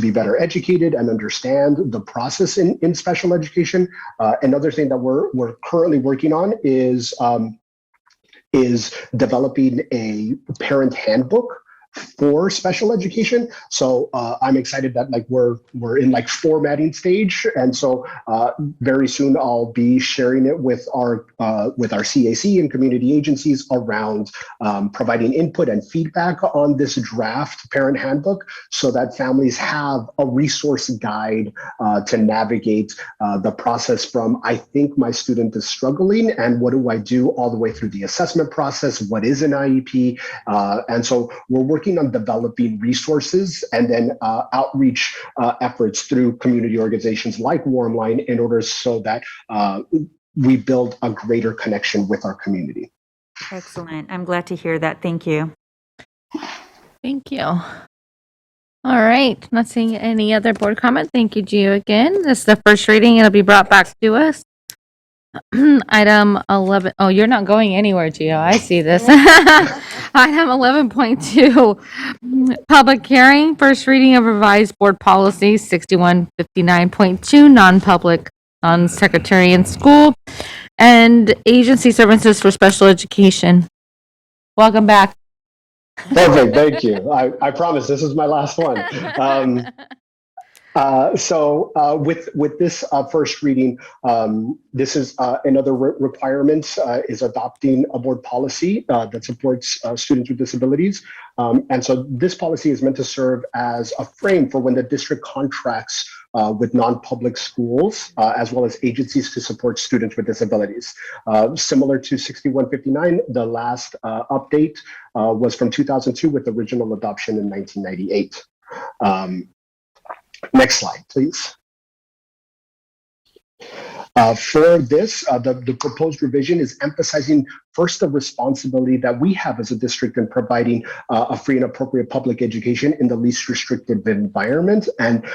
K: be better educated and understand the process in special education. Another thing that we're currently working on is developing a parent handbook for special education. So I'm excited that like we're in like formatting stage, and so very soon I'll be sharing it with our CAC and community agencies around providing input and feedback on this draft parent handbook, so that families have a resource guide to navigate the process from I think my student is struggling and what do I do all the way through the assessment process, what is an IEP, and so we're working on developing resources and then outreach efforts through community organizations like Warmline in order so that we build a greater connection with our community.
W: Excellent. I'm glad to hear that. Thank you.
A: Thank you. All right. Not seeing any other board comment. Thank you, Gio, again. This is the first reading. It'll be brought back to us. Item 11. Oh, you're not going anywhere, Gio. I see this. Item 11.2, public hearing, first reading of revised board policy 6159.2, non-public, non-secretary in school, and agency services for special education. Welcome back.
K: Perfect, thank you. I promise this is my last one. With this first reading, this is another requirement is adopting a board policy that supports students with disabilities. And so this policy is meant to serve as a frame for when the district contracts with non-public schools, as well as agencies to support students with disabilities. Similar to 6159, the last update was from 2002 with original adoption in 1998. Next slide, please. For this, the proposed revision is emphasizing first the responsibility that we have as a district in providing a free and appropriate public education in the least restrictive environment. And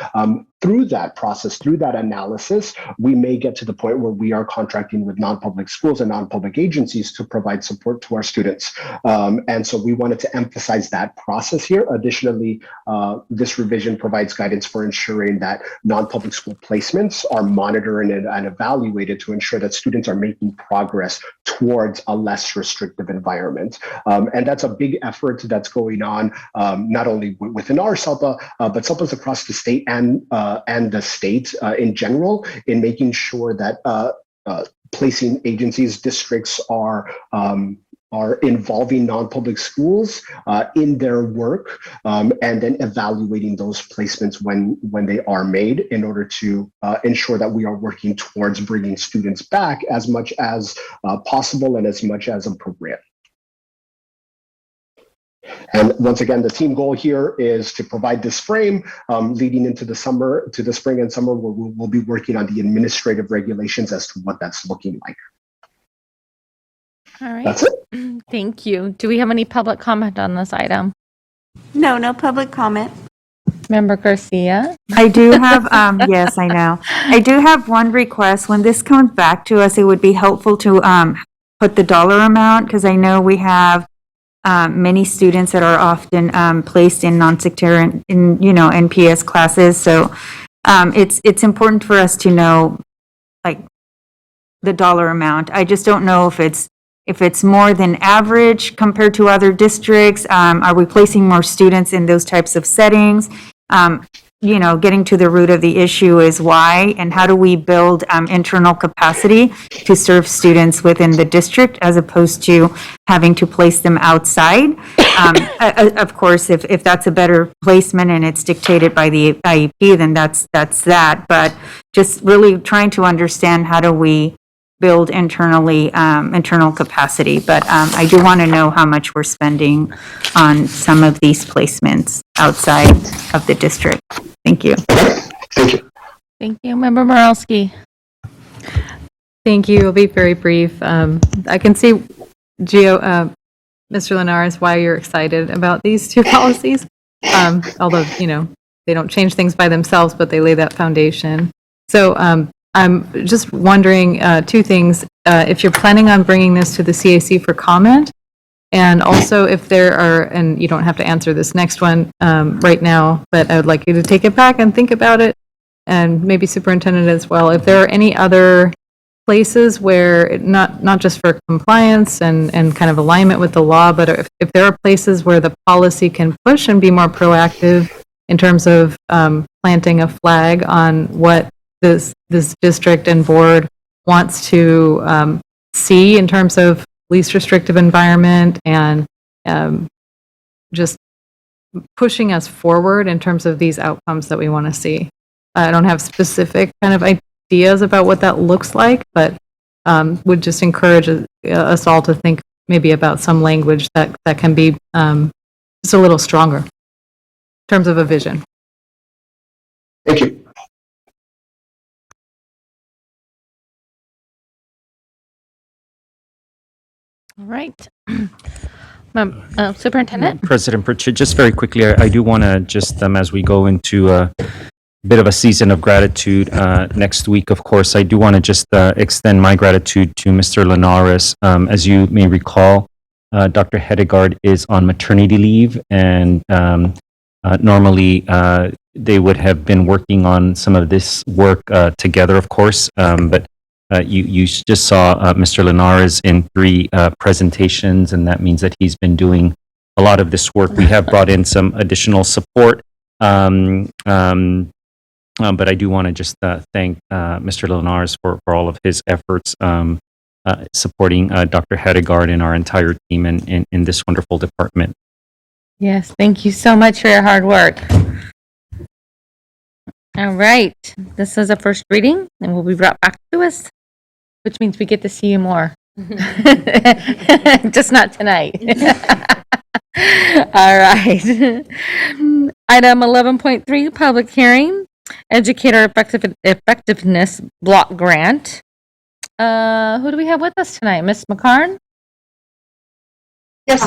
K: through that process, through that analysis, we may get to the point where we are contracting with non-public schools and non-public agencies to provide support to our students. And so we wanted to emphasize that process here. Additionally, this revision provides guidance for ensuring that non-public school placements are monitored and evaluated to ensure that students are making progress towards a less restrictive environment. And that's a big effort that's going on, not only within our SELPA, but SELPAs across the state and the state in general, in making sure that placing agencies, districts are involving non-public schools in their work, and then evaluating those placements when they are made in order to ensure that we are working towards bringing students back as much as possible and as much as appropriate. And once again, the team goal here is to provide this frame leading into the summer, to the spring and summer, where we'll be working on the administrative regulations as to what that's looking like.
A: All right.
K: That's it.
A: Thank you. Do we have any public comment on this item?
R: No public comment.
A: Member Garcia?
W: I do have, yes, I know. I do have one request. When this comes back to us, it would be helpful to put the dollar amount, because I know we have many students that are often placed in non-sectarian, NPS classes. So it's important for us to know, like, the dollar amount. I just don't know if it's more than average compared to other districts. Are we placing more students in those types of settings? Getting to the root of the issue is why, and how do we build internal capacity to serve students within the district as opposed to having to place them outside. Of course, if that's a better placement and it's dictated by the IEP, then that's that. But just really trying to understand how do we build internal capacity. But I do want to know how much we're spending on some of these placements outside of the district. Thank you.
A: Thank you. Member Morowski?
H: Thank you. I'll be very brief. I can see, Gio, Mr. Linares, why you're excited about these two policies. Although, they don't change things by themselves, but they lay that foundation. So I'm just wondering two things. If you're planning on bringing this to the CAC for comment, and also if there are, and you don't have to answer this next one right now, but I would like you to take it back and think about it, and maybe superintendent as well, if there are any other places where, not just for compliance and kind of alignment with the law, but if there are places where the policy can push and be more proactive in terms of planting a flag on what this district and board wants to see in terms of least restrictive environment and just pushing us forward in terms of these outcomes that we want to see. I don't have specific kind of ideas about what that looks like, but would just encourage us all to think maybe about some language that can be just a little stronger in terms of a vision.
K: Thank you.
A: All right. Superintendent?
G: President Pritchett, just very quickly, I do want to just, as we go into a bit of a season of gratitude next week, of course, I do want to just extend my gratitude to Mr. Linares. As you may recall, Dr. Hedegaard is on maternity leave, and normally they would have been working on some of this work together, of course, but you just saw Mr. Linares in 3 presentations, and that means that he's been doing a lot of this work. We have brought in some additional support, but I do want to just thank Mr. Linares for all of his efforts supporting Dr. Hedegaard and our entire team in this wonderful department.
A: Yes, thank you so much for your hard work. All right, this is a first reading and will be brought back to us, which means we get to see you more. Just not tonight. All right. Item 11.3, public hearing, educator effectiveness block grant. Who do we have with us tonight? Ms. McCarn?
D: Yes,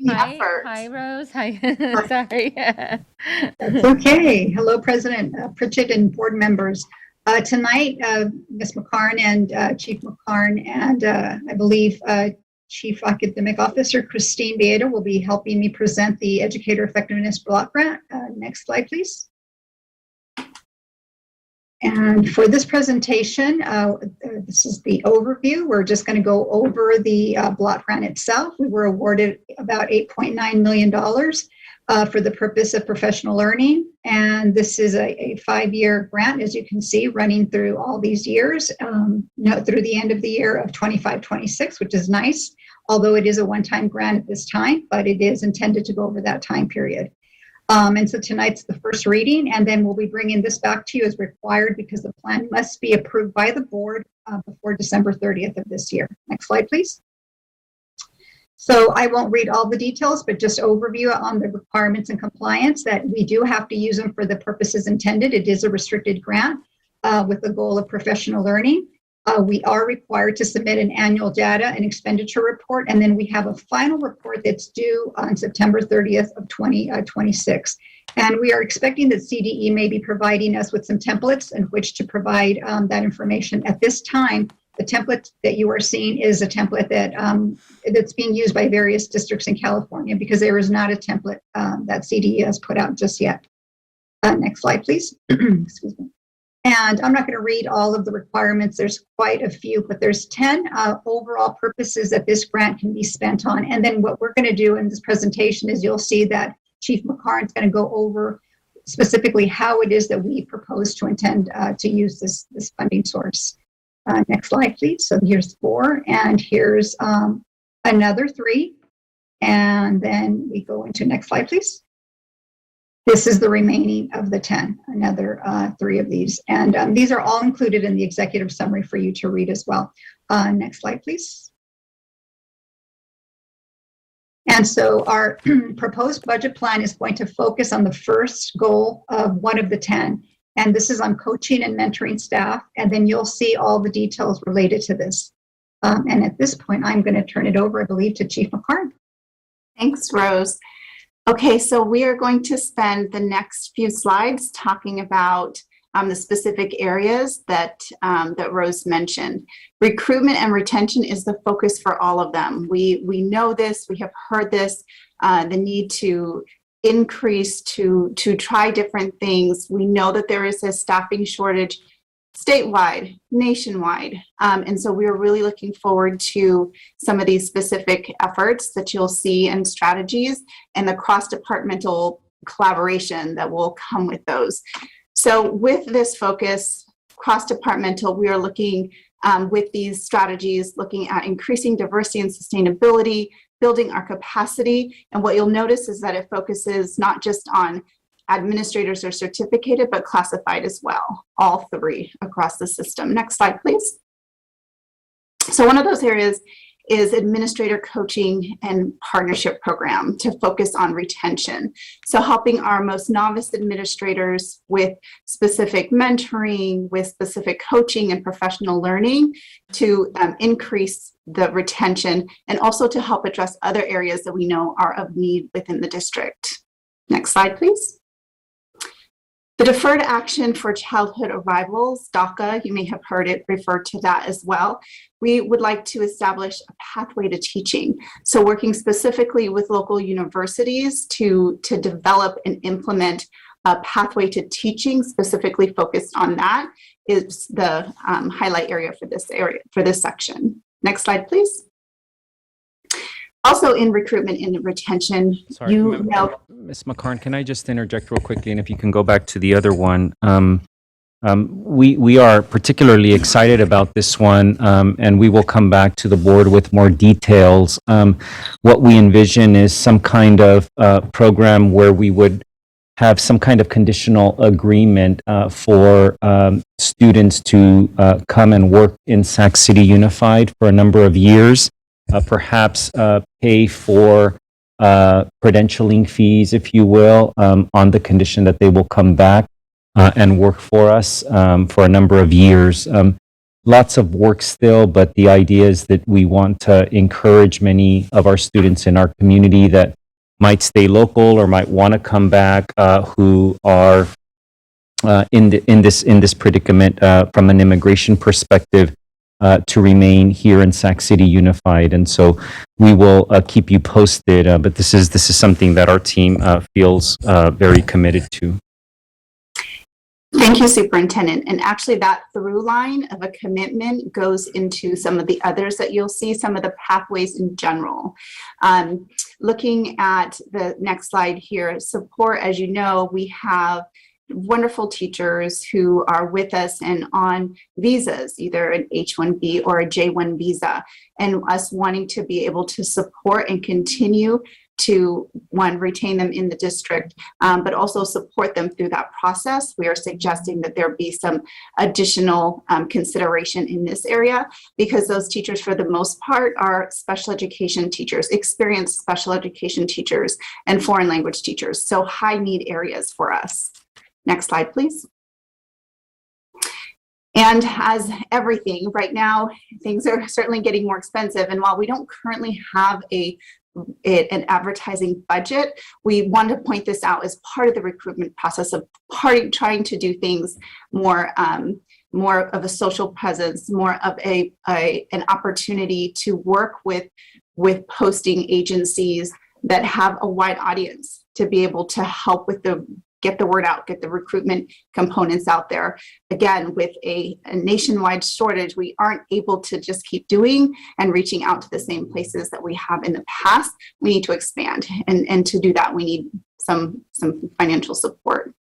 A: Hi, Rose. Hi. Sorry.
D: That's okay. Hello, President Pritchett and board members. Tonight, Ms. McCarn and Chief McCarn and I believe Chief Academic Officer Christine Vieta will be helping me present the Educator Effectiveness Block Grant. Next slide, please. And for this presentation, this is the overview. We're just going to go over the block grant itself. We were awarded about $8.9 million for the purpose of professional learning. And this is a 5-year grant, as you can see, running through all these years, through the end of the year of 25-26, which is nice, although it is a one-time grant at this time, but it is intended to go over that time period. And so tonight's the first reading, and then we'll be bringing this back to you as required because the plan must be approved by the board before December 30th of this year. Next slide, please. So I won't read all the details, but just overview on the requirements and compliance that we do have to use them for the purposes intended. It is a restricted grant with the goal of professional learning. We are required to submit an annual data and expenditure report, and then we have a final report that's due on September 30th of 2026. And we are expecting that CDE may be providing us with some templates in which to provide that information. At this time, the template that you are seeing is a template that that's being used by various districts in California because there is not a template that CDE has put out just yet. Next slide, please. Excuse me. And I'm not going to read all of the requirements. There's quite a few, but there's 10 overall purposes that this grant can be spent on. And then what we're going to do in this presentation is you'll see that Chief McCarn is going to go over specifically how it is that we propose to intend to use this funding source. Next slide, please. So here's 4, and here's another 3. And then we go into next slide, please. This is the remaining of the 10, another 3 of these. And these are all included in the executive summary for you to read as well. Next slide, please. And so our proposed budget plan is going to focus on the first goal of one of the 10. And this is on coaching and mentoring staff. And then you'll see all the details related to this. And at this point, I'm going to turn it over, I believe, to Chief McCarn.
R: Thanks, Rose. Okay, so we are going to spend the next few slides talking about the specific areas that Rose mentioned. Recruitment and retention is the focus for all of them. We know this, we have heard this, the need to increase, to try different things. We know that there is a staffing shortage. statewide, nationwide. And so we're really looking forward to some of these specific efforts that you'll see and strategies and the cross-departmental collaboration that will come with those. So with this focus, cross-departmental, we are looking with these strategies, looking at increasing diversity and sustainability, building our capacity. And what you'll notice is that it focuses not just on administrators are certificated, but classified as well, all three across the system. Next slide, please. So one of those areas is administrator coaching and partnership program to focus on retention. So helping our most novice administrators with specific mentoring, with specific coaching and professional learning to increase the retention and also to help address other areas that we know are of need within the district. Next slide, please. The Deferred Action for Childhood Arrivals, DACA, you may have heard it referred to that as well. We would like to establish a pathway to teaching. So working specifically with local universities to develop and implement a pathway to teaching specifically focused on that is the highlight area for this section. Next slide, please. Also in recruitment and retention,
G: Sorry, Ms. McCarn, can I just interject real quickly? And if you can go back to the other one. We are particularly excited about this one, and we will come back to the board with more details. What we envision is some kind of program where we would have some kind of conditional agreement for students to come and work in Sac City Unified for a number of years. Perhaps pay for credentialing fees, if you will, on the condition that they will come back and work for us for a number of years. Lots of work still, but the idea is that we want to encourage many of our students in our community that might stay local or might want to come back who are in this predicament from an immigration perspective. To remain here in Sac City Unified, and so we will keep you posted. But this is something that our team feels very committed to.
R: Thank you, Superintendent. And actually, that through line of a commitment goes into some of the others that you'll see, some of the pathways in general. Looking at the next slide here, support. As you know, we have wonderful teachers who are with us and on visas, either an H-1B or a J-1 visa, and us wanting to be able to support and continue to, one, retain them in the district, but also support them through that process. We are suggesting that there be some additional consideration in this area because those teachers, for the most part, are special education teachers, experienced special education teachers, and foreign language teachers, so high need areas for us. Next slide, please. And as everything, right now, things are certainly getting more expensive. And while we don't currently have an advertising budget, we want to point this out as part of the recruitment process of trying to do things more of a social presence, more of an opportunity to work with posting agencies that have a wide audience to be able to help with get the word out, get the recruitment components out there. Again, with a nationwide shortage, we aren't able to just keep doing and reaching out to the same places that we have in the past. We need to expand, and to do that, we need some financial support.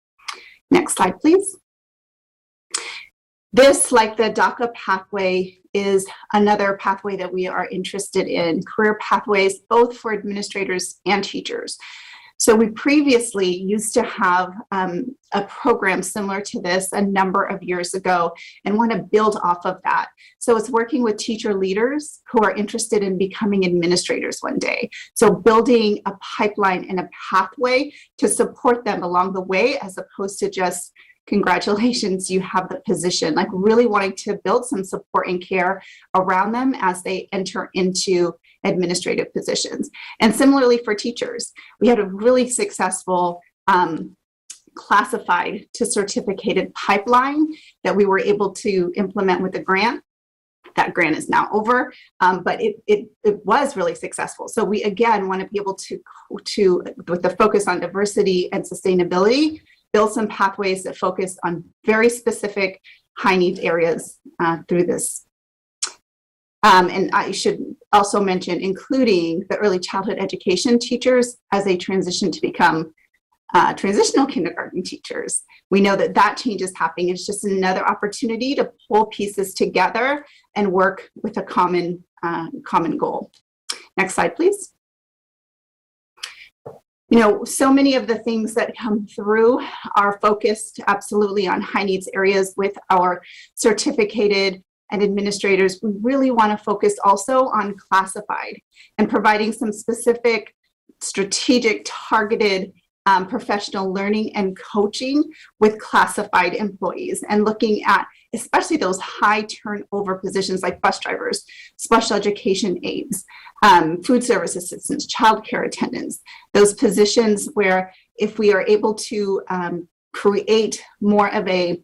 R: Next slide, please. This, like the DACA pathway, is another pathway that we are interested in, career pathways, both for administrators and teachers. So we previously used to have a program similar to this a number of years ago and want to build off of that. So it's working with teacher leaders who are interested in becoming administrators one day. So building a pipeline and a pathway to support them along the way, as opposed to just congratulations, you have the position, like really wanting to build some support and care around them as they enter into administrative positions. And similarly for teachers, we had a really successful classified to certificated pipeline that we were able to implement with a grant. That grant is now over, but it was really successful. So we, again, want to be able to, with the focus on diversity and sustainability, build some pathways that focus on very specific high needs areas through this. And I should also mention, including the early childhood education teachers as they transition to become transitional kindergarten teachers. We know that that change is happening. It's just another opportunity to pull pieces together and work with a common goal. Next slide, please. You know, so many of the things that come through are focused absolutely on high needs areas with our certificated and administrators. We really want to focus also on classified and providing some specific strategic targeted professional learning and coaching with classified employees, and looking at especially those high turnover positions like bus drivers, special education aides, food service assistants, childcare attendants, those positions where if we are able to create more of a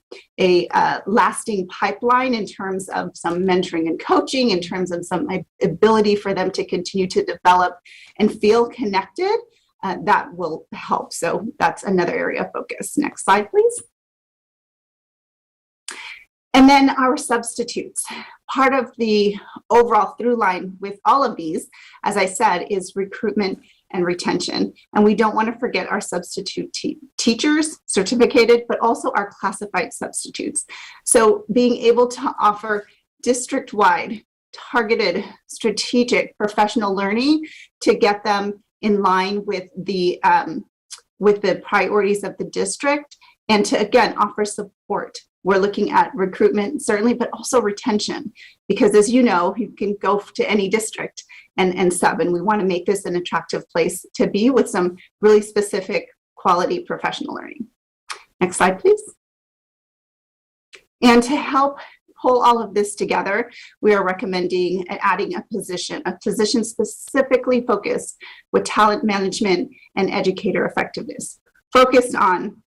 R: lasting pipeline in terms of some mentoring and coaching, in terms of some ability for them to continue to develop and feel connected, that will help. So that's another area of focus. Next slide, please. And then our substitutes. Part of the overall through line with all of these, as I said, is recruitment and retention. And we don't want to forget our substitute teachers, certificated, but also our classified substitutes. So being able to offer district-wide, targeted, strategic professional learning to get them in line with the priorities of the district, and to, again, offer support. We're looking at recruitment, certainly, but also retention, because as you know, you can go to any district and sub, and we want to make this an attractive place to be with some really specific quality professional learning. Next slide, please. And to help pull all of this together, we are recommending adding a position specifically focused with talent management and educator effectiveness, focused on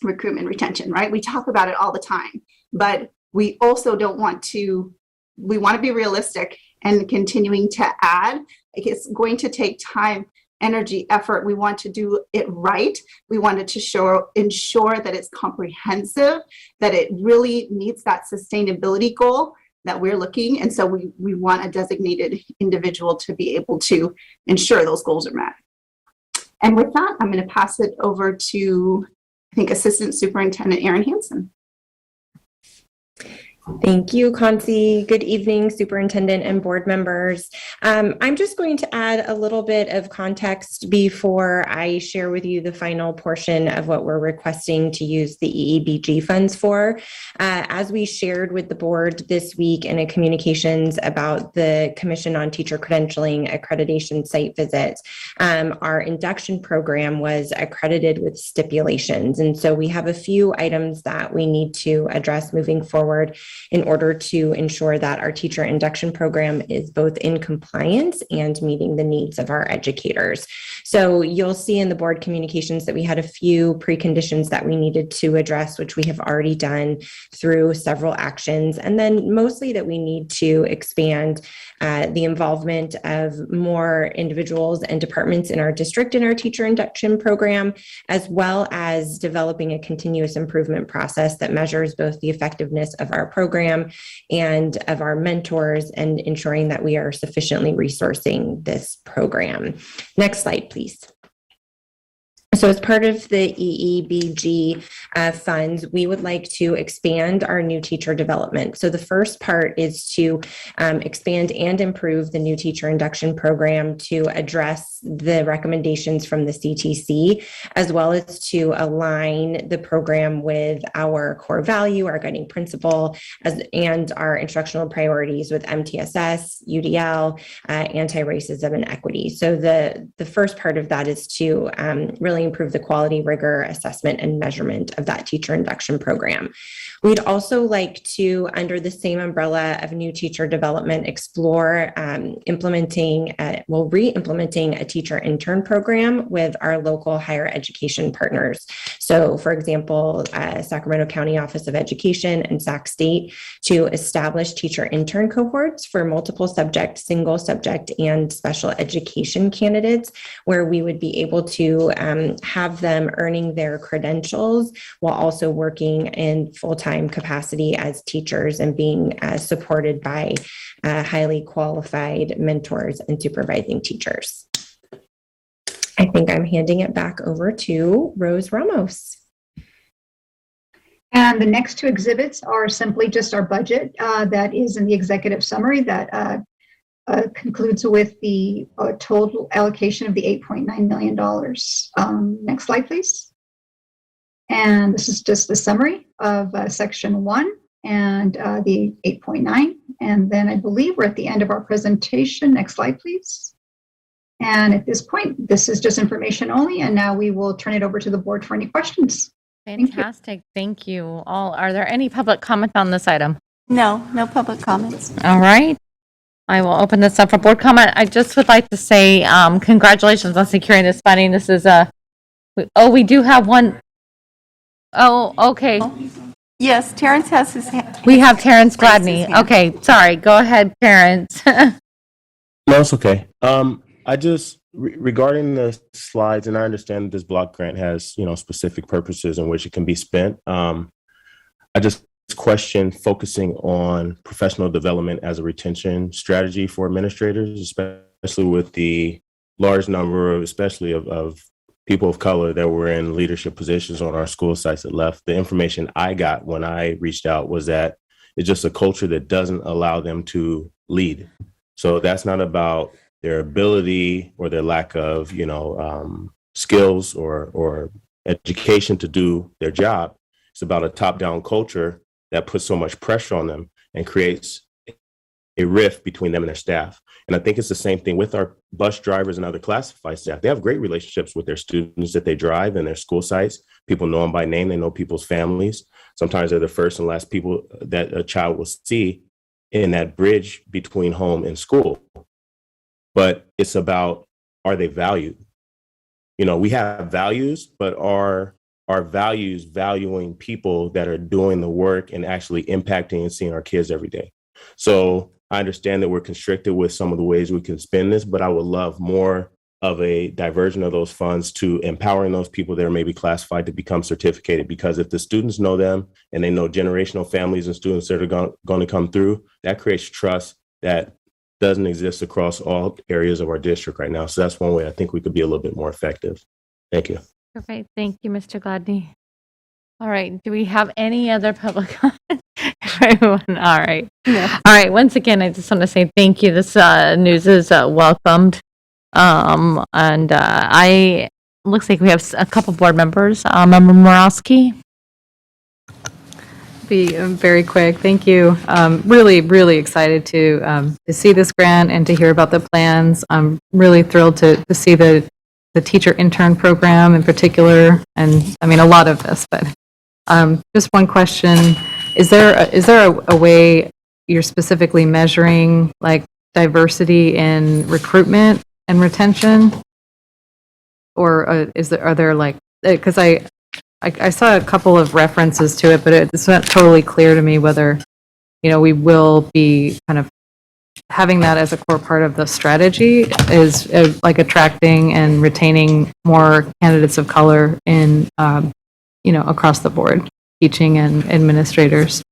R: recruitment retention, right? We talk about it all the time, but we also we want to be realistic and continuing to add. It's going to take time, energy, effort. We want to do it right. We wanted to ensure that it's comprehensive, that it really meets that sustainability goal that we're looking. And so we want a designated individual to be able to ensure those goals are met. And with that, I'm going to pass it over to, I think, Assistant Superintendent Erin Hansen.
N: Thank you, Concy. Good evening, Superintendent and board members. I'm just going to add a little bit of context before I share with you the final portion of what we're requesting to use the EEBG funds for. As we shared with the board this week in a communications about the Commission on Teacher Credentialing Accreditation site visits, our induction program was accredited with stipulations. And so we have a few items that we need to address moving forward in order to ensure that our teacher induction program is both in compliance and meeting the needs of our educators. So you'll see in the board communications that we had a few preconditions that we needed to address, which we have already done through several actions. And then mostly that we need to expand the involvement of more individuals and departments in our district in our teacher induction program, as well as developing a continuous improvement process that measures both the effectiveness of our program and of our mentors, and ensuring that we are sufficiently resourcing this program. Next slide, please. So as part of the EEBG funds, we would like to expand our new teacher development. So the first part is to expand and improve the new teacher induction program to address the recommendations from the CTC, as well as to align the program with our core value, our guiding principle, and our instructional priorities with MTSS, UDL, anti-racism, and equity. So the first part of that is to really improve the quality, rigor, assessment, and measurement of that teacher induction program. We'd also like to, under the same umbrella of new teacher development, explore re-implementing a teacher intern program with our local higher education partners. So, for example, Sacramento County Office of Education and Sac State to establish teacher intern cohorts for multiple subject, single subject, and special education candidates, where we would be able to have them earning their credentials while also working in full-time capacity as teachers and being supported by highly qualified mentors and supervising teachers. I think I'm handing it back over to Rose Ramos.
D: And the next two exhibits are simply just our budget that is in the executive summary that concludes with the total allocation of the $8.9 million. Next slide, please. And this is just the summary of section 1 and the 8.9. And then I believe we're at the end of our presentation. Next slide, please. And at this point, this is just information only. And now we will turn it over to the board for any questions.
A: Fantastic. Thank you all. Are there any public comments on this item?
R: No, no public comments.
A: All right. I will open this up for board comment. I just would like to say congratulations on securing this funding. This is we do have one. Oh, okay.
R: Yes, Terrence has his hand.
A: We have Terrence Gladney. Okay, sorry. Go ahead, Terrence.
L: No, it's okay. I just regarding the slides, and I understand that this block grant has, you know, specific purposes in which it can be spent. I just question focusing on professional development as a retention strategy for administrators, especially with the large number of, especially of people of color that were in leadership positions on our school sites that left. The information I got when I reached out was that it's just a culture that doesn't allow them to lead. So that's not about their ability or their lack of, you know, skills or education to do their job. It's about a top-down culture that puts so much pressure on them and creates a rift between them and their staff. And I think it's the same thing with our bus drivers and other classified staff. They have great relationships with their students that they drive and their school sites. People know them by name. They know people's families. Sometimes they're the first and last people that a child will see in that bridge between home and school. But it's about, are they valued? You know, we have values, but are our values valuing people that are doing the work and actually impacting and seeing our kids every day? So I understand that we're constricted with some of the ways we can spend this, but I would love more of a diversion of those funds to empowering those people that are maybe classified to become certificated. Because if the students know them and they know generational families and students that are going to come through, that creates trust that doesn't exist across all areas of our district right now. So that's one way I think we could be a little bit more effective. Thank you.
A: Perfect. Thank you, Mr. Gladney. All right. Do we have any other public comment? Everyone. All right.
R: Yeah.
A: All right. Once again, I just want to say thank you. This news is welcomed. And looks like we have a couple board members. Member Morowski.
H: Be very quick. Thank you. Really, really excited to see this grant and to hear about the plans. I'm really thrilled to see the teacher intern program in particular, and I mean a lot of this. But just one question: is there a way you're specifically measuring like diversity in recruitment and retention, or are there like, because I saw a couple of references to it, but it's not totally clear to me whether, you know, we will be kind of having that as a core part of the strategy is like attracting and retaining more candidates of color in, you know, across the board, teaching and administrators.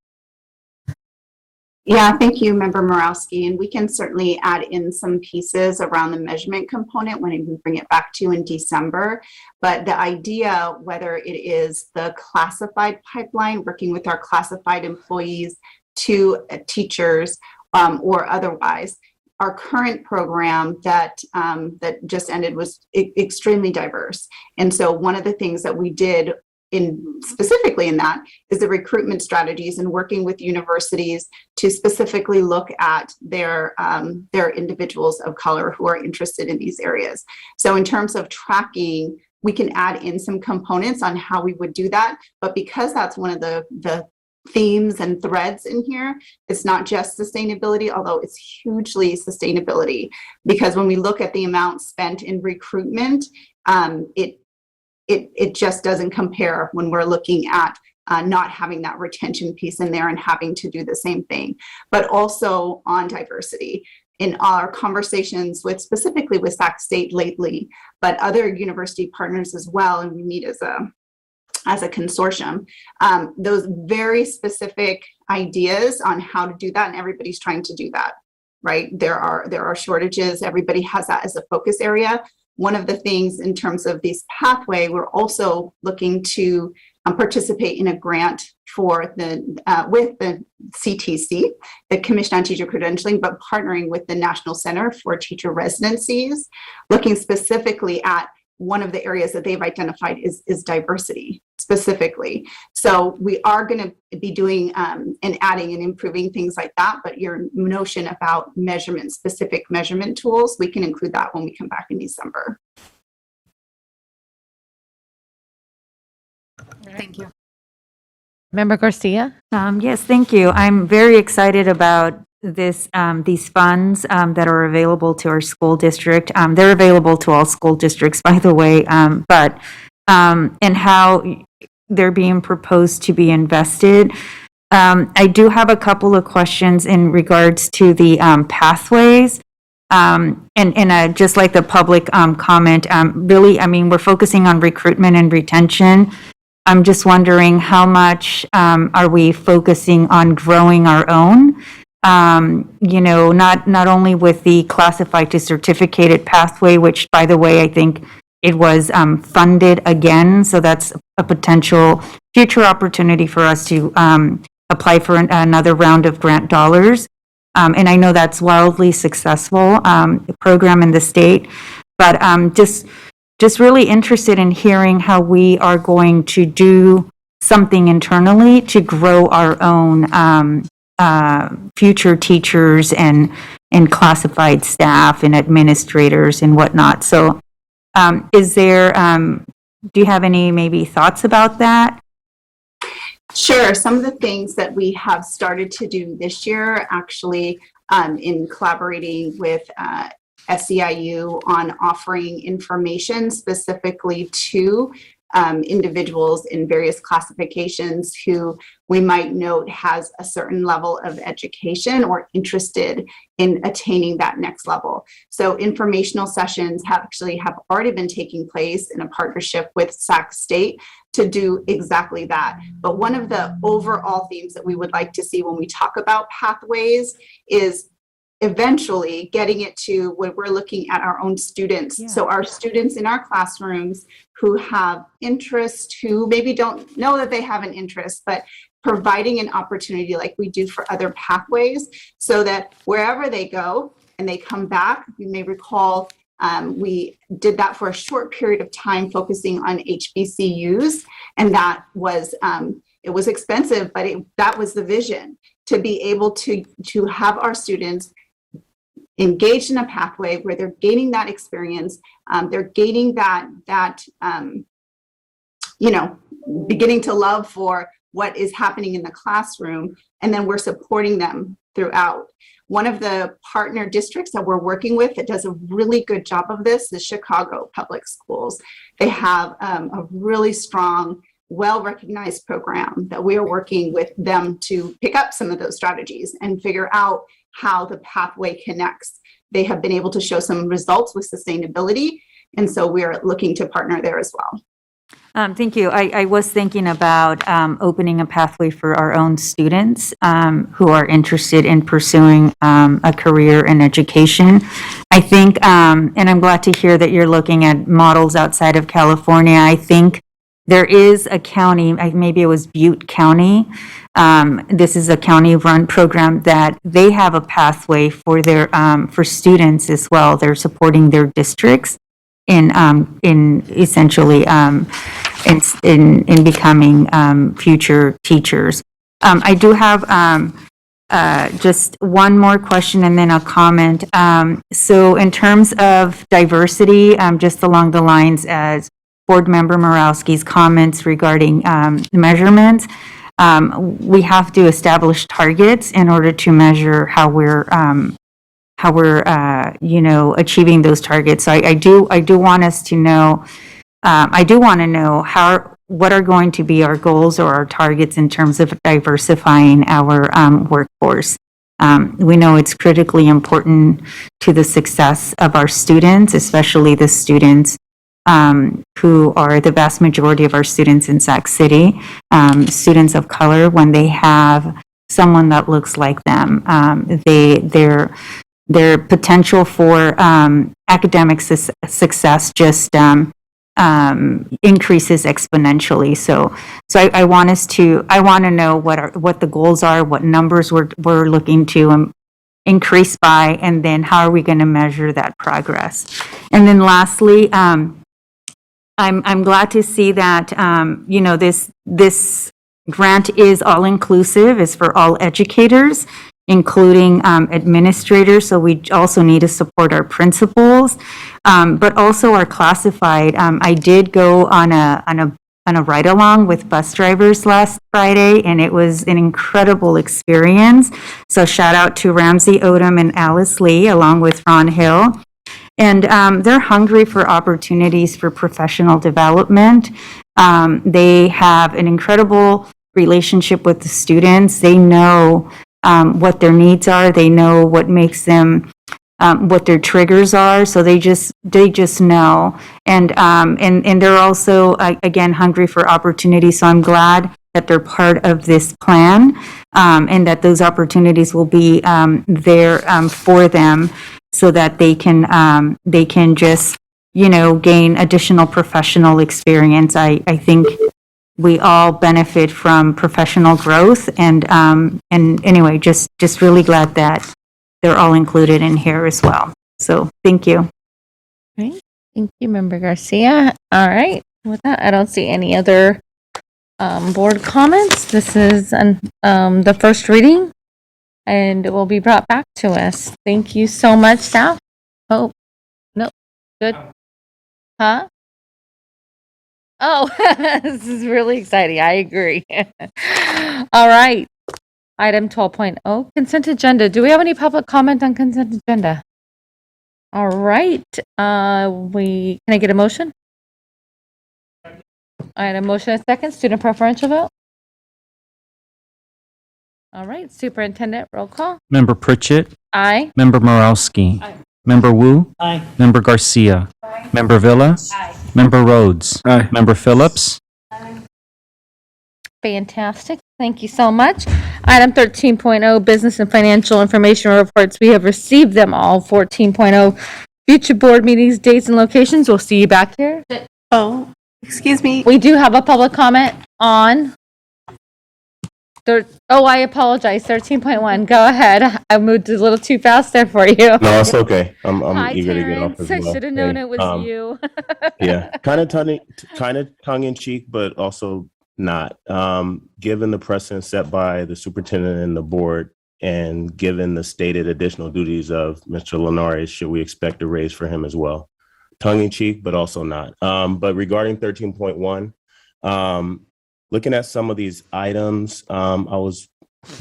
R: Yeah, thank you, Member Morowski. And we can certainly add in some pieces around the measurement component when we bring it back to you in December. But the idea, whether it is the classified pipeline, working with our classified employees to teachers or otherwise, our current program that just ended was extremely diverse. And so one of the things that we did specifically in that is the recruitment strategies and working with universities to specifically look at their individuals of color who are interested in these areas. So in terms of tracking, we can add in some components on how we would do that. But because that's one of the themes and threads in here, it's not just sustainability, although it's hugely sustainability. Because when we look at the amount spent in recruitment, it just doesn't compare when we're looking at not having that retention piece in there and having to do the same thing. But also on diversity, in our conversations with specifically with Sac State lately, but other university partners as well, and we meet as a consortium, those very specific ideas on how to do that, and everybody's trying to do that, right? There are shortages. Everybody has that as a focus area. One of the things in terms of this pathway, we're also looking to participate in a grant for with the CTC, the Commission on Teacher Credentialing, but partnering with the National Center for Teacher Residencies, looking specifically at one of the areas that they've identified is diversity specifically. So we are going to be doing and adding and improving things like that, but your notion about measurement, specific measurement tools, we can include that when we come back in December.
A: Thank you. Member Garcia?
W: Yes, thank you. I'm very excited about these funds that are available to our school district. They're available to all school districts, by the way, but and how they're being proposed to be invested. I do have a couple of questions in regards to the pathways. And just like the public comment, really, I mean, we're focusing on recruitment and retention. I'm just wondering how much are we focusing on growing our own? Not only with the classified to certificated pathway, which, by the way, I think it was funded again. So that's a potential future opportunity for us to apply for another round of grant dollars. And I know that's wildly successful program in the state, but just really interested in hearing how we are going to do something internally to grow our own future teachers and classified staff and administrators and whatnot. So do you have any maybe thoughts about that?
R: Sure. Some of the things that we have started to do this year, actually, in collaborating with SEIU on offering information specifically to individuals in various classifications who we might note has a certain level of education or interested in attaining that next level. So informational sessions have already been taking place in a partnership with Sac State to do exactly that. But one of the overall themes that we would like to see when we talk about pathways is eventually getting it to when we're looking at our own students. Yeah. So our students in our classrooms who have interest, who maybe don't know that they have an interest, but providing an opportunity like we do for other pathways so that wherever they go and they come back, you may recall we did that for a short period of time focusing on HBCUs, and that was it was expensive, but that was the vision, to be able to have our students engaged in a pathway where they're gaining that experience, they're gaining that beginning to love for what is happening in the classroom, and then we're supporting them throughout. One of the partner districts that we're working with that does a really good job of this is Chicago Public Schools. They have a really strong, well-recognized program that we are working with them to pick up some of those strategies and figure out how the pathway connects. They have been able to show some results with sustainability, and so we're looking to partner there as well.
W: Thank you. I was thinking about opening a pathway for our own students who are interested in pursuing a career in education. I think, and I'm glad to hear that you're looking at models outside of California. I think there is a county, maybe it was Butte County. This is a county-run program that they have a pathway for their for students as well. They're supporting their districts in essentially in becoming future teachers. I do have just one more question and then a comment. So in terms of diversity, just along the lines as Board Member Morawski's comments regarding measurements, we have to establish targets in order to measure how we're achieving those targets. So I do want us to know. I do want to know what are going to be our goals or our targets in terms of diversifying our workforce. We know it's critically important to the success of our students, especially the students who are the vast majority of our students in Sac City, students of color, when they have someone that looks like them. Their potential for academic success just increases exponentially. So I want to know what the goals are, what numbers we're looking to increase by, and then how are we going to measure that progress. And then lastly, I'm glad to see that this grant is all inclusive, is for all educators, including administrators. So we also need to support our principals, but also our classified. I did go on a ride along with bus drivers last Friday, and it was an incredible experience. So shout out to Ramsey Odom and Alice Lee, along with Ron Hill. And they're hungry for opportunities for professional development. They have an incredible relationship with the students. They know what their needs are. They know what makes them, what their triggers are. So they just know. And they're also, again, hungry for opportunities. So I'm glad that they're part of this plan, and that those opportunities will be there for them, so that they can just, gain additional professional experience. I think we all benefit from professional growth, and anyway, just really glad that they're all included in here as well. So thank you.
A: Right. Thank you, Member Garcia. All right. With that, I don't see any other board comments. This is the first reading, and it will be brought back to us. Thank you so much, staff. Oh, no. Good. Huh? Oh, this is really exciting. I agree. All right. Item 12.0, consent agenda. Do we have any public comment on consent agenda? All right. Can I get a motion? I had a motion and a second. Student preferential vote. All right. Superintendent, roll call.
G: Member Pritchett.
A: Aye.
G: Member Morowski. Member Wu.
E: Aye.
G: Member Garcia. Member Villa. Member Rhodes. Member Phillips.
A: Fantastic. Thank you so much. Item 13.0, business and financial information reports. We have received them all. 14.0, future board meetings, dates, and locations. We'll see you back here.
P: Oh, excuse me.
A: We do have a public comment on. I apologize. 13.1. Go ahead. I moved a little too fast there for you.
L: No, it's okay. I'm
A: Hi,
L: eager to get off
A: Terrence.
L: as well.
A: I should have known
L: Hey,
A: it was you.
L: yeah, kind of tongue in cheek, but also not. Given the precedent set by the superintendent and the board, and given the stated additional duties of Mr. Linares, should we expect a raise for him as well? Tongue in cheek, but also not. But regarding 13.1, looking at some of these items, I was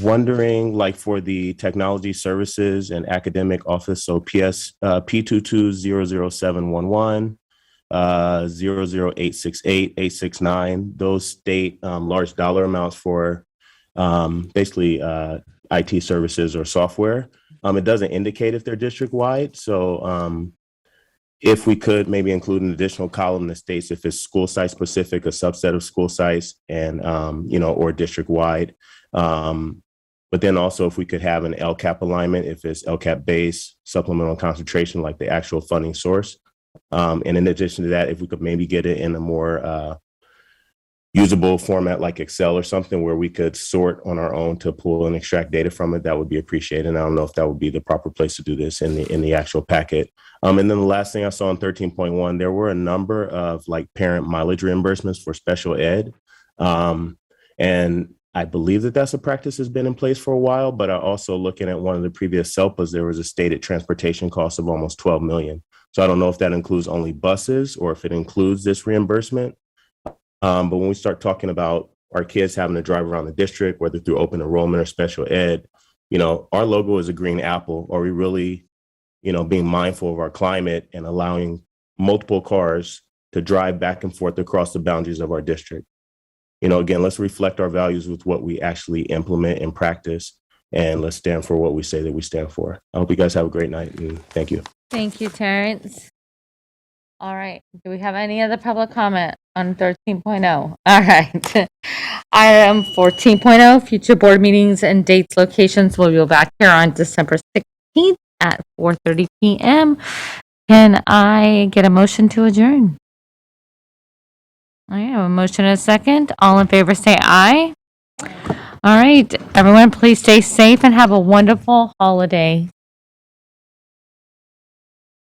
L: wondering, like for the technology services and academic office, so P2200711, 00868, 869, those state large dollar amounts for basically IT services or software. It doesn't indicate if they're district wide. So if we could maybe include an additional column that states if it's school site specific, a subset of school sites, and or district wide. But then also if we could have an LCAP alignment, if it's LCAP base, supplemental concentration, like the actual funding source. And in addition to that, if we could maybe get it in a more usable format like Excel or something where we could sort on our own to pull and extract data from it, that would be appreciated. And I don't know if that would be the proper place to do this in the actual packet. And then the last thing I saw in 13.1, there were a number of like parent mileage reimbursements for special ed. And I believe that that's a practice that's been in place for a while, but I also looking at one of the previous SELPAs, there was a stated transportation cost of almost 12 million. So I don't know if that includes only buses or if it includes this reimbursement. But when we start talking about our kids having to drive around the district, whether through open enrollment or special ed, our logo is a green apple. Are we really, being mindful of our climate and allowing multiple cars to drive back and forth across the boundaries of our district? Again, let's reflect our values with what we actually implement and practice. and let's stand for what we say that we stand for. I hope you guys have a great night, and thank you.
A: Thank you, Terrence. All right. Do we have any other public comment on 13.0? All right. Item 14.0, future board meetings and dates, locations. We'll be back here on December 16th at 4:30 p.m. Can I get a motion to adjourn? I have a motion and a second. All in favor, say aye. All right, everyone, please stay safe and have a wonderful holiday.